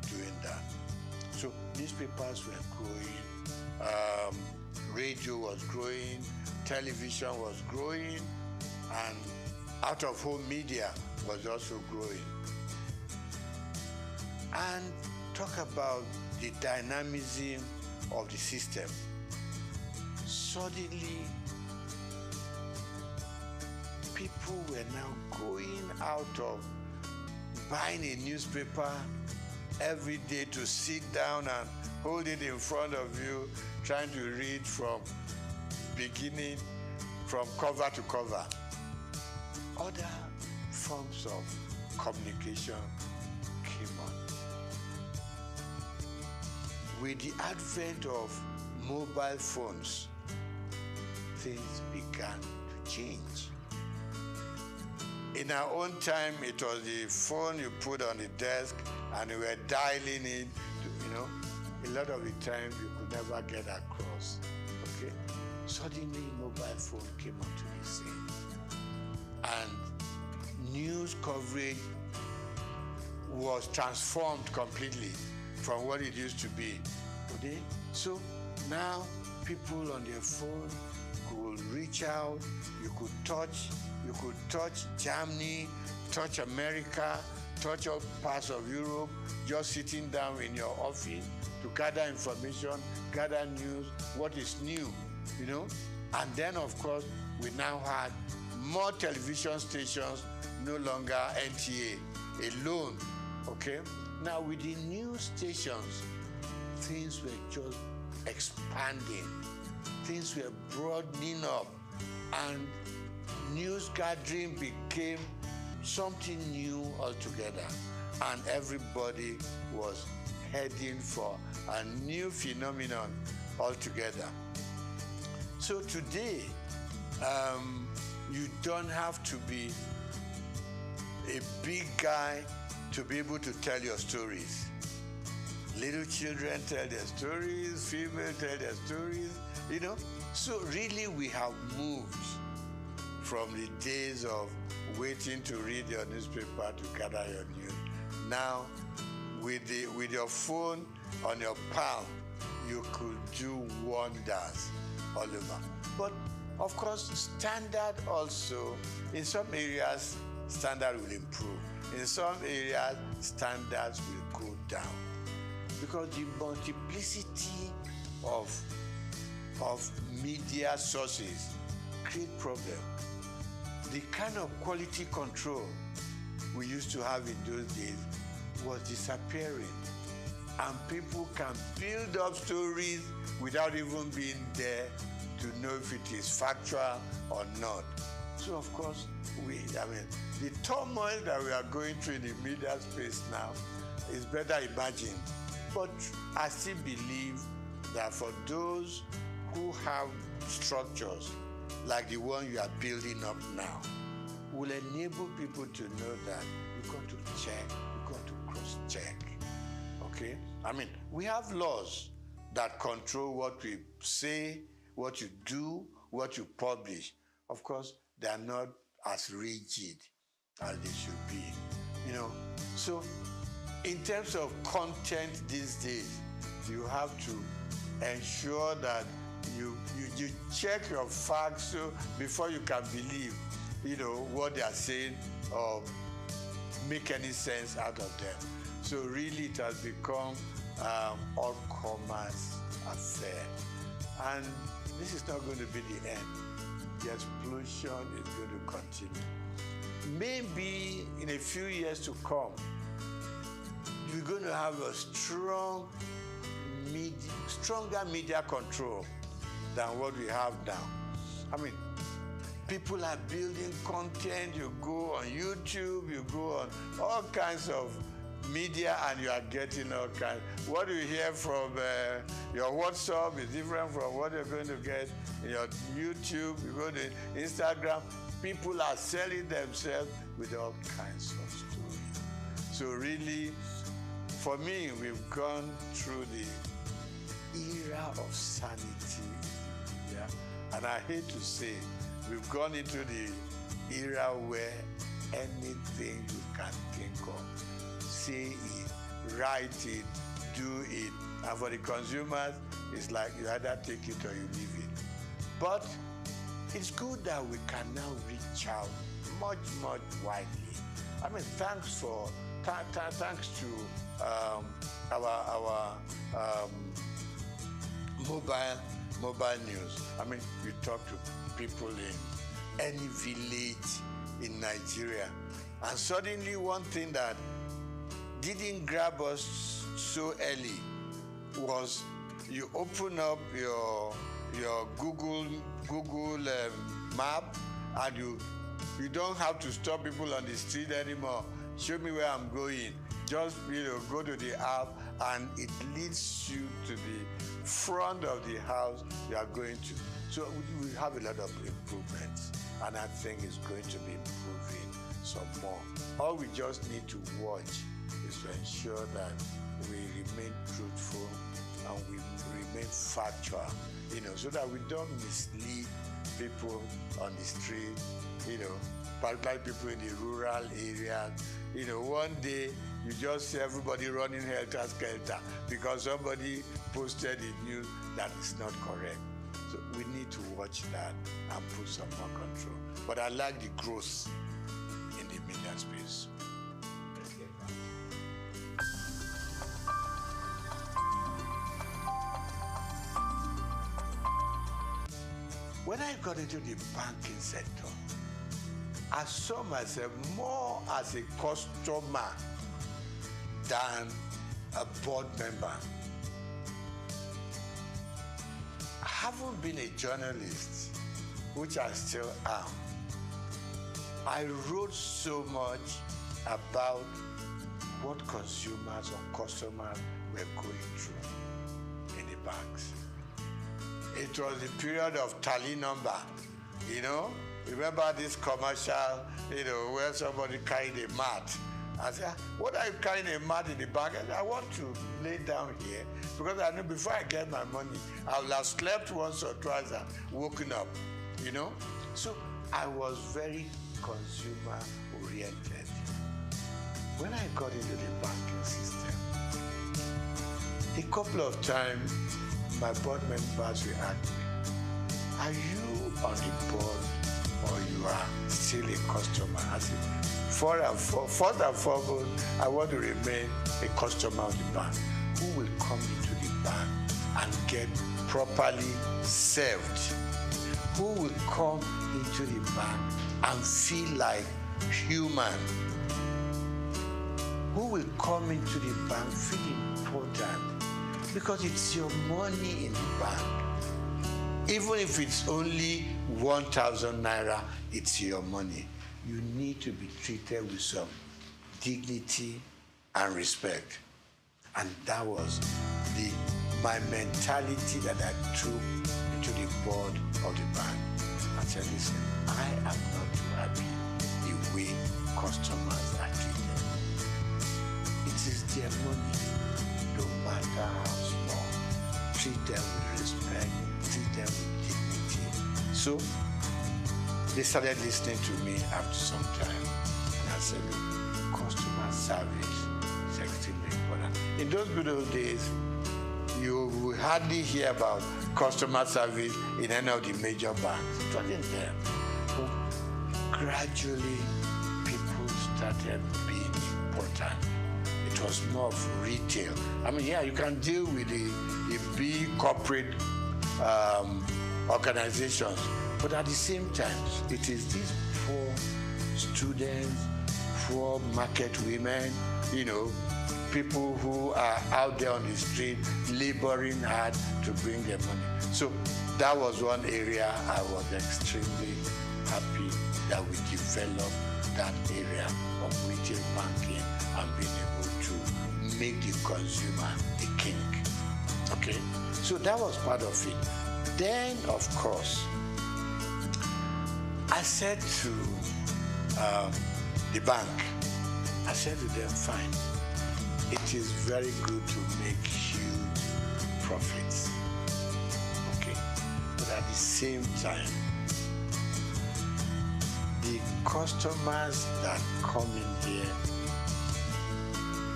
doing that. So newspapers were growing, radio was growing, television was growing, and out-of-home media was also growing. And talk about the dynamism of the system. Suddenly, people were now going out of buying a newspaper every day to sit down and hold it in front of you, trying to read from beginning, from cover to cover. Other forms of communication came on. With the advent of mobile phones, things began to change. In our own time, it was the phone you put on the desk and you were dialing it, A lot of the time you could never get across, okay? Suddenly, mobile phone came onto the scene. And news coverage was transformed completely from what it used to be. Okay? So now people on their phone could reach out, you could touch Germany, touch America, touch all parts of Europe, just sitting down in your office to gather information, gather news, what is new, And then, of course, we now had more television stations, no longer NTA alone, okay? Now, with the news stations, things were just expanding. Things were broadening up. and news gathering became something new altogether, and everybody was heading for a new phenomenon altogether. So today, you don't have to be a big guy to be able to tell your stories. Little children tell their stories, females tell their stories, you know. So really we have moved from the days of waiting to read your newspaper to gather your news. Now, with your phone on your palm, you could do wonders all over. But of course, standard also, in some areas, standard will improve. In some areas, standards will go down. Because the multiplicity of media sources create problems. The kind of quality control we used to have in those days was disappearing. And people can build up stories without even being there to know if it is factual or not. So of course, the turmoil that we are going through in the media space now is better imagined. But I still believe that for those who have structures like the one you are building up now, will enable people to know that you've got to check, you've got to cross-check, okay? We have laws that control what we say, what you do, what you publish. Of course, they are not as rigid as they should be, you know? So, in terms of content these days, you have to ensure that you check your facts before you can believe, you know, what they are saying or make any sense out of them. So really it has become all commerce affair. And this is not going to be the end. The explosion is going to continue. Maybe in a few years to come, we're going to have a stronger media control than what we have now. People are building content. You go on YouTube, you go on all kinds of media, and you are getting all kinds. What you hear from your WhatsApp is different from what you're going to get in your YouTube. You go to Instagram. People are selling themselves with all kinds of stories. So really, for me, we've gone through the era of sanity. Yeah, and I hate to say, we've gone into the era where anything you can think of, say it, write it, do it. And for the consumers, it's like you either take it or you leave it. But it's good that we can now reach out much, much widely. Thanks to our mobile news. You talk to people in any village in Nigeria, and suddenly one thing that didn't grab us so early was you open up your Google map, and you don't have to stop people on the street anymore. Show me where I'm going. Just go to the app, and it leads you to the front of the house you are going to. So we have a lot of improvements, and I think it's going to be improving some more. All we just need to watch is to ensure that we remain truthful and we remain factual, so that we don't mislead people on the street, particularly people in the rural areas. One day you just see everybody running helter-skelter because somebody posted a news that is not correct. So we need to watch that and put some more control. But I like the growth in the media space. When I got into the banking sector, I saw myself more as a customer than a board member. I haven't been a journalist which I still am, I wrote so much about what consumers or customers were going through in the banks. It was the period of tally number, you know. Remember this commercial, you know, where somebody carried a mat. I said, what are you carrying a mat in the bank? I said, I want to lay down here because I know before I get my money, I will have slept once or twice and woken up, you know. So I was very consumer oriented. When I got into the banking system, a couple of times my board members will ask me, are you on the board or you are still a customer? I said, first and foremost, I want to remain a customer of the bank who will come into the bank and get properly served, who will come into the bank and feel like human, who will come into the bank feeling important, because it's your money in the bank. Even if it's only 1,000 naira, it's your money. You need to be treated with some dignity and respect. And that was my mentality that I took into the board of the bank. I said, listen, I am not too happy the way customers are treated. It is their money, no matter how small. Treat them with respect, treat them with dignity. So they started listening to me after some time. And I said, look, customer service is extremely important. In those good old days, you will hardly hear about customer service in any of the major banks. It wasn't there. But gradually, people started being important. It was more of retail. I mean, yeah, you can deal with the big corporate organizations, but at the same time, it is these poor students, poor market women, you know, people who are out there on the street laboring hard to bring their money. So that was one area I was extremely happy that we developed that area of retail banking and being able to make the consumer the king. Okay? So that was part of it. Then, of course, I said to the bank, I said to them, fine, it is very good to make huge profits, okay? But at the same time, the customers that come in here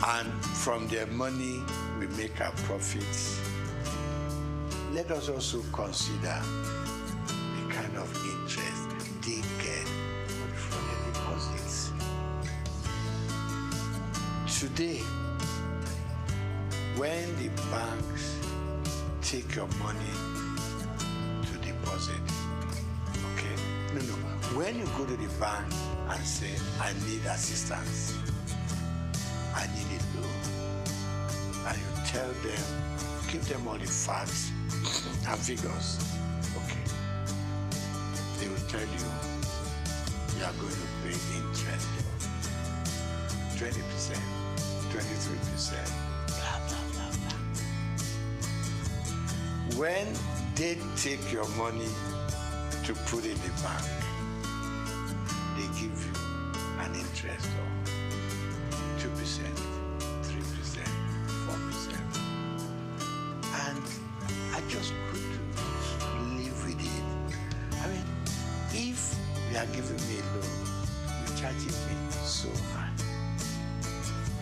and from their money we make our profits, let us also consider the kind of interest they get from their deposits. Today, when the banks take your money to deposit, okay? No. When you go to the bank and say, I need assistance, I need a loan, and you tell them, give them all the facts and figures, okay? They will tell you, you are going to pay interest, 20%, 23%. When they take your money to put in the bank, they give you an interest of 2%, 3%, 4%. And I just couldn't live with it. I mean, if you are giving me a loan, you're charging me so much.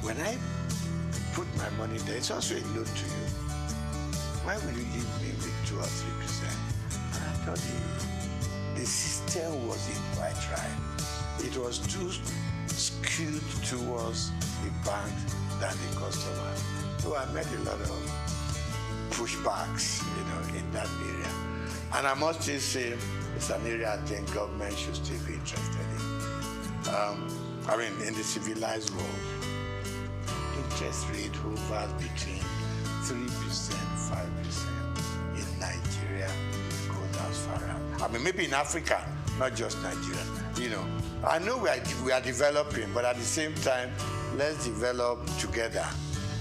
When I put my money there, it's also a loan to you. Why will you leave me with 2 or 3%? And I thought the system wasn't quite right. It was too skewed towards the bank than the customer. So I met a lot of pushbacks, you know, in that area. And I must just say, it's an area I think government should still be interested in. I mean, in the civilized world, interest rate hovers between 3%, 5%. In Nigeria, it goes as far as I mean, maybe in Africa, not just Nigeria. You know, I know we are developing, but at the same time, let's develop together.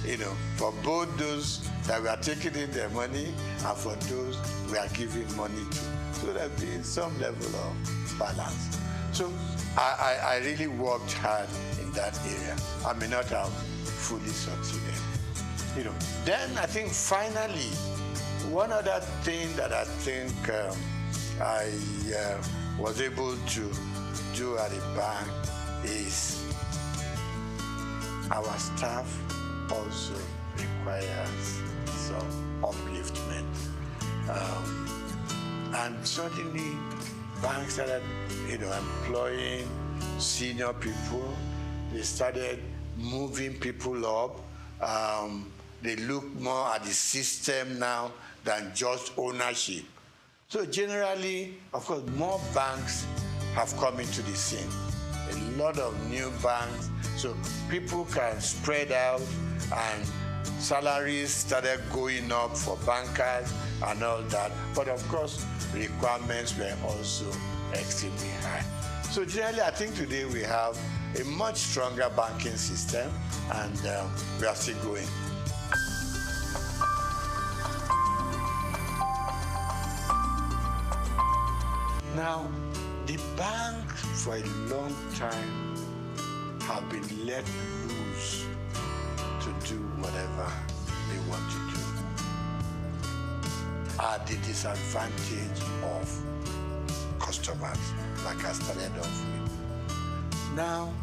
You know, for both those that we are taking in their money and for those we are giving money to. So there be some level of balance. So I really worked hard in that area. I may not have fully succeeded. You know, then I think finally, one other thing that I think I was able to do at the bank is our staff also requires some upliftment. And suddenly, banks started, you know, employing senior people. They started moving people up. They look more at the system now than just ownership. So generally, of course, more banks have come into the scene. A lot of new banks, so people can spread out, and salaries started going up for bankers and all that. But of course, requirements were also extremely high. So generally, I think today we have a much stronger banking system, and we are still going. Now, the banks for a long time have been let loose to do whatever they want to do at the disadvantage of customers, like I started off with. Now,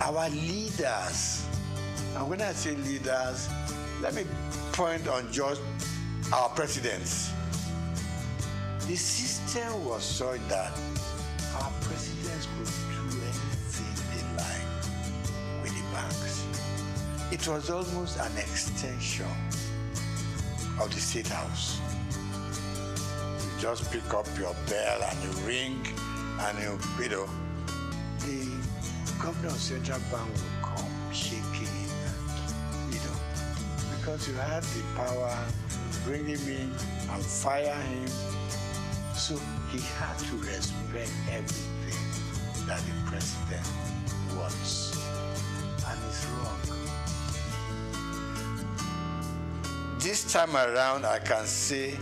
our leaders, and when I say leaders, let me point on just our presidents. The system was such that our presidents could do anything they like with the banks. It was almost an extension of the State House. You just pick up your bell and you ring, and you know, the governor of Central Bank will come shaking in, you know, because you had the power to bring him in and fire him. So he had to respect everything that the president wants. And it's wrong. This time around, I can say,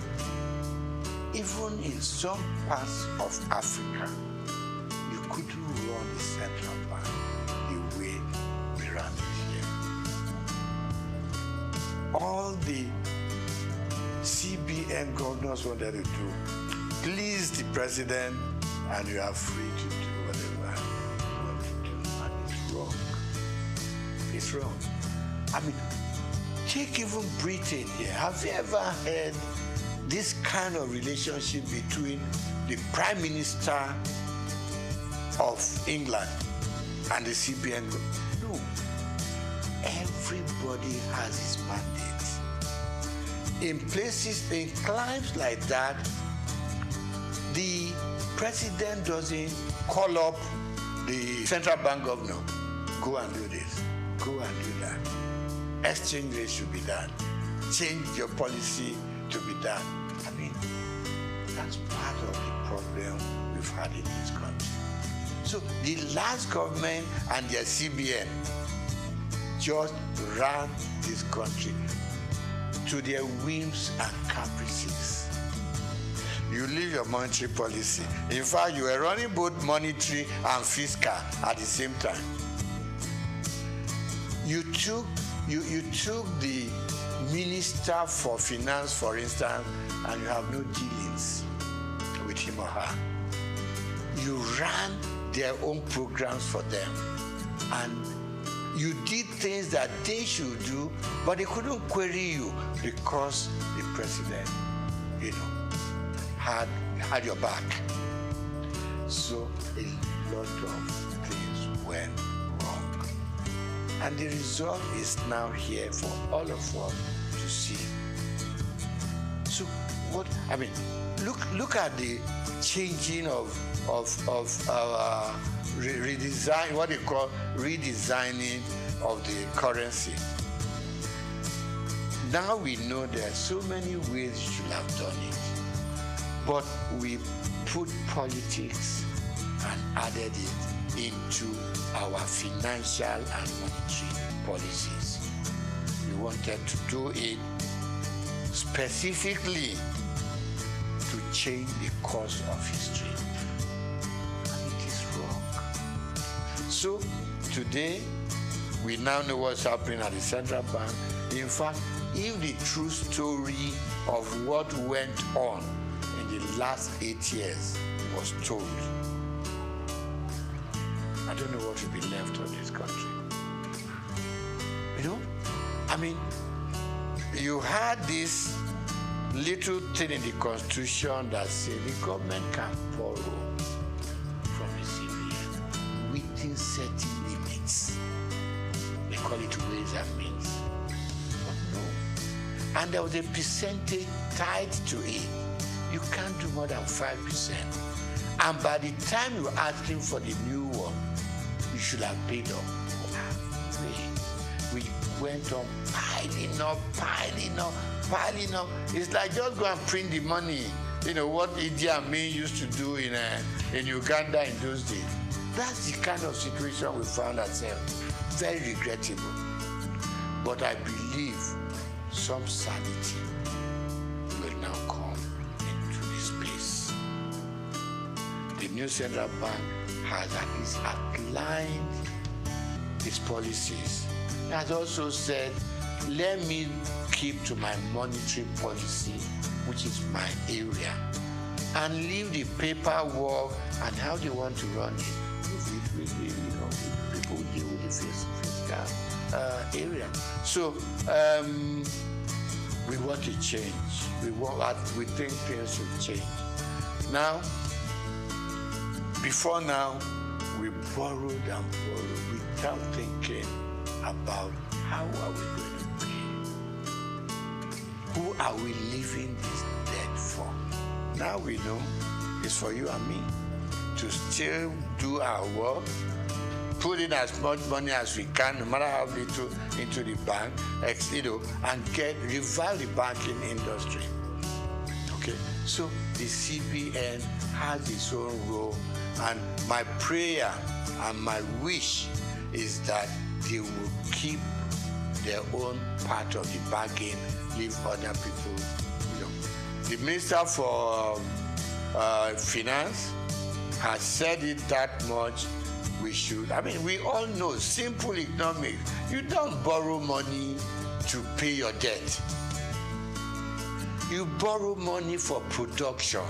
even in some parts of Africa, you couldn't run the central bank the way we run it here. All the CBN governors wanted to do, please the president, and you are free to do whatever you want to do. And it's wrong. It's wrong. I mean, take even Britain here. Have you ever heard this kind of relationship between the Prime Minister of England and the CBN? No. Everybody has his mandate. In places, in climes like that, the president doesn't call up the central bank governor. Go and do this. Go and do that. Exchange rate should be done. Change your policy to be done. I mean, that's part of the problem we've had in this country. So the last government and their CBN just ran this country to their whims and caprices. You leave your monetary policy. In fact, you were running both monetary and fiscal at the same time. You took the Minister for Finance, for instance, and you have no dealings with him or her. You ran their own programs for them, and you did things that they should do, but they couldn't query you because the president, you know, had your back. So a lot of things went wrong. And the result is now here for all of us to see. So what, I mean, look at the changing of our redesign, what they call redesigning of the currency. Now we know there are so many ways you should have done it. But we put politics and added it into our financial and monetary policies. We wanted to do it specifically to change the course of history. And it is wrong. So today, we now know what's happening at the central bank. In fact, if the true story of what went on in the last 8 years was told, I don't know what will be left of this country. You know? I mean, you had this little thing in the Constitution that said the government can borrow from the CBN within certain limits. They call it ways and means. But no. And there was a percentage tied to it. You can't do more than 5%. And by the time you're asking for the new one, you should have paid up. We went on piling up. It's like just go and print the money. You know what Idi Amin used to do in Uganda in those days. That's the kind of situation we found ourselves. Very regrettable. But I believe some sanity will now come into this space. The new central bank has at least outlined its policies. It has also said, let me keep to my monetary policy, which is my area, and leave the paperwork and how they want to run it. People deal with the fiscal area. So we want to change. We think things should change. Now, before now, we borrowed and borrowed without thinking about how are we going to pay? Who are we leaving this debt for? Now we know it's for you and me to still do our work, put in as much money as we can, no matter how little, into the bank, and revive the banking industry. Okay, so the CBN has its own role, and my prayer and my wish is that they will keep their own part of the bargain, leave other people. The Minister for Finance has said it that much. We should. I mean, we all know, simple economics. You don't borrow money to pay your debt. You borrow money for production.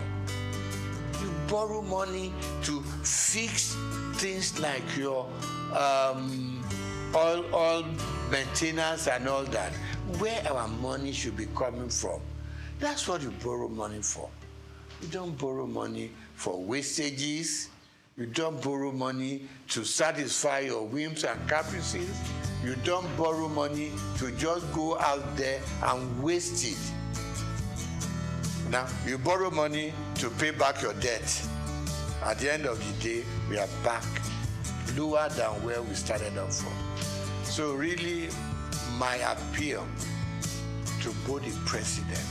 You borrow money to fix things like your all maintenance and all that. Where our money should be coming from. That's what you borrow money for. You don't borrow money for wastages. You don't borrow money to satisfy your whims and caprices. You don't borrow money to just go out there and waste it. Now, you borrow money to pay back your debt. At the end of the day, we are back lower than where we started off from. So really, my appeal to both the president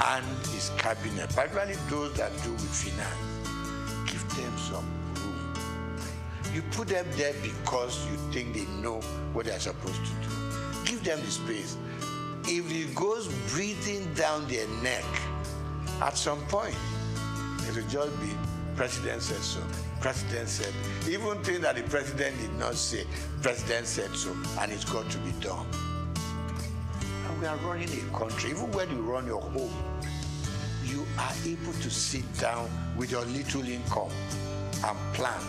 and his cabinet, particularly those that do with finance, give them some room. You put them there because you think they know what they're supposed to do. Give them the space. If it goes breathing down their neck, at some point, it will just be, President said so, President said, even things that the President did not say, President said so, and it's got to be done. And we are running a country, even when you run your home, you are able to sit down with your little income and plan.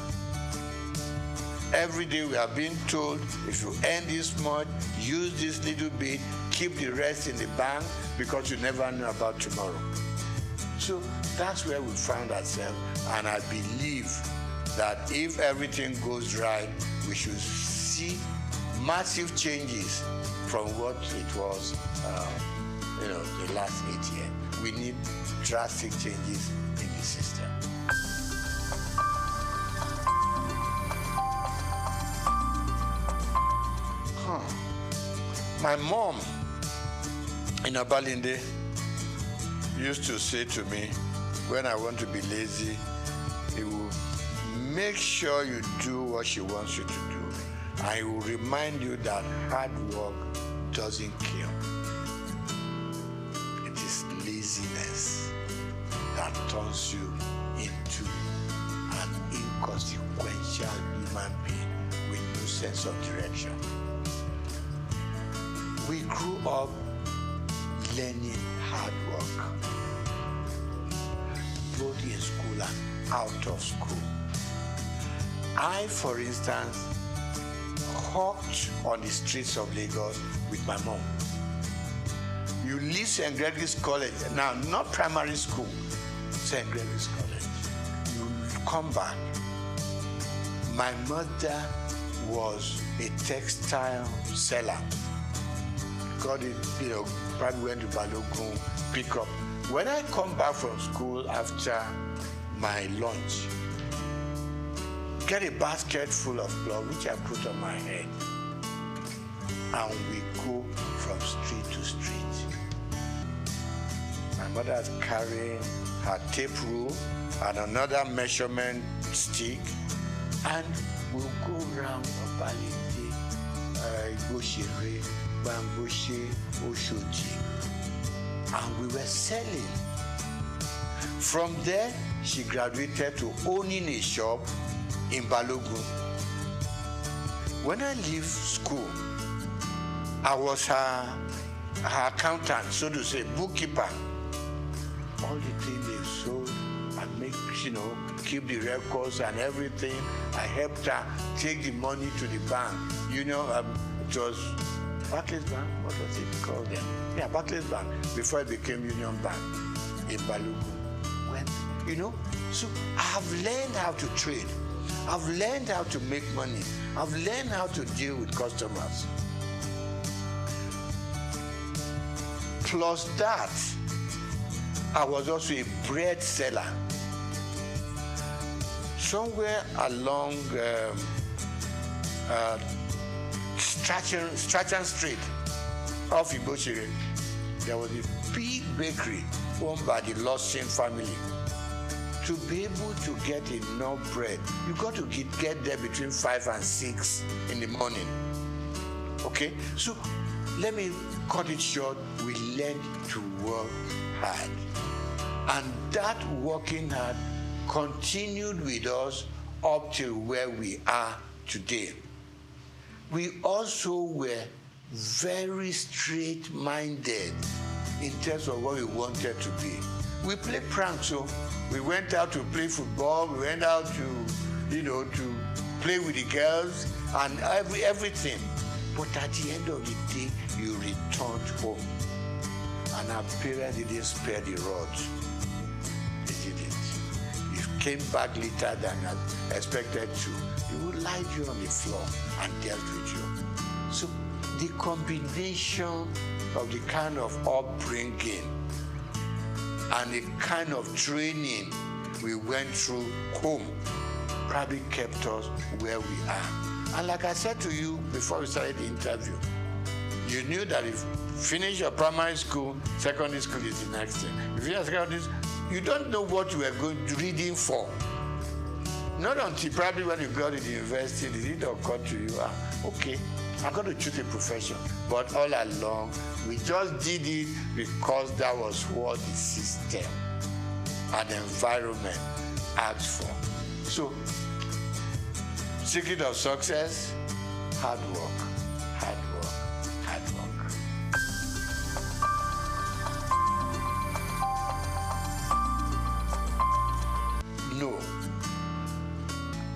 Every day we are being told, if you earn this much, use this little bit, keep the rest in the bank, because you never know about tomorrow. So that's where we found ourselves, and I believe that if everything goes right, we should see massive changes from what it was, the last 8 years. We need drastic changes in the system. My mom in Obalinde used to say to me, when I want to be lazy, he will make sure you do what she wants you to do. And he will remind you that hard work doesn't kill. It is laziness that turns you into an inconsequential human being with no sense of direction. We grew up learning hard work, both in school and out of school. I, for instance, hawked on the streets of Lagos with my mom. You leave St. Gregory's College, now not primary school, St. Gregory's College. You come back. My mother was a textile seller. Got it, probably went to Balogun, pick up. When I come back from school after my lunch, get a basket full of cloth, which I put on my head, and we go from street to street. My mother's carrying her tape rule and another measurement stick, and we'll go around Obalinde, Igoshere, Bamboshe, Oshoji, and we were selling. From there, she graduated to owning a shop in Balogun. When I leave school, I was her accountant, so to say, bookkeeper. All the things they sold, I make, keep the records and everything. I helped her take the money to the bank. It was Barclays Bank, what was it called then? Yeah, Barclays Bank, before it became Union Bank in Balogun. So I've learned how to trade. I've learned how to make money. I've learned how to deal with customers. Plus that, I was also a bread seller. Somewhere along Strachan Street off Igoshere, there was a big bakery owned by the Lawson family. To be able to get enough bread, you got to get there between 5 and 6 in the morning. Okay? So let me cut it short. We learned to work hard. And that working hard continued with us up till where we are today. We also were very straight-minded in terms of what we wanted to be. We played pranks, so we went out to play football, we went out to, to play with the girls and everything. But at the end of the day, you returned home. And our parents didn't spare the rod. They didn't. You came back later than expected to. They would lie you on the floor and dealt with you. So the combination of the kind of upbringing and the kind of training we went through home probably kept us where we are. And like I said to you before we started the interview, you knew that if you finish your primary school, secondary school is the next thing. If you finish secondary school, you don't know what you were reading for. Not until probably when you got to the university, did it occur to you, okay, I'm going to choose a profession. But all along, we just did it because that was what the system and environment asked for. So, secret of success, hard work, hard work, hard work. No.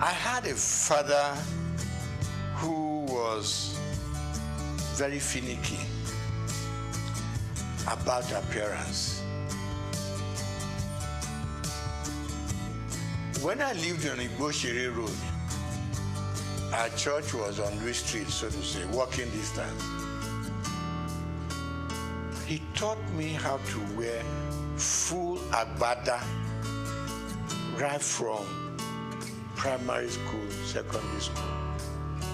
I had a father who was very finicky about appearance. When I lived on Igoshere Road, our church was on Louis Street, so to say, walking distance. He taught me how to wear full agbada right from primary school, secondary school.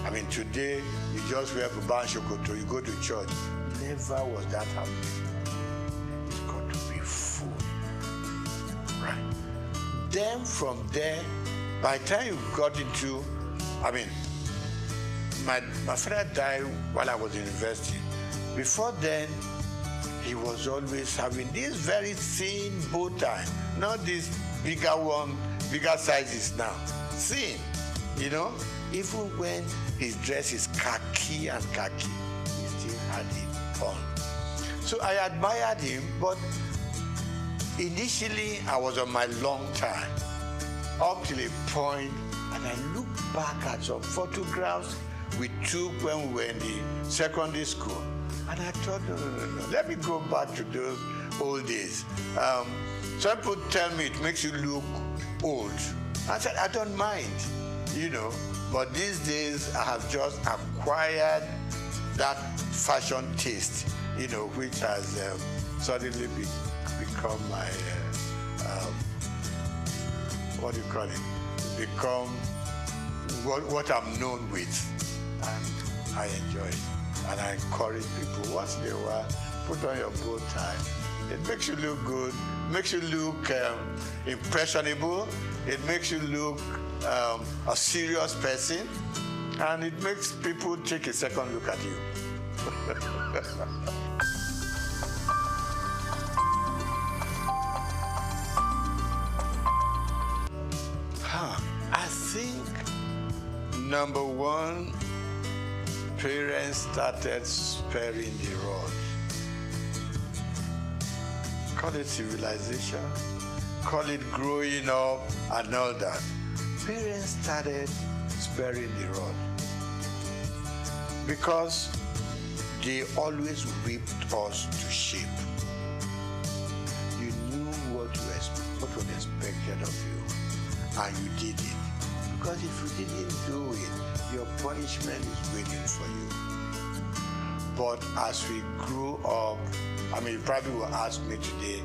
I mean, today, you just wear Buba and Shokoto, you go to church. never was that happening. It's got to be full. Right. Then from there, by the time you got into, I mean, my father died while I was in university. Before then, he was always having this very thin bow tie, not this bigger one, bigger sizes now. Thin, you know? Even when his dress is khaki and khaki, he still had it on. So I admired him, but initially I was on my long time, up till a point, and I look back at some photographs we took when we were in the secondary school. And I thought, no, let me go back to those old days. Some people tell me it makes you look old. I said, I don't mind, you know. But these days, I have just acquired that fashion taste, you know, which has suddenly become my, what do you call it? Become what I'm known with. And I enjoy it. And I encourage people, once in a while, put on your bow tie. It makes you look good, makes you look impressionable, it makes you look a serious person, and it makes people take a second look at you. I think, number one, parents started sparing the rod. Call it civilization, call it growing up and all that. Parents started sparing the rod because they always whipped us to shape. You knew what was expected of you, and you did it. Because if you didn't do it, your punishment is waiting for you. But as we grew up, I mean, you probably will ask me today,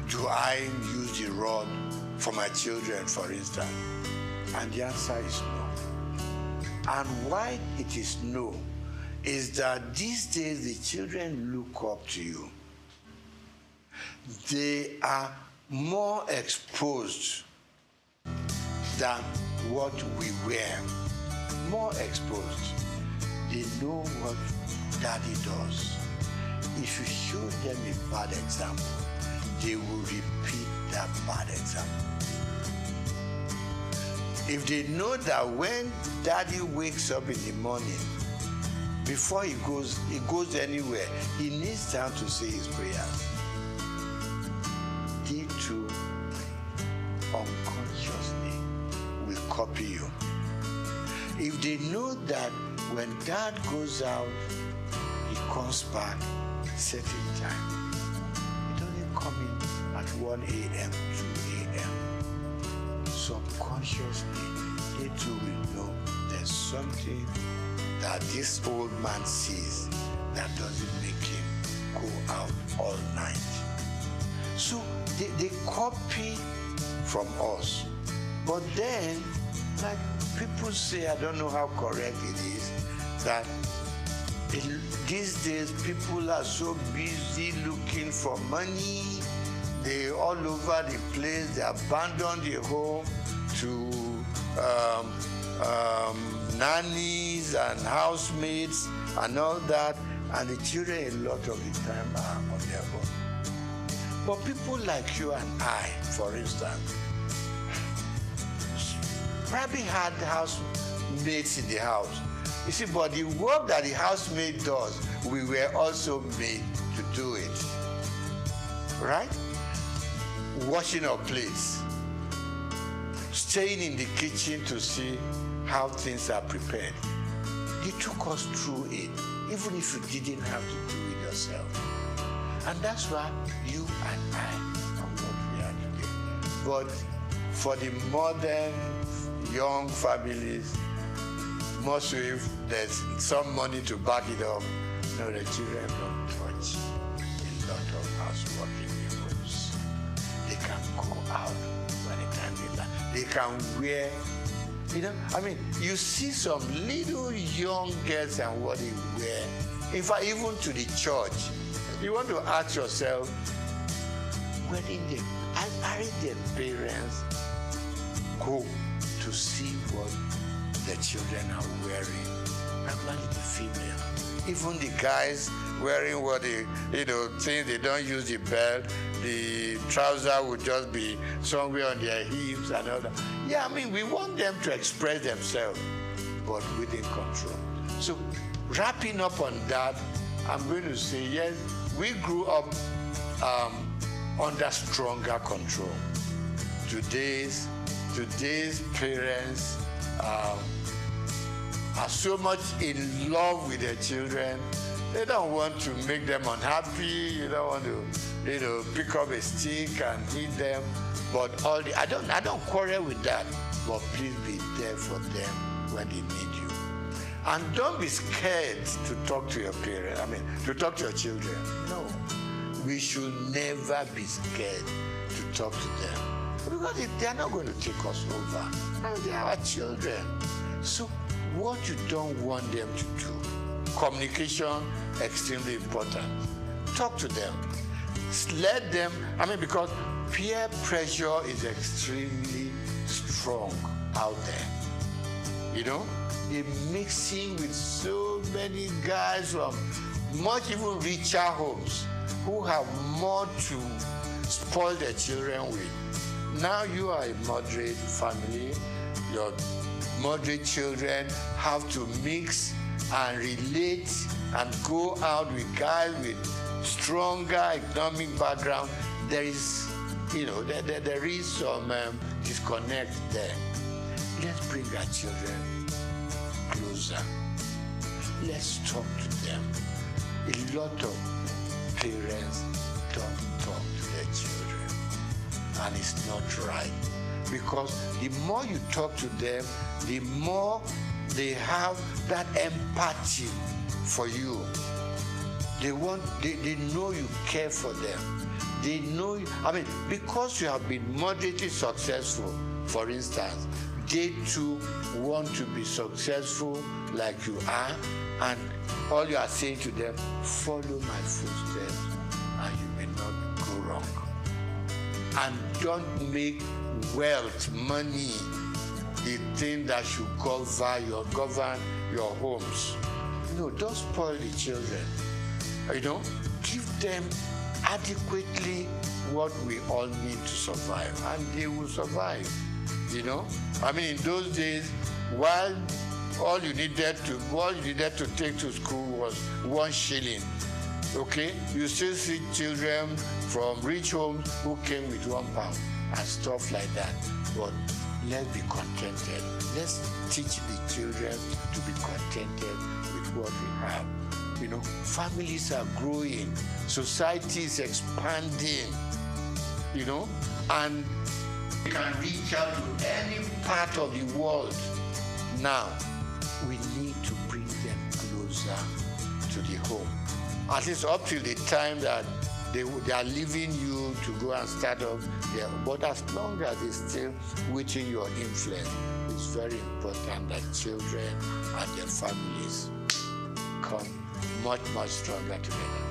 do I use the rod for my children, for instance? And the answer is no. And why it is no is that these days the children look up to you. They are more exposed than what we were. More exposed. They know what daddy does. If you show them a bad example, they will repeat that bad example. If they know that when daddy wakes up in the morning, before he goes anywhere, he needs time to say his prayers. They too, unconsciously, will copy you. If they know that when dad goes out, he comes back certain time. It doesn't come in at 1 a.m., 2 a.m. Subconsciously, they too will know there's something that this old man sees that doesn't make him go out all night. So they copy from us. But then, like people say, I don't know how correct it is, that these days people are so busy looking for money. They're all over the place. They abandon the home to nannies and housemates and all that. And the children a lot of the time are on their own. But people like you and I, for instance, probably had housemates in the house. You see, but the work that the housemaid does, we were also made to do it. Right? Washing our plates, staying in the kitchen to see how things are prepared. They took us through it, even if you didn't have to do it yourself. And that's why you and I are what we are today. But for the modern young families, most if there's some money to back it up, no, the children don't touch a lot of housework in the homes. They can go out when the time they like. They can wear, you know, I mean, you see some little young girls and what they wear In fact, even to the church, you want to ask yourself, where did their parents go to see what the children are wearing? Particularly the female. Even the guys wearing what they, think they don't use the belt, the trouser would just be somewhere on their hips and all that. Yeah, I mean, we want them to express themselves, but within control. So, wrapping up on that, I'm going to say, yes, we grew up under stronger control. Today's parents are so much in love with their children. They don't want to make them unhappy. You don't want to, pick up a stick and hit them. But I don't quarrel with that. But please be there for them when they need you. And don't be scared to talk to your parents. To talk to your children. No, we should never be scared to talk to them, because they are not going to take us over. They are our children. So what you don't want them to do, communication, extremely important. Talk to them. Let them, because peer pressure is extremely strong out there. They're mixing with so many guys from much even richer homes who have more to spoil their children with. Now you are a moderate family, your moderate children have to mix and relate and go out with guys with stronger economic background. There is, there is some disconnect there. Let's bring our children closer. Let's talk to them. A lot of parents don't talk to their children, and it's not right, because the more you talk to them, the more they have that empathy for you. They know you care for them. They know you, because you have been moderately successful, for instance, they too want to be successful like you are, and all you are saying to them, follow my footsteps and you may not go wrong. And don't make wealth, money, the thing that should govern your homes. No, don't spoil the children. Give them adequately what we all need to survive, and they will survive. In those days, while all you needed to take to school was 1 shilling. Okay, you still see children from rich homes who came with £1 and stuff like that. But let's be contented. Let's teach the children to be contented with what we have. Families are growing, society is expanding, and we can reach out to any part of the world. Now, we need to bring them closer to the home. At least up till the time that they are leaving you to go and start up there. But as long as they're still within your influence, it's very important that children and their families come much, much stronger together.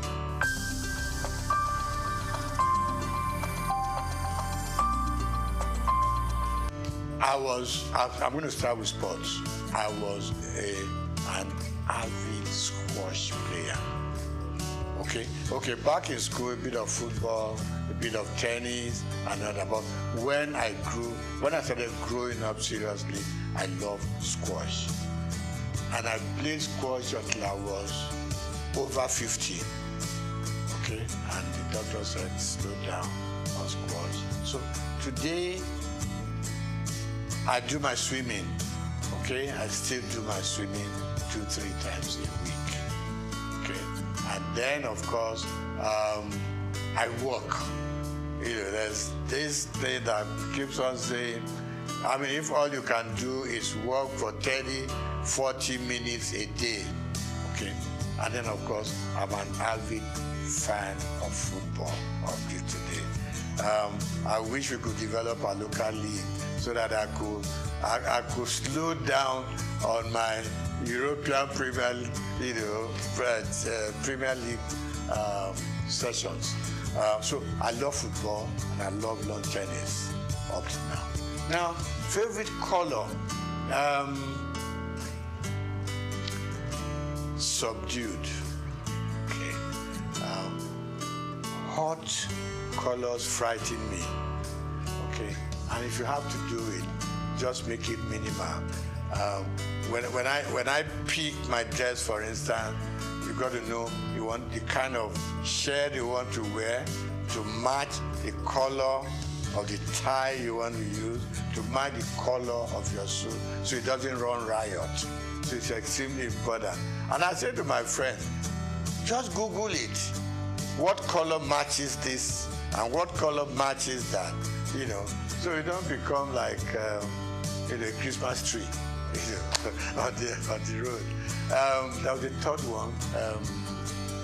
I'm going to start with sports. I was an avid squash player. Okay, back in school, a bit of football, a bit of tennis, and all that. But when I started growing up seriously, I loved squash. And I played squash until I was over 50. Okay, and the doctor said, slow down on squash. So today, I do my swimming. Okay, I still do my swimming 2-3 times a week. Okay, and then of course I walk. There's this thing that keeps on saying, if all you can do is walk for 30-40 minutes a day. Okay, and then of course I'm an avid fan of football up to today. I wish we could develop a local league so that I could slow down on my European Premier, Premier League sessions. So I love football and I love lawn tennis up to now. Now, favorite color, subdued. Okay. Hot colors frighten me. Okay. And if you have to do it, just make it minimal. When I pick my dress, for instance, you got to know you want the kind of shirt you want to wear to match the color of the tie you want to use, to match the color of your suit, so it doesn't run riot. So it's extremely important. And I say to my friend, just Google it. What color matches this and what color matches that? You know, so you don't become like a Christmas tree on the road. That was the third one,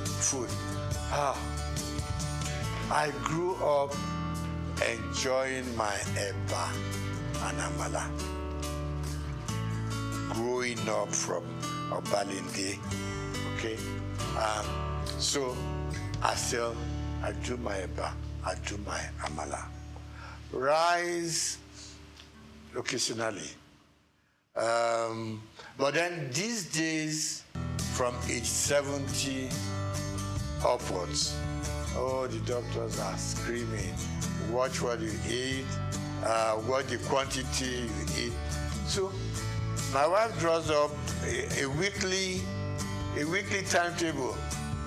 food. I grew up enjoying my eba and amala. Growing up from Obalinde, okay? So I do my eba, I do my amala. Rice, occasionally. But then these days, from age 70 upwards, oh, the doctors are screaming, watch what you eat, what the quantity you eat. So my wife draws up a weekly timetable.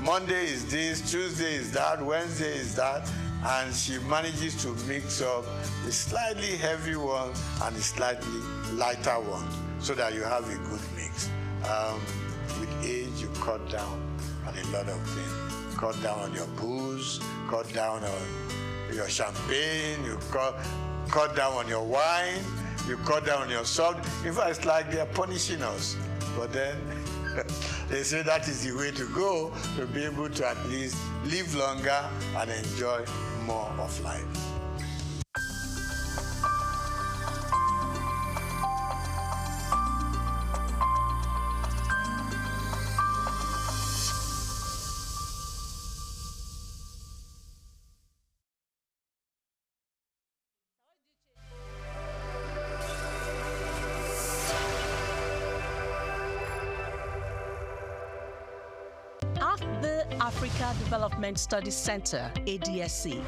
Monday is this, Tuesday is that, Wednesday is that, and she manages to mix up a slightly heavy one and a slightly lighter one so that you have a good mix. With age, you cut down on a lot of things. Cut down on your booze, cut down on your champagne, you cut down on your wine, you cut down on your salt. In fact, it's like they're punishing us. But then they say that is the way to go, to be able to at least live longer and enjoy more of life. At the Africa Development Studies Center, ADSC,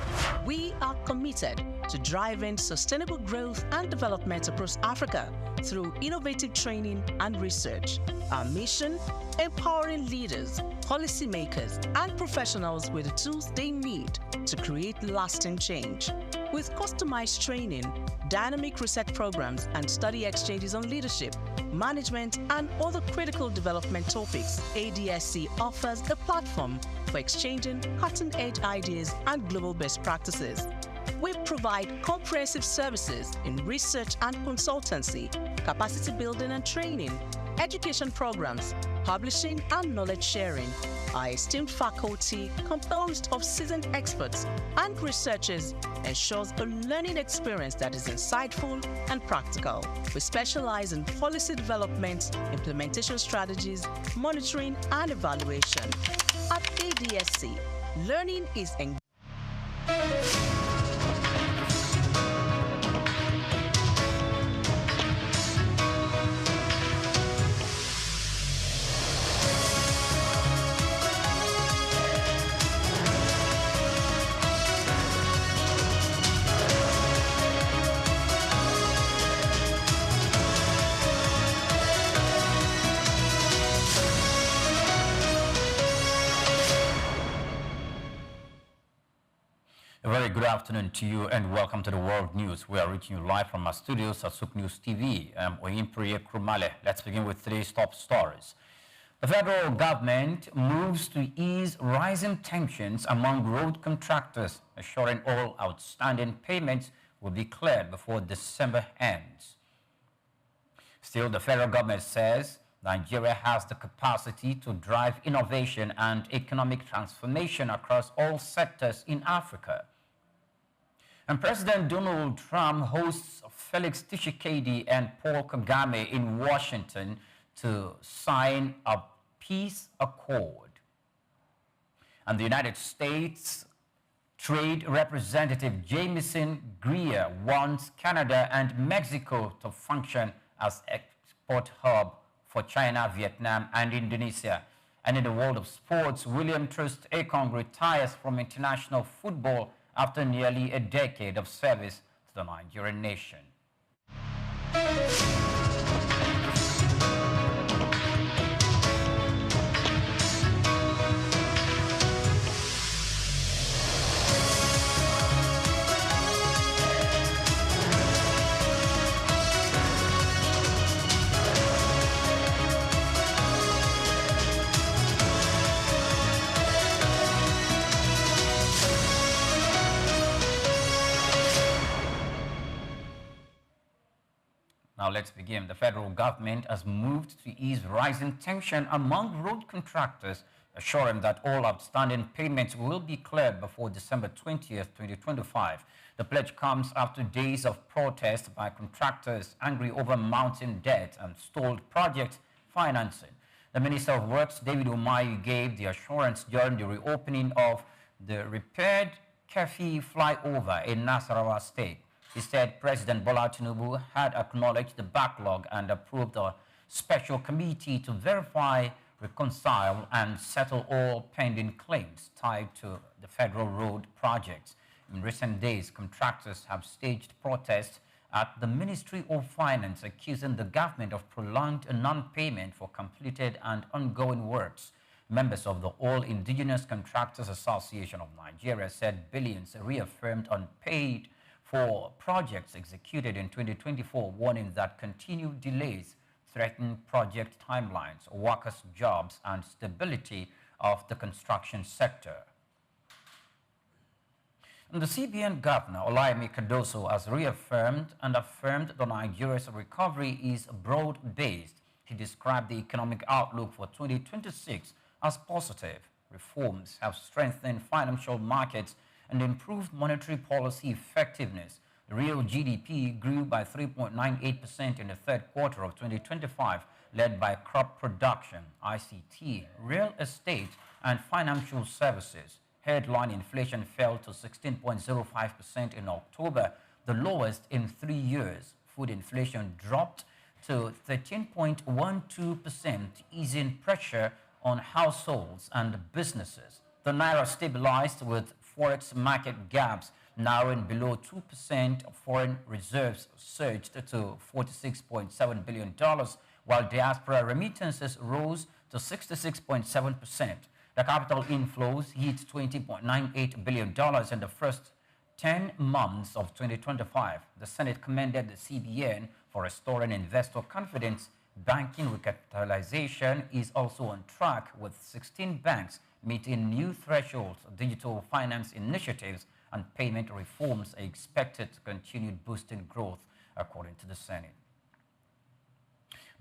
we are committed to driving sustainable growth and development across Africa through innovative training and research. Our mission: empowering leaders, policymakers, and professionals with the tools they need to create lasting change. With customized training, dynamic research programs, and study exchanges on leadership, management, and other critical development topics, ADSC offers a platform for exchanging cutting-edge ideas and global best practices. We provide comprehensive services in research and consultancy, capacity building and training, education programs, publishing, and knowledge sharing. Our esteemed faculty, composed of seasoned experts and researchers, ensures a learning experience that is insightful and practical. We specialize in policy development, implementation strategies, monitoring, and evaluation. At ADSC, learning is engaging. A very good afternoon to you and welcome to the World News. We are reaching you live from our studios at SOUQ News TV. We're in Priya Krumale. Let's begin with today's top stories. The federal government moves to ease rising tensions among road contractors, assuring all outstanding payments will be cleared before December ends. Still, the federal government says Nigeria has the capacity to drive innovation and economic transformation across all sectors in Africa. And President Donald Trump hosts Felix Tshisekedi and Paul Kagame in Washington to sign a peace accord. And the United States Trade Representative Jamieson Greer wants Canada and Mexico to function as export hub for China, Vietnam, and Indonesia. And in the world of sports, William Troost Ekong retires from international football after nearly a decade of service to the Nigerian nation. Now let's begin. The federal government has moved to ease rising tension among road contractors, assuring that all outstanding payments will be cleared before December 20th, 2025. The pledge comes after days of protest by contractors angry over mounting debt and stalled project financing. The Minister of Works, David Umahi, gave the assurance during the reopening of the repaired Kefi flyover in Nasarawa State. He said President Bola Tinubu had acknowledged the backlog and approved a special committee to verify, reconcile, and settle all pending claims tied to the federal road projects. In recent days, contractors have staged protests at the Ministry of Finance, accusing the government of prolonged non-payment for completed and ongoing works. Members of the All Indigenous Contractors Association of Nigeria said billions reaffirmed unpaid for projects executed in 2024, warning that continued delays threaten project timelines, workers' jobs, and stability of the construction sector. And the CBN Governor, Olayemi Cardoso, has reaffirmed and affirmed that Nigeria's recovery is broad-based. He described the economic outlook for 2026 as positive. Reforms have strengthened financial markets and improved monetary policy effectiveness. The real GDP grew by 3.98% in the third quarter of 2025, led by crop production, ICT, real estate, and financial services. Headline inflation fell to 16.05% in October, the lowest in 3 years. Food inflation dropped to 13.12%, easing pressure on households and businesses. The naira stabilized with forex market gaps narrowing below 2%. Foreign reserves surged to $46.7 billion, while diaspora remittances rose to 66.7%. The capital inflows hit $20.98 billion in the first 10 months of 2025. The Senate commended the CBN for restoring investor confidence. Banking recapitalization is also on track, with 16 banks meeting new thresholds. Digital finance initiatives and payment reforms are expected to continue boosting growth, according to the Senate.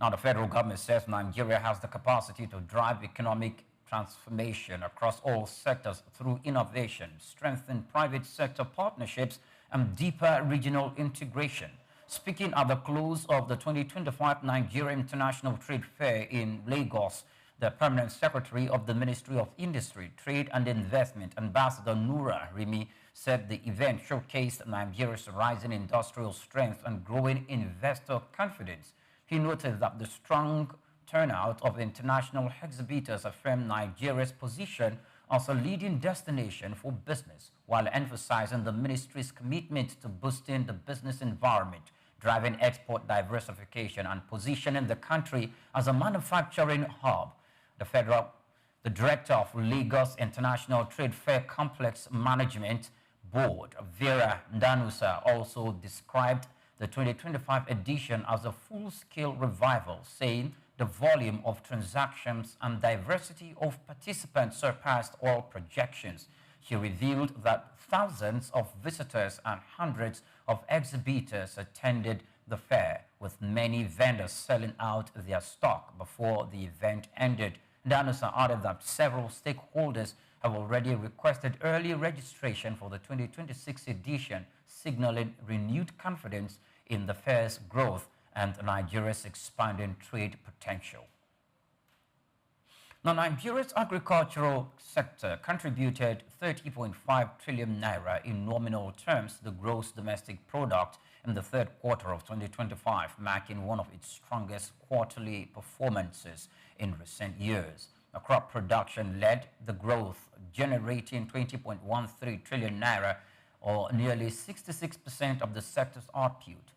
Now, the federal government says Nigeria has the capacity to drive economic transformation across all sectors through innovation, strengthen private sector partnerships, and deeper regional integration. Speaking at the close of the 2025 Nigeria International Trade Fair in Lagos, the Permanent Secretary of the Ministry of Industry, Trade and Investment, Ambassador Nura Rimi, said the event showcased Nigeria's rising industrial strength and growing investor confidence. He noted that the strong turnout of international exhibitors affirmed Nigeria's position as a leading destination for business, while emphasizing the ministry's commitment to boosting the business environment, driving export diversification, and positioning the country as a manufacturing hub. The director of Lagos International Trade Fair Complex Management Board, Vera Danusa, also described the 2025 edition as a full-scale revival, saying the volume of transactions and diversity of participants surpassed all projections. She revealed that thousands of visitors and hundreds of exhibitors attended the fair, with many vendors selling out their stock before the event ended. Danusa added that several stakeholders have already requested early registration for the 2026 edition, signaling renewed confidence in the fair's growth and Nigeria's expanding trade potential. Now, Nigeria's agricultural sector contributed 30.5 trillion naira in nominal terms to the gross domestic product in the third quarter of 2025, marking one of its strongest quarterly performances in recent years. The crop production led the growth, generating 20.13 trillion naira, or nearly 66% of the sector's output.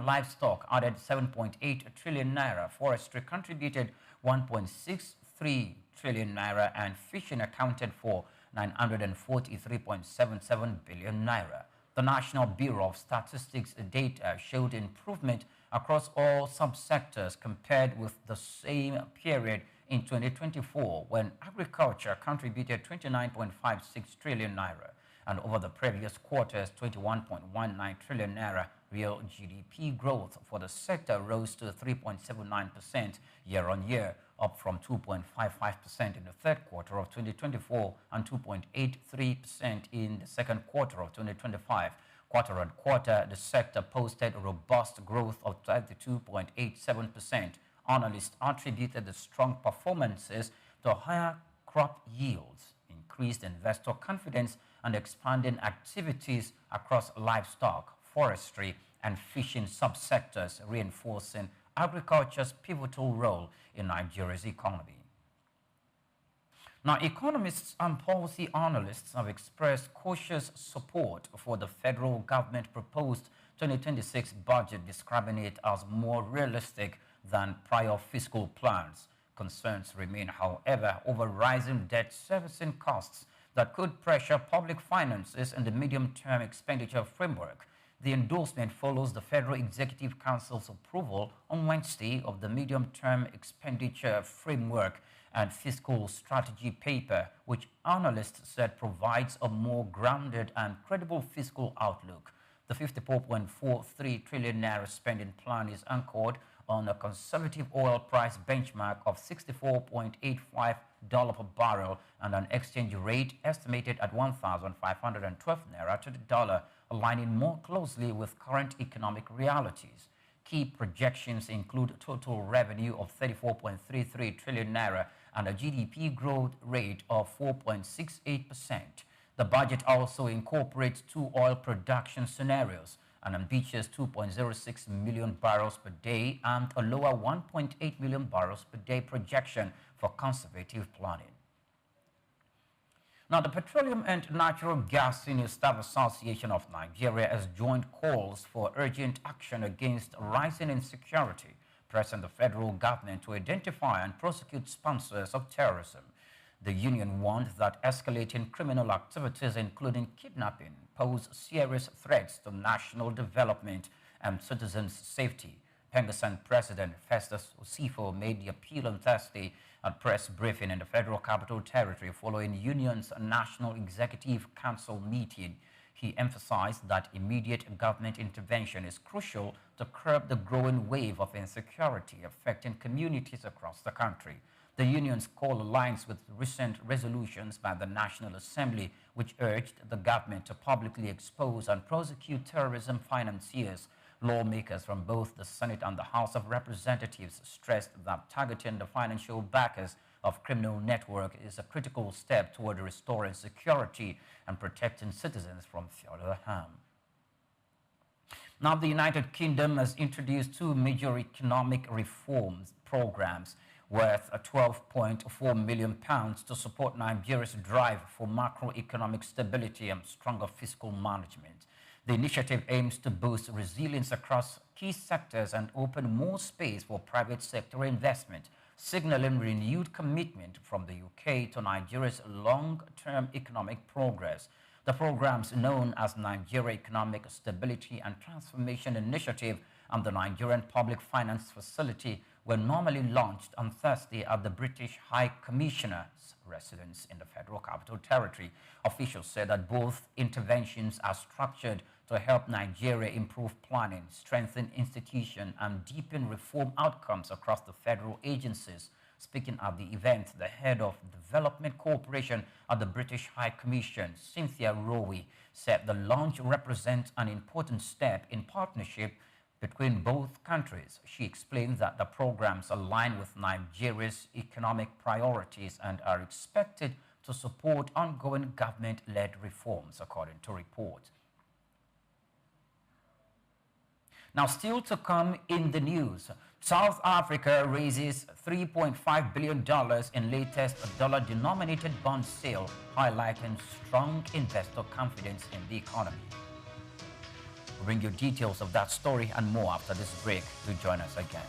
Livestock added 7.8 trillion naira, forestry contributed 1.63 trillion naira, and fishing accounted for 943.77 billion naira. The National Bureau of Statistics data showed improvement across all subsectors compared with the same period in 2024, when agriculture contributed 29.56 trillion naira, and over the previous quarter's 21.19 trillion naira. Real GDP growth for the sector rose to 3.79% year-on-year, up from 2.55% in the third quarter of 2024 and 2.83% in the second quarter of 2025. Quarter-on-quarter, the sector posted a robust growth of 32.87%. Analysts attributed the strong performances to higher crop yields, increased investor confidence, and expanding activities across livestock, forestry, and fishing subsectors, reinforcing agriculture's pivotal role in Nigeria's economy. Now, economists and policy analysts have expressed cautious support for the federal government proposed 2026 budget, describing it as more realistic than prior fiscal plans. Concerns remain, however, over rising debt servicing costs that could pressure public finances in the medium-term expenditure framework. The endorsement follows the Federal Executive Council's approval on Wednesday of the medium-term expenditure framework and fiscal strategy paper, which analysts said provides a more grounded and credible fiscal outlook. The 54.43 trillion naira spending plan is anchored on a conservative oil price benchmark of $64.85 per barrel and an exchange rate estimated at 1,512 naira to the dollar, aligning more closely with current economic realities. Key projections include a total revenue of 34.33 trillion naira and a GDP growth rate of 4.68%. The budget also incorporates two oil production scenarios, an ambitious 2.06 million barrels per day and a lower 1.8 million barrels per day projection for conservative planning. Now, the Petroleum and Natural Gas Senior Staff Association of Nigeria has joined calls for urgent action against rising insecurity, pressing the federal government to identify and prosecute sponsors of terrorism. The union warned that escalating criminal activities, including kidnapping, pose serious threats to national development and citizens' safety. Pengasan President Festus Osifo made the appeal on Thursday at press briefing in the Federal Capital Territory following union's National Executive Council meeting. He emphasized that immediate government intervention is crucial to curb the growing wave of insecurity affecting communities across the country. The union's call aligns with recent resolutions by the National Assembly, which urged the government to publicly expose and prosecute terrorism financiers. Lawmakers from both the Senate and the House of Representatives stressed that targeting the financial backers of criminal network is a critical step toward restoring security and protecting citizens from further harm. Now, the United Kingdom has introduced two major economic reforms programs worth £12.4 million to support Nigeria's drive for macroeconomic stability and stronger fiscal management. The initiative aims to boost resilience across key sectors and open more space for private sector investment, signaling renewed commitment from the UK to Nigeria's long-term economic progress. The programs known as Nigeria Economic Stability and Transformation Initiative and the Nigerian Public Finance Facility were normally launched on Thursday at the British High Commissioner's residence in the Federal Capital Territory. Officials said that both interventions are structured to help Nigeria improve planning, strengthen institutions, and deepen reform outcomes across the federal agencies. Speaking at the event, the head of Development Cooperation at the British High Commission, Cynthia Rowe, said the launch represents an important step in partnership between both countries. She explained that the programs align with Nigeria's economic priorities and are expected to support ongoing government-led reforms, according to reports. Now, still to come in the news, South Africa raises $3.5 billion in latest dollar-denominated bond sale, highlighting strong investor confidence in the economy. We'll bring you details of that story and more after this break. Do join us again.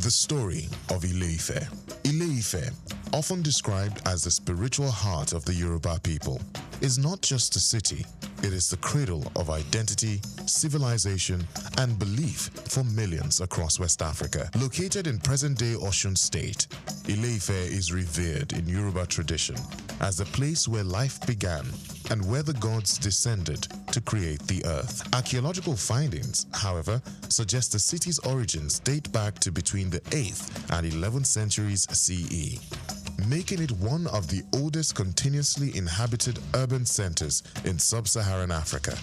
The story of Ile-Ife. Ile-Ife, often described as the spiritual heart of the Yoruba people, is not just a city, it is the cradle of identity, civilization, and belief for millions across West Africa. Located in present-day Osun State, Ile-Ife is revered in Yoruba tradition as the place where life began and where the gods descended to create the earth. Archaeological findings, however, suggest the city's origins date back to between the 8th and 11th centuries CE, making it one of the oldest continuously inhabited urban centers in sub-Saharan Africa.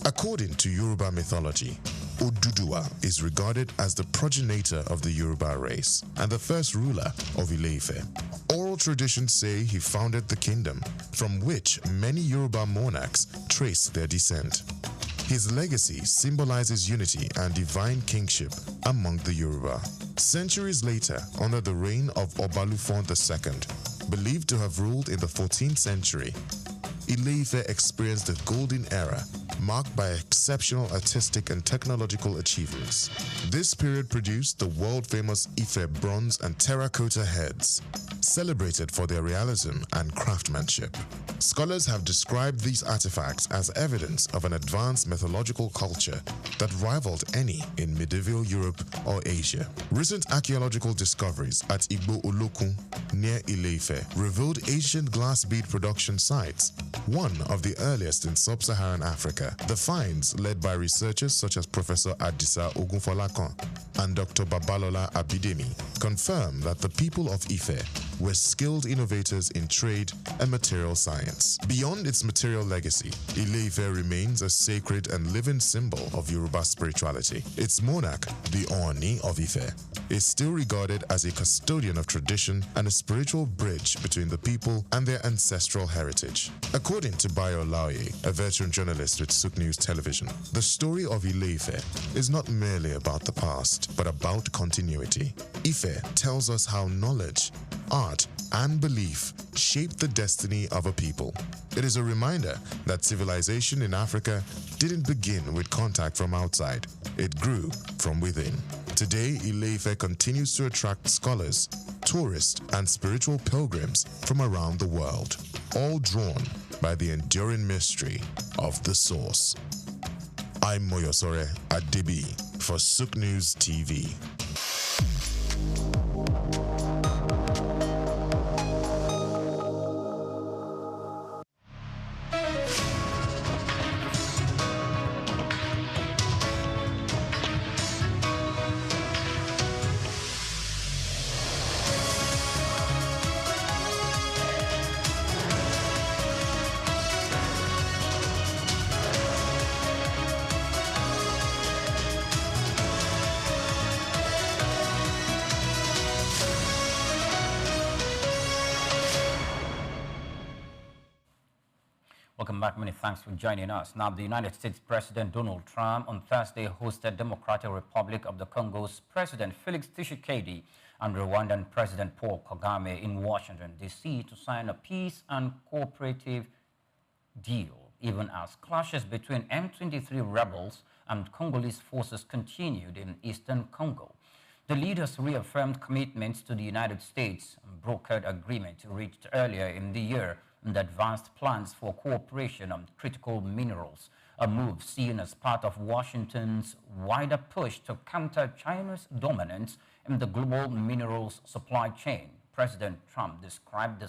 According to Yoruba mythology, Oduduwa is regarded as the progenitor of the Yoruba race and the first ruler of Ile-Ife. Oral traditions say he founded the kingdom, from which many Yoruba monarchs trace their descent. His legacy symbolizes unity and divine kingship among the Yoruba. Centuries later, under the reign of Obalufon II, believed to have ruled in the 14th century, Ile-Ife experienced a golden era marked by exceptional artistic and technological achievements. This period produced the world-famous Ife bronze and terracotta heads, celebrated for their realism and craftsmanship. Scholars have described these artifacts as evidence of an advanced mythological culture that rivaled any in medieval Europe or Asia. Recent archaeological discoveries at Igbo Olokun, near Ile-Ife, revealed ancient glass bead production sites, one of the earliest in sub-Saharan Africa. The finds, led by researchers such as Professor Adisa Ogunfolakon and Dr. Babalola Abidemi, confirm that the people of Ife were skilled innovators in trade and material science. Beyond its material legacy, Ile-Ife remains a sacred and living symbol of Yoruba spirituality. Its monarch, the Ooni of Ife, is still regarded as a custodian of tradition and a spiritual bridge between the people and their ancestral heritage. According to Bayo Laoye, a veteran journalist with SOUQ News Television, the story of Ile-Ife is not merely about the past, but about continuity. Ife tells us how knowledge, art, and belief shape the destiny of a people. It is a reminder that civilization in Africa didn't begin with contact from outside. It grew from within. Today, Ile-Ife continues to attract scholars, tourists, and spiritual pilgrims from around the world, all drawn by the enduring mystery of the source. I'm Moyosore Adebi for SOUQ News TV. Welcome back. Many thanks for joining us. Now, the United States President Donald Trump on Thursday hosted Democratic Republic of the Congo's President Felix Tshisekedi and Rwandan President Paul Kagame in Washington, D.C. to sign a peace and cooperative deal, even as clashes between M23 rebels and Congolese forces continued in eastern Congo. The leaders reaffirmed commitments to the United States and brokered agreement reached earlier in the year and advanced plans for cooperation on critical minerals, a move seen as part of Washington's wider push to counter China's dominance in the global minerals supply chain. President Trump described the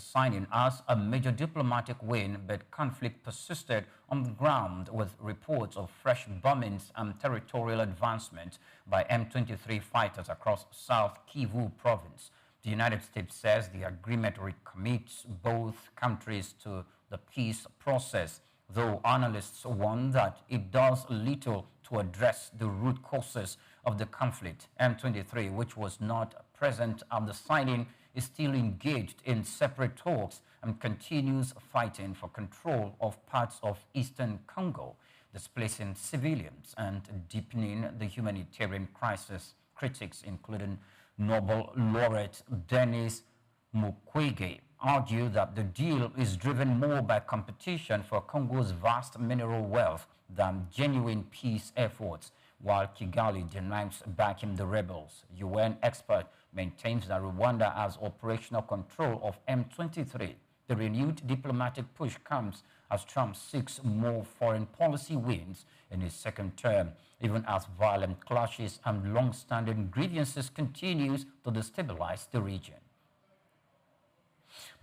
signing as a major diplomatic win, but conflict persisted on the ground with reports of fresh bombings and territorial advancement by M23 fighters across South Kivu province. The United States says the agreement recommits both countries to the peace process, though analysts warn that it does little to address the root causes of the conflict. M23, which was not present at the signing, is still engaged in separate talks and continues fighting for control of parts of eastern Congo, displacing civilians and deepening the humanitarian crisis. Critics, including Nobel laureate Denis Mukwege, argue that the deal is driven more by competition for Congo's vast mineral wealth than genuine peace efforts, while Kigali denies backing the rebels. UN expert maintains that Rwanda has operational control of M23. The renewed diplomatic push comes as Trump seeks more foreign policy wins in his second term, even as violent clashes and long-standing grievances continues to destabilize the region.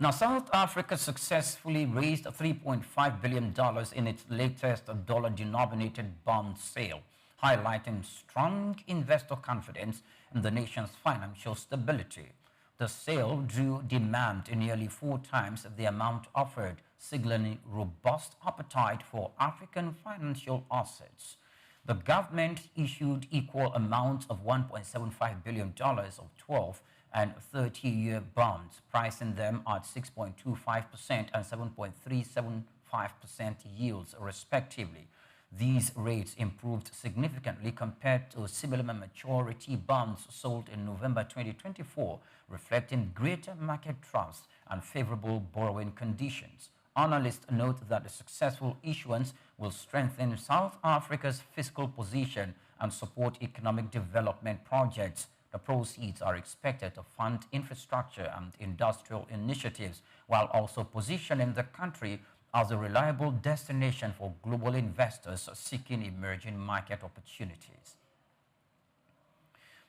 Now, South Africa successfully raised $3.5 billion in its latest dollar-denominated bond sale, highlighting strong investor confidence in the nation's financial stability. The sale drew demand nearly 4 times the amount offered, signaling robust appetite for African financial assets. The government issued equal amounts of $1.75 billion of 12 and 30-year bonds, pricing them at 6.25% and 7.375% yields, respectively. These rates improved significantly compared to similar maturity bonds sold in November 2024, reflecting greater market trust and favorable borrowing conditions. Analysts note that the successful issuance will strengthen South Africa's fiscal position and support economic development projects. The proceeds are expected to fund infrastructure and industrial initiatives, while also positioning the country as a reliable destination for global investors seeking emerging market opportunities.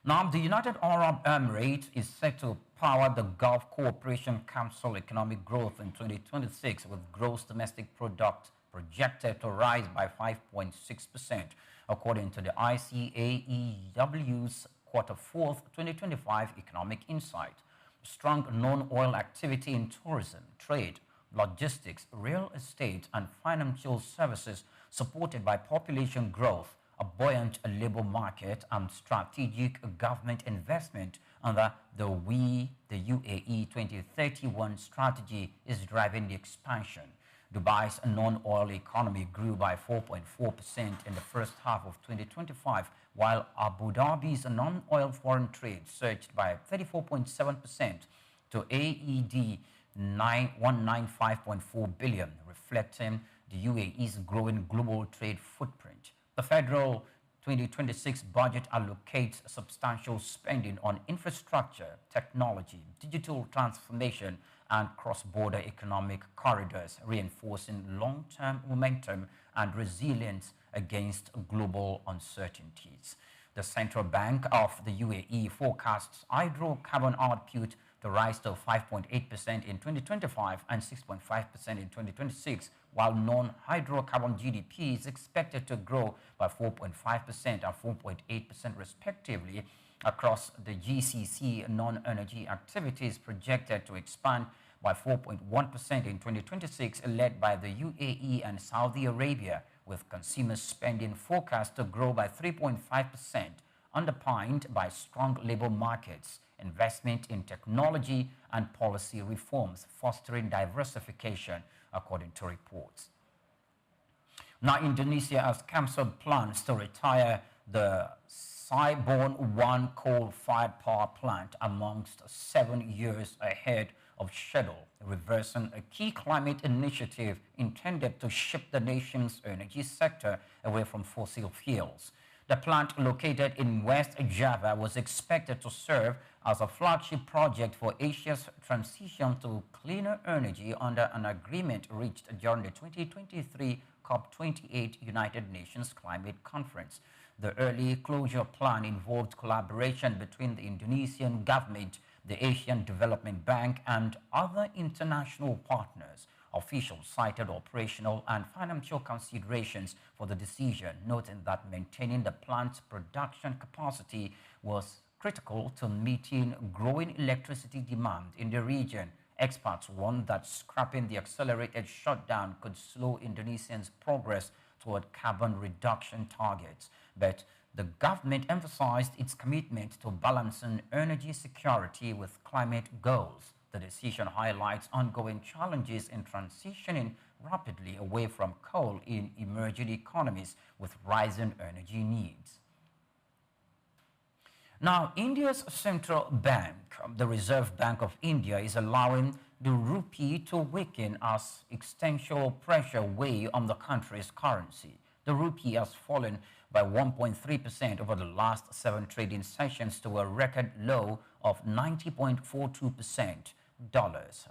Now, the United Arab Emirates is set to power the Gulf Cooperation Council economic growth in 2026, with gross domestic product projected to rise by 5.6%, according to the ICAEW's Q4 2025 economic insight. Strong non-oil activity in tourism, trade, logistics, real estate, and financial services, supported by population growth, a buoyant labor market, and strategic government investment under the UAE 2031 strategy, is driving the expansion. Dubai's non-oil economy grew by 4.4% in the first half of 2025, while Abu Dhabi's non-oil foreign trade surged by 34.7% to AED 195.4 billion, reflecting the UAE's growing global trade footprint. The federal 2026 budget allocates substantial spending on infrastructure, technology, digital transformation, and cross-border economic corridors, reinforcing long-term momentum and resilience against global uncertainties. The Central Bank of the UAE forecasts hydrocarbon output to rise to 5.8% in 2025 and 6.5% in 2026, while non-hydrocarbon GDP is expected to grow by 4.5% and 4.8% respectively. Across the GCC, non-energy activities projected to expand by 4.1% in 2026, led by the UAE and Saudi Arabia, with consumer spending forecast to grow by 3.5%, underpinned by strong labor markets, investment in technology, and policy reforms, fostering diversification, according to reports. Now, Indonesia has cancelled plans to retire the Cirebon 1 coal-fired power plant amongst 7 years ahead of schedule, reversing a key climate initiative intended to shift the nation's energy sector away from fossil fuels. The plant, located in West Java, was expected to serve as a flagship project for Asia's transition to cleaner energy under an agreement reached during the 2023 COP28 United Nations Climate Conference. The early closure plan involved collaboration between the Indonesian government, the Asian Development Bank, and other international partners. Officials cited operational and financial considerations for the decision, noting that maintaining the plant's production capacity was critical to meeting growing electricity demand in the region. Experts warned that scrapping the accelerated shutdown could slow Indonesia's progress toward carbon reduction targets. But the government emphasized its commitment to balancing energy security with climate goals. The decision highlights ongoing challenges in transitioning rapidly away from coal in emerging economies with rising energy needs. Now, India's central bank, the Reserve Bank of India, is allowing the rupee to weaken as extensional pressure weigh on the country's currency. The rupee has fallen by 1.3% over the last 7 trading sessions to a record low of 90.42%,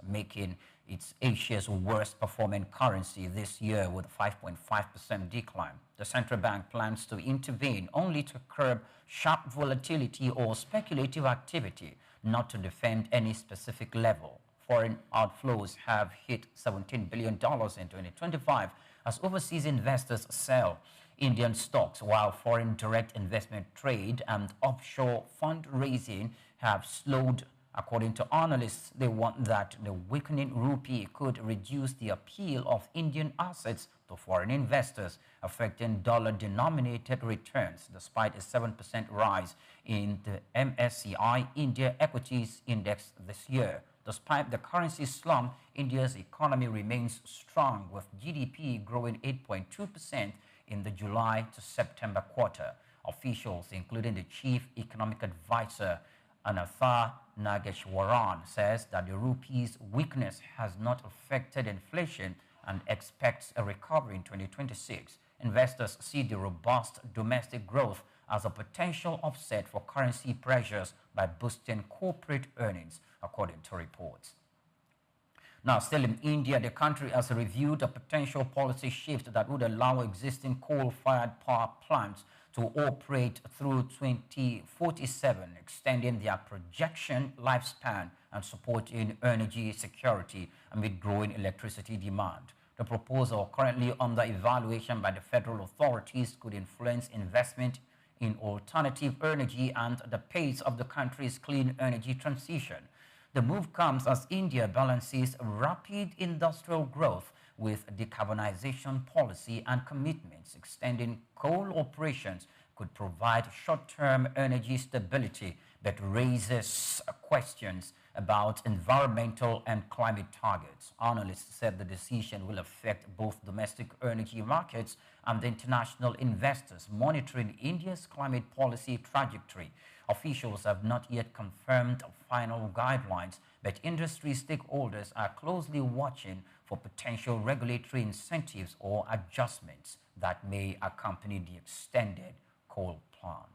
making its Asia's worst performing currency this year with a 5.5% decline. The central bank plans to intervene only to curb sharp volatility or speculative activity, not to defend any specific level. Foreign outflows have hit $17 billion in 2025 as overseas investors sell Indian stocks, while foreign direct investment trade and offshore fundraising have slowed. According to analysts, they want that the weakening rupee could reduce the appeal of Indian assets to foreign investors, affecting dollar-denominated returns, despite a 7% rise in the MSCI India Equities Index this year. Despite the currency slump, India's economy remains strong, with GDP growing 8.2% in the July to September quarter. Officials, including the chief economic advisor, Anantha Nageshwaran, says that the rupee's weakness has not affected inflation and expects a recovery in 2026. Investors see the robust domestic growth as a potential offset for currency pressures by boosting corporate earnings, according to reports. Now, still in India, the country has reviewed a potential policy shift that would allow existing coal-fired power plants to operate through 2047, extending their projection lifespan and supporting energy security amid growing electricity demand. The proposal, currently under evaluation by the federal authorities, could influence investment in alternative energy and the pace of the country's clean energy transition. The move comes as India balances rapid industrial growth with decarbonization policy and commitments. Extending coal operations could provide short-term energy stability, but raises questions about environmental and climate targets. Analysts said the decision will affect both domestic energy markets and the international investors monitoring India's climate policy trajectory. Officials have not yet confirmed final guidelines, but industry stakeholders are closely watching for potential regulatory incentives or adjustments that may accompany the extended coal plan.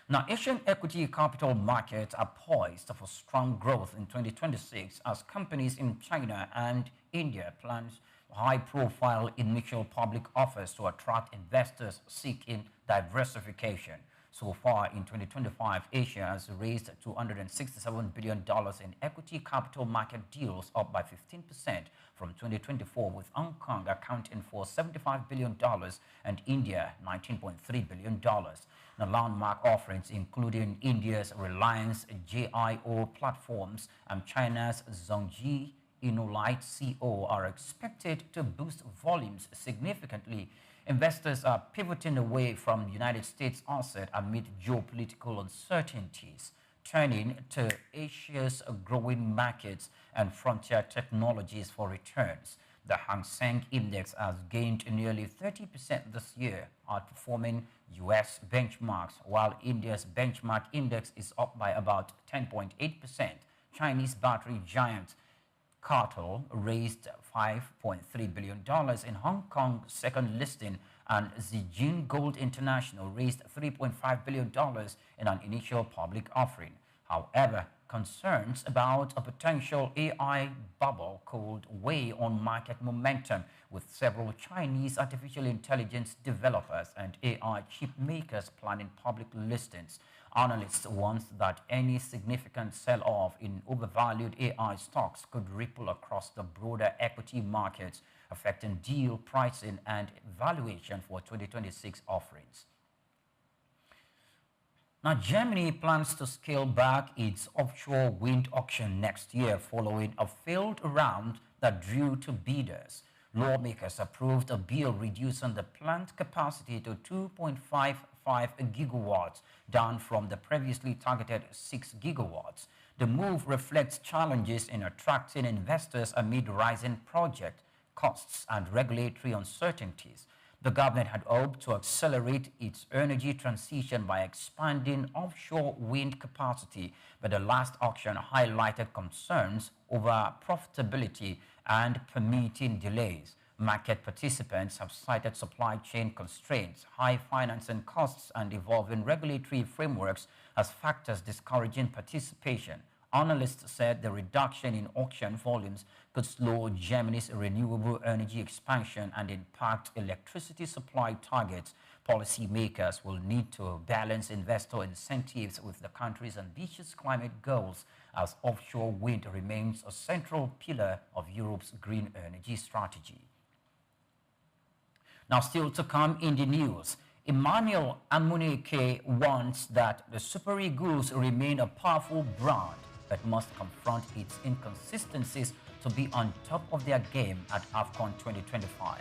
Now, Asian equity capital markets are poised for strong growth in 2026 as companies in China and India plan high-profile initial public offers to attract investors seeking diversification. So far in 2025, Asia has raised $267 billion in equity capital market deals, up by 15% from 2024, with Hong Kong accounting for $75 billion and India $19.3 billion. The landmark offerings, including India's Reliance JIO platforms and China's Zhongji Innolight CO, are expected to boost volumes significantly. Investors are pivoting away from United States asset amid geopolitical uncertainties, turning to Asia's growing markets and frontier technologies for returns. The Hang Seng Index has gained nearly 30% this year, outperforming U.S. benchmarks, while India's benchmark index is up by about 10.8%. Chinese battery giant Cartel raised $5.3 billion in Hong Kong's second listing, and Zijin Gold International raised $3.5 billion in an initial public offering. However, concerns about a potential AI bubble could weigh on market momentum, with several Chinese artificial intelligence developers and AI chip makers planning public listings. Analysts warn that any significant sell-off in overvalued AI stocks could ripple across the broader equity markets, affecting deal pricing and valuation for 2026 offerings. Now, Germany plans to scale back its offshore wind auction next year following a failed round that drew two bidders. Lawmakers approved a bill reducing the plant capacity to 2.55 gigawatts, down from the previously targeted 6 gigawatts. The move reflects challenges in attracting investors amid rising project costs and regulatory uncertainties. The government had hoped to accelerate its energy transition by expanding offshore wind capacity, but the last auction highlighted concerns over profitability and permitting delays. Market participants have cited supply chain constraints, high financing costs, and evolving regulatory frameworks as factors discouraging participation. Analysts said the reduction in auction volumes could slow Germany's renewable energy expansion and impact electricity supply targets. Policymakers will need to balance investor incentives with the country's ambitious climate goals, as offshore wind remains a central pillar of Europe's green energy strategy. Now, still to come in the news, Emmanuel Amuneke wants that the Super Eagles remain a powerful brand but must confront its inconsistencies to be on top of their game at AFCON 2025.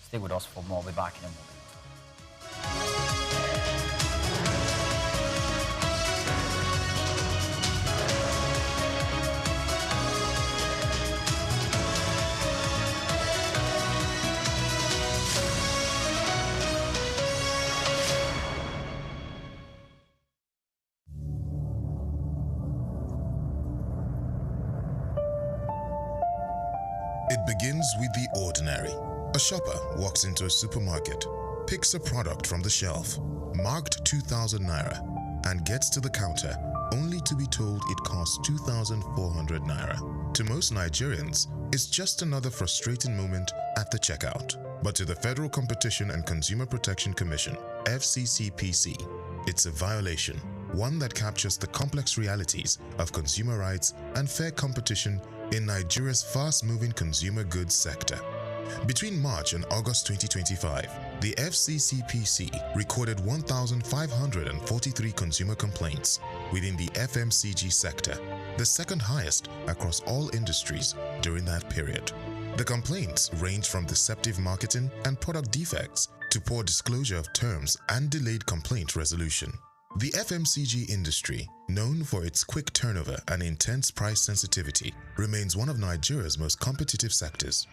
Stay with us for more. We'll be back in a moment. It begins with the ordinary. A shopper walks into a supermarket, picks a product from the shelf, marked 2,000 naira, and gets to the counter only to be told it costs 2,400 naira. To most Nigerians, it's just another frustrating moment at the checkout. But to the Federal Competition and Consumer Protection Commission, FCCPC, it's a violation, one that captures the complex realities of consumer rights and fair competition in Nigeria's fast-moving consumer goods sector. Between March and August 2025, the FCCPC recorded 1,543 consumer complaints within the FMCG sector, the second highest across all industries during that period. The complaints range from deceptive marketing and product defects to poor disclosure of terms and delayed complaint resolution. The FMCG industry, known for its quick turnover and intense price sensitivity, remains one of Nigeria's most competitive sectors.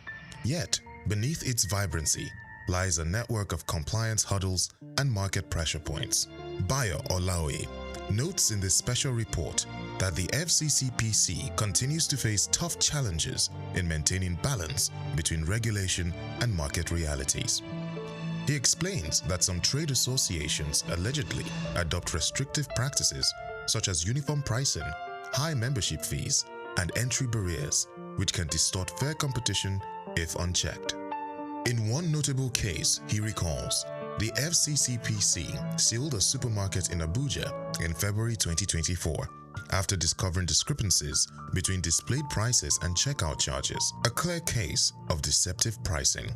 Yet, beneath its vibrancy lies a network of compliance hurdles and market pressure points. Bayo Olaoye notes in this special report that the FCCPC continues to face tough challenges in maintaining balance between regulation and market realities. He explains that some trade associations allegedly adopt restrictive practices such as uniform pricing, high membership fees, and entry barriers, which can distort fair competition if unchecked. In one notable case, he recalls, the FCCPC sealed a supermarket in Abuja in February 2024 after discovering discrepancies between displayed prices and checkout charges, a clear case of deceptive pricing.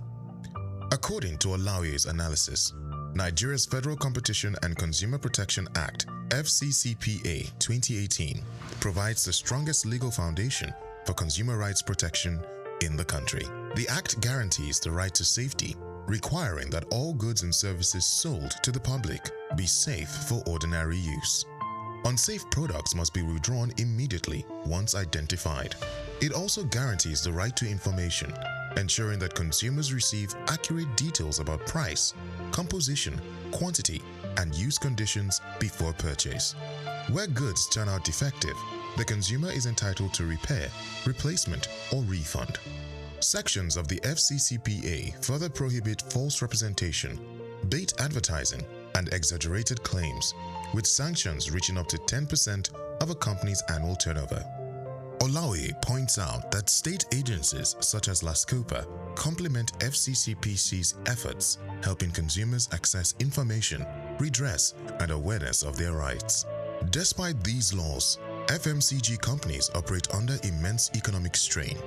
According to Olaoye's analysis, Nigeria's Federal Competition and Consumer Protection Act, FCCPA 2018, provides the strongest legal foundation for consumer rights protection in the country. The Act guarantees the right to safety, requiring that all goods and services sold to the public be safe for ordinary use. Unsafe products must be withdrawn immediately once identified. It also guarantees the right to information, ensuring that consumers receive accurate details about price, composition, quantity, and use conditions before purchase. Where goods turn out defective, the consumer is entitled to repair, replacement, or refund. Sections of the FCCPA further prohibit false representation, bait advertising, and exaggerated claims, with sanctions reaching up to 10% of a company's annual turnover. Olaoye points out that state agencies such as LASCOPA complement FCCPC's efforts, helping consumers access information redress, and awareness of their rights. Despite these laws, FMCG companies operate under immense economic strain.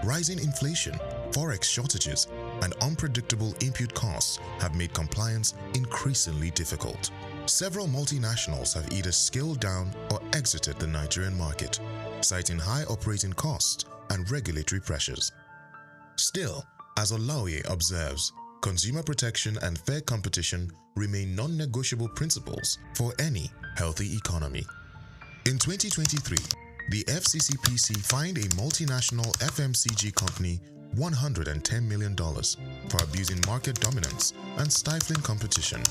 Rising inflation, forex shortages, and unpredictable input costs have made compliance increasingly difficult. Several multinationals have either scaled down or exited the Nigerian market, citing high operating costs and regulatory pressures. Still, as Olaoye observes, consumer protection and fair competition remain non-negotiable principles for any healthy economy. In 2023, the FCCPC fined a multinational FMCG company $110 million for abusing market dominance and stifling competition.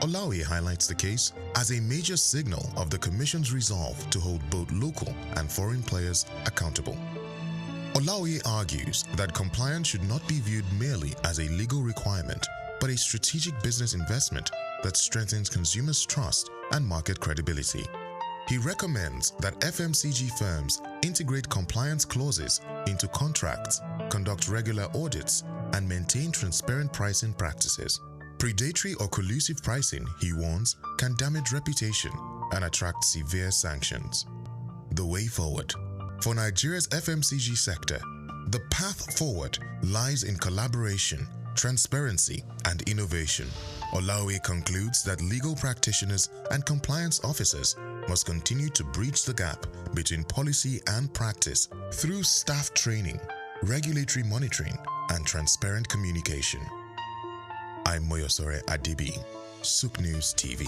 Olaoye highlights the case as a major signal of the Commission's resolve to hold both local and foreign players accountable. Olaoye argues that compliance should not be viewed merely as a legal requirement, but a strategic business investment that strengthens consumers' trust and market credibility. He recommends that FMCG firms integrate compliance clauses into contracts, conduct regular audits, and maintain transparent pricing practices. Predatory or collusive pricing, he warns, can damage reputation and attract severe sanctions. The way forward. For Nigeria's FMCG sector, the path forward lies in collaboration, transparency, and innovation. Olaoye concludes that legal practitioners and compliance officers must continue to bridge the gap between policy and practice through staff training, regulatory monitoring, and transparent communication. I'm Moyosore Adibi, SOUQ News TV.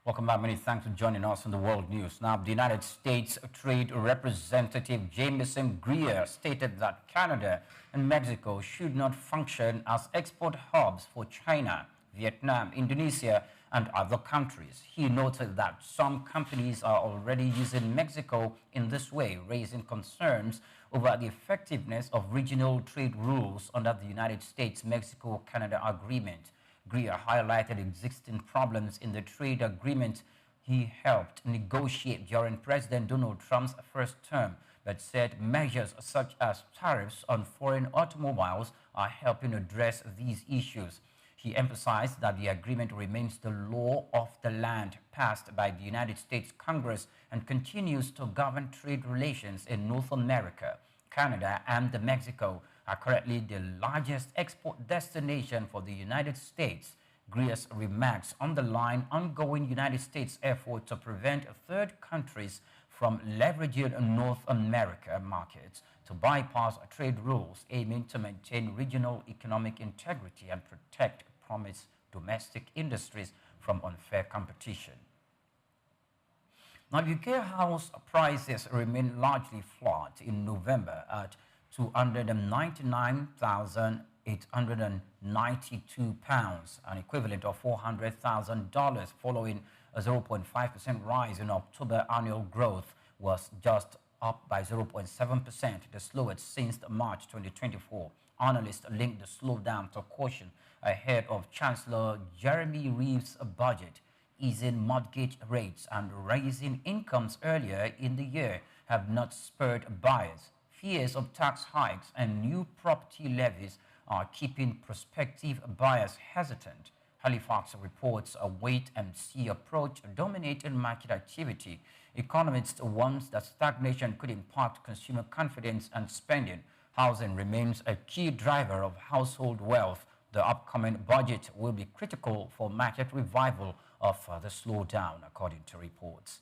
Welcome back. Many thanks for joining us on the World News. Now, the United States Trade Representative Jameson Greer stated that Canada and Mexico should not function as export hubs for China, Vietnam, Indonesia, and other countries. He noted that some companies are already using Mexico in this way, raising concerns over the effectiveness of regional trade rules under the United States-Mexico-Canada Agreement. Greer highlighted existing problems in the trade agreement he helped negotiate during President Donald Trump's first term, but said measures such as tariffs on foreign automobiles are helping address these issues. He emphasized that the agreement remains the law of the land passed by the United States Congress and continues to govern trade relations in North America. Canada and Mexico are currently the largest export destination for the United States. Greer's remarks underline ongoing United States effort to prevent third countries from leveraging North America markets to bypass trade rules, aiming to maintain regional economic integrity and protect promised domestic industries from unfair competition. Now, UK house prices remain largely flat in November at £299,892, an equivalent of $400,000, following a 0.5% rise in October. Annual growth was just up by 0.7%, the slowest since March 2024. Analysts linked the slowdown to caution ahead of Chancellor Jeremy Reeves' budget. Easing mortgage rates and raising incomes earlier in the year have not spurred buyers. Fears of tax hikes and new property levies are keeping prospective buyers hesitant. Halifax reports a wait-and-see approach dominating market activity. Economists warn that stagnation could impact consumer confidence and spending. Housing remains a key driver of household wealth. The upcoming budget will be critical for market revival of the slowdown, according to reports.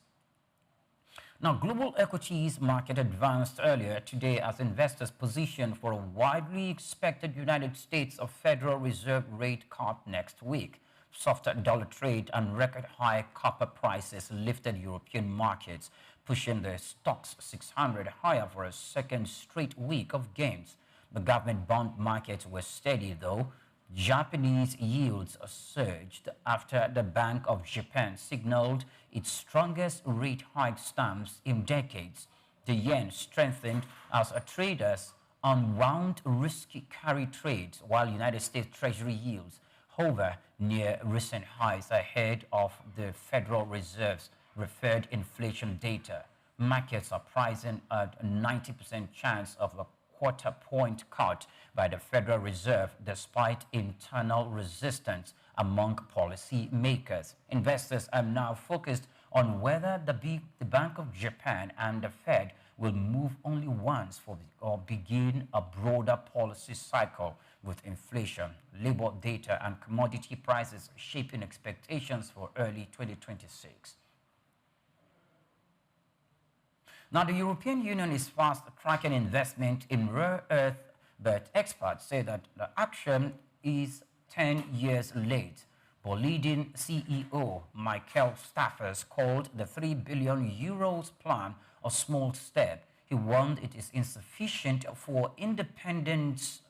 Now, global equities market advanced earlier today as investors positioned for a widely expected United States Federal Reserve rate cut next week. Softer dollar trade and record high copper prices lifted European markets. pushing the SOUQ 600 higher for a second straight week of gains. The government bond markets were steady, though. Japanese yields surged after the Bank of Japan signaled its strongest rate hike stance in decades. The yen strengthened as traders unwound risky carry trades, while United States Treasury yields hover near recent highs ahead of the Federal Reserve's referred inflation data. Markets are pricing at a 90% chance of a quarter-point cut by the Federal Reserve despite internal resistance among policy makers. Investors are now focused on whether the Bank of Japan and the Fed will move only once or begin a broader policy cycle, with inflation, labor data, and commodity prices shaping expectations for early 2026. Now, the European Union is fast-tracking investment in rare earth, but experts say that the action is 10 years late. Boliden CEO Michael Staffers called the €3 billion plan a small step. He warned it is insufficient for independence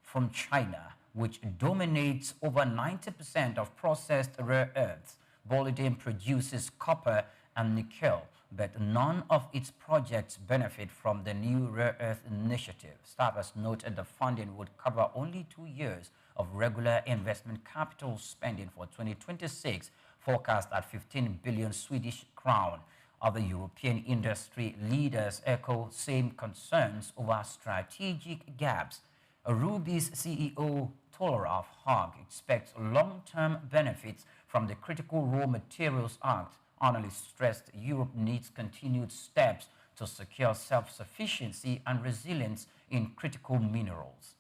from China, which dominates over 90% of processed rare earths. Boliden produces copper and nickel, but none of its projects benefit from the new rare earth initiative. Staffers noted the funding would cover only 2 years of regular investment capital spending for 2026, forecast at 15 billion Swedish crown. Other European industry leaders echo same concerns over strategic gaps. Ruby's CEO Toloraf Haag expects long-term benefits from the Critical Raw Materials Act. Analysts stressed Europe needs continued steps to secure self-sufficiency and resilience in critical minerals.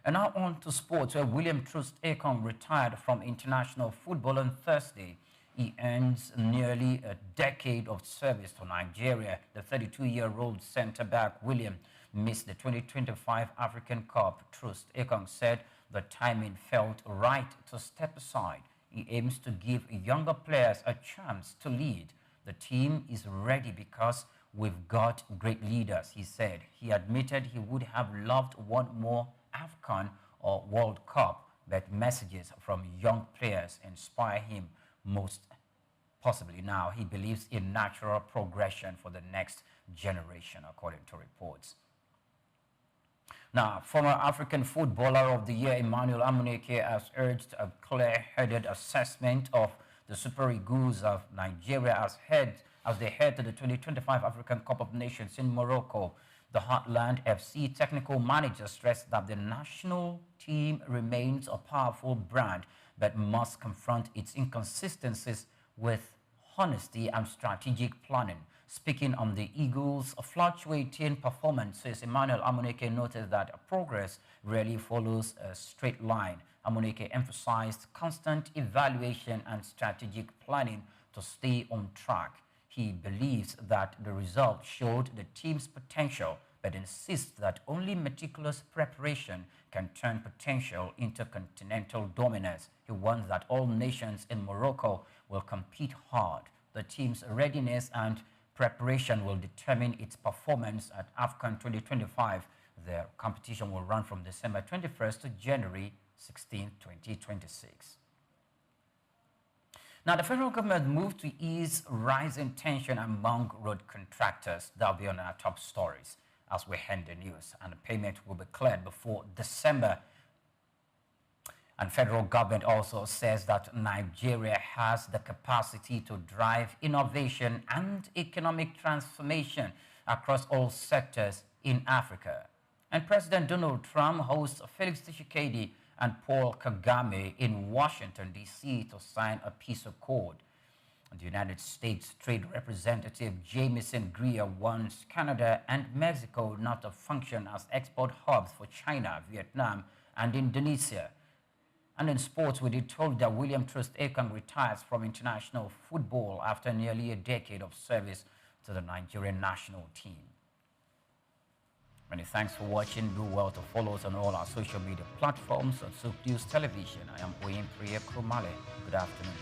And now on to sports, where William Troost-Ekong retired from international football on Thursday. He ends nearly a decade of service to Nigeria. The 32-year-old centre-back William missed the 2025 African Cup. Troost-Ekong said the timing felt right to step aside. He aims to give younger players a chance to lead. The team is ready because we've got great leaders, he said. He admitted he would have loved one more AFCON or World Cup, but messages from young players inspire him most possibly now. He believes in natural progression for the next generation, according to reports. Now, former African Footballer of the Year Emmanuel Amuneke has urged a clear-headed assessment of the Super Eagles of Nigeria as they head to the 2025 African Cup of Nations in Morocco. The Heartland FC technical manager stressed that the national team remains a powerful brand but must confront its inconsistencies with honesty and strategic planning. Speaking on the Eagles' fluctuating performances, Emmanuel Amuneke noted that progress rarely follows a straight line. Amuneke emphasized constant evaluation and strategic planning to stay on track. He believes that the result showed the team's potential, but insists that only meticulous preparation can turn potential into continental dominance. He warns that all nations in Morocco will compete hard. The team's readiness and preparation will determine its performance at AFCON 2025. The competition will run from December 21st to January 16, 2026. Now, the federal government moved to ease rising tension among road contractors. That'll be on our top stories as we hand the news, and the payment will be cleared before December. And federal government also says that Nigeria has the capacity to drive innovation and economic transformation across all sectors in Africa. And President Donald Trump hosts Felix Tshisekedi and Paul Kagame in Washington, D.C. to sign a peace accord. The United States Trade Representative Jamieson Greer wants Canada and Mexico not to function as export hubs for China, Vietnam, and Indonesia. And in sports, we are told that William Troost-Ekong retires from international football after nearly a decade of service to the Nigerian national team. Many thanks for watching. Do well to follow us on all our social media platforms on SOUQ News Television. I am Oyinpriye Krumale. Good afternoon.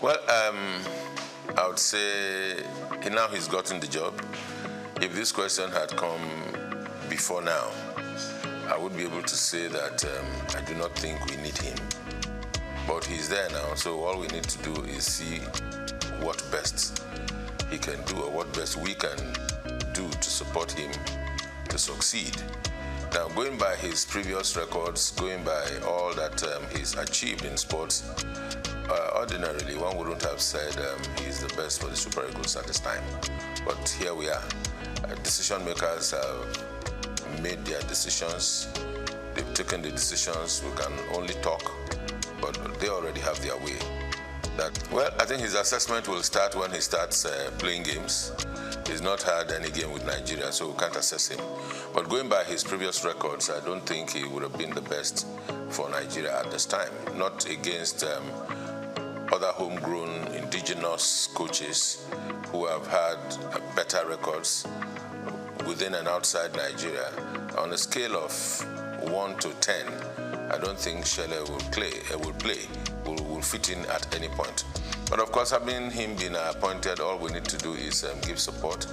Well, I would say now he's gotten the job. If this question had come before now, I would be able to say that I do not think we need him. But he's there now, so all we need to do is see what best he can do or what best we can do to support him to succeed. Now, going by his previous records, going by all that he's achieved in sports, ordinarily one wouldn't have said he's the best for the Super Eagles at this time. But here we are. Decision makers have made their decisions. They've taken the decisions. We can only talk, but they already have their way. Well, I think his assessment will start when he starts playing games. He's not had any game with Nigeria, so we can't assess him. But going by his previous records, I don't think he would have been the best for Nigeria at this time. Not against other homegrown indigenous coaches who have had better records within and outside Nigeria. On a scale of 1 to 10, I don't think Shele will fit in at any point. But of course, having him been appointed, all we need to do is give support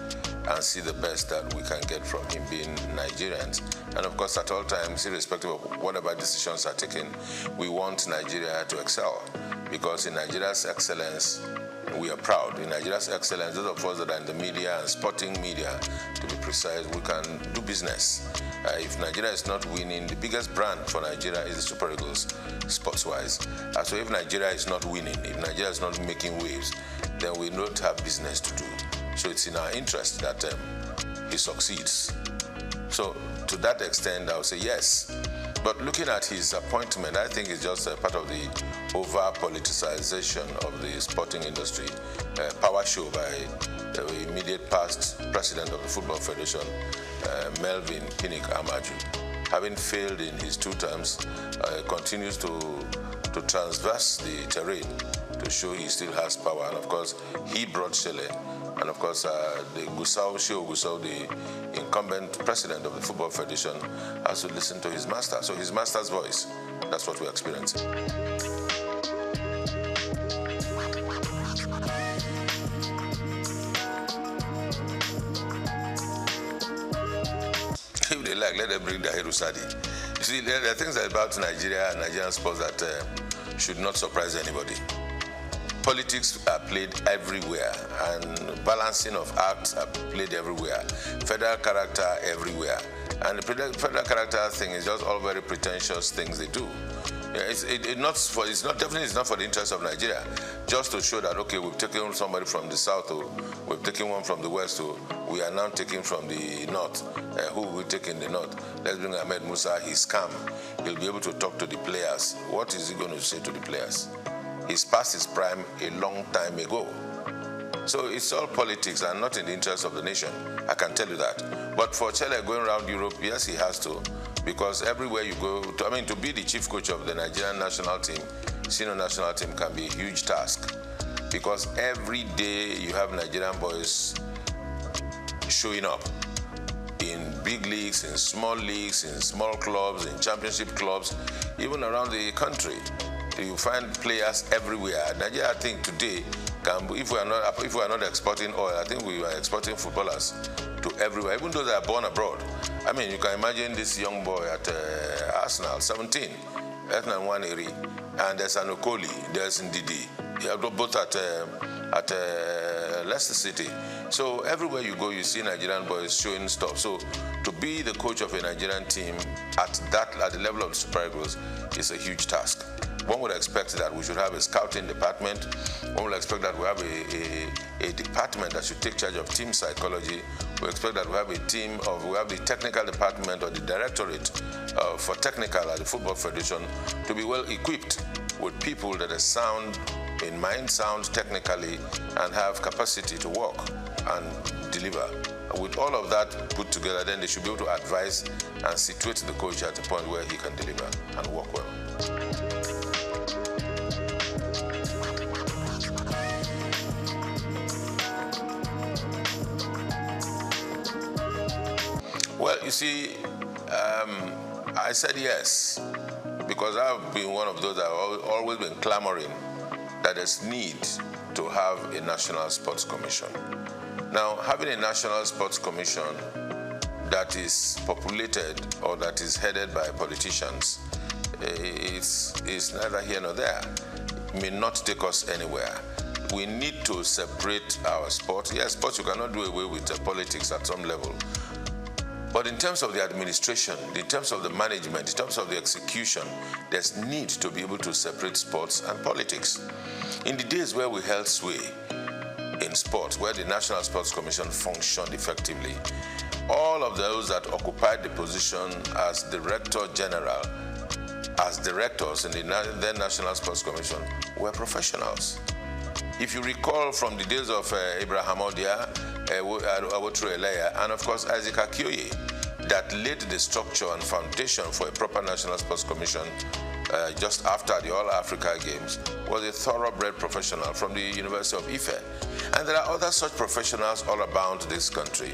and see the best that we can get from him being Nigerians. And of course, at all times, irrespective of whatever decisions are taken, we want Nigeria to excel. Because in Nigeria's excellence, we are proud. In Nigeria's excellence, those of us that are in the media and sporting media, to be precise, we can do business. If Nigeria is not winning, the biggest brand for Nigeria is the Super Eagles, sports-wise. So if Nigeria is not winning, if Nigeria is not making waves, then we don't have business to do. So it's in our interest that he succeeds. So to that extent, I would say yes. But looking at his appointment, I think it's just a part of the over-politicization of the sporting industry. Power show by the immediate past president of the Football Federation, Melvin Pinnick Amaju. Having failed in his 2 terms, continues to transverse the terrain to show he still has power. And of course, he brought Shele. And of course, the Gusau, the incumbent president of the Football Federation, has to listen to his master. So his master's voice, that's what we're experiencing. If they like, let them bring the Hirusadi. You see, there are things about Nigeria and Nigerian sports that should not surprise anybody. Politics are played everywhere, and balancing of acts are played everywhere. Federal character everywhere, and the federal character thing is just all very pretentious things they do. It's not for the interest of Nigeria. Just to show that okay, we've taken somebody from the south, or we've taken one from the west, or we are now taking from the north. Who will we take in the north? Let's bring Ahmed Musa. He's calm. He'll be able to talk to the players. What is he going to say to the players? He's past his prime a long time ago. So it's all politics and not in the interest of the nation. I can tell you that. But for Chele going around Europe, yes, he has to. Because everywhere you go, to be the chief coach of the Nigerian national team, senior national team, can be a huge task. Because every day you have Nigerian boys showing up in big leagues, in small clubs, in championship clubs, even around the country. You find players everywhere. Nigeria, I think today, if we are not exporting oil, I think we are exporting footballers to everywhere, even those that are born abroad. I mean, you can imagine this young boy at Arsenal, 17, Ethnan Waneri, and there's an Okoli, there's Ndidi, both at Leicester City. So everywhere you go, you see Nigerian boys showing stuff. So to be the coach of a Nigerian team at the level of Super Eagles is a huge task. One would expect that we should have a scouting department. One would expect that we have a department that should take charge of team psychology. We expect that we have the technical department or the directorate for technical at the Football Federation to be well equipped with people that are sound in mind, sound technically, and have capacity to work and deliver. With all of that put together, then they should be able to advise and situate the coach at the point where he can deliver and work well. Well, you see, I said yes, because I've been one of those that have always been clamoring that there's need to have a National Sports Commission. Now, having a National Sports Commission that is populated or that is headed by politicians, it's neither here nor there. It may not take us anywhere. We need to separate our sport. Yes, sports, you cannot do away with politics at some level. But in terms of the administration, in terms of the management, in terms of the execution, there's need to be able to separate sports and politics. In the days where we held sway in sports, where the National Sports Commission functioned effectively, all of those that occupied the position as Director General, as directors in the then National Sports Commission, were professionals. If you recall from the days of Abraham Odia, Awotro Eleya, and of course Isaac Akioye, that laid the structure and foundation for a proper National Sports Commission just after the All-Africa Games, was a thoroughbred professional from the University of Ife. And there are other such professionals all about this country.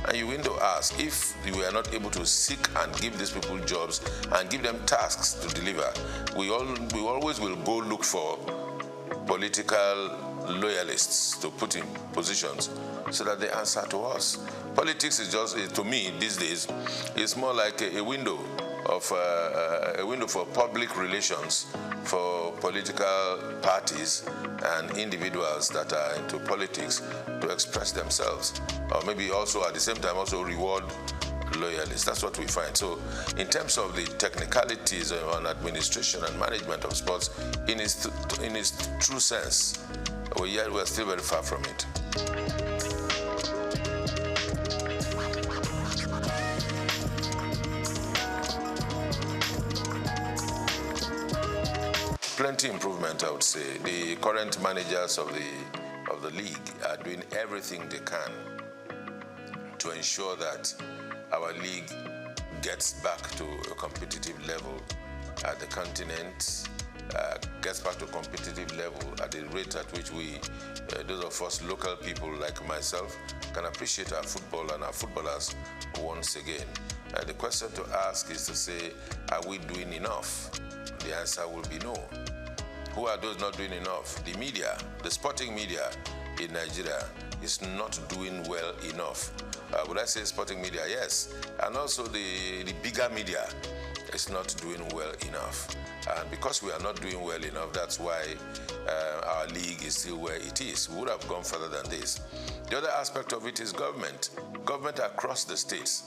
And you need to ask, if we are not able to seek and give these people jobs and give them tasks to deliver, we always will go look for political loyalists to put in positions so that they answer to us. Politics is just, to me these days, it's more like a window for public relations for political parties and individuals that are into politics to express themselves, or maybe also at the same time also reward loyalists. That's what we find. So in terms of the technicalities on administration and management of sports, in its true sense, we're still very far from it. Plenty improvement, I would say. The current managers of the league are doing everything they can to ensure that our league gets back to a competitive level at the continent, gets back to a competitive level at the rate at which we, those of us local people like myself, can appreciate our football and our footballers once again. The question to ask is to say, are we doing enough? The answer will be no. Who are those not doing enough? The media, the sporting media in Nigeria is not doing well enough. Would I say sporting media? Yes. And also the bigger media is not doing well enough. And because we are not doing well enough, that's why our league is still where it is. We would have gone further than this. The other aspect of it is government. Government across the states.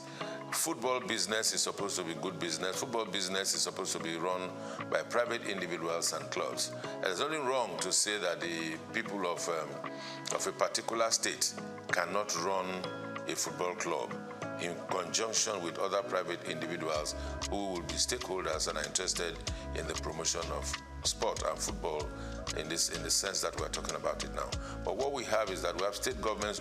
Football business is supposed to be good business. Football business is supposed to be run by private individuals and clubs. There's nothing wrong to say that the people of a particular state cannot run a football club in conjunction with other private individuals who will be stakeholders and are interested in the promotion of sport and football in the sense that we're talking about it now. But what we have is that we have state governments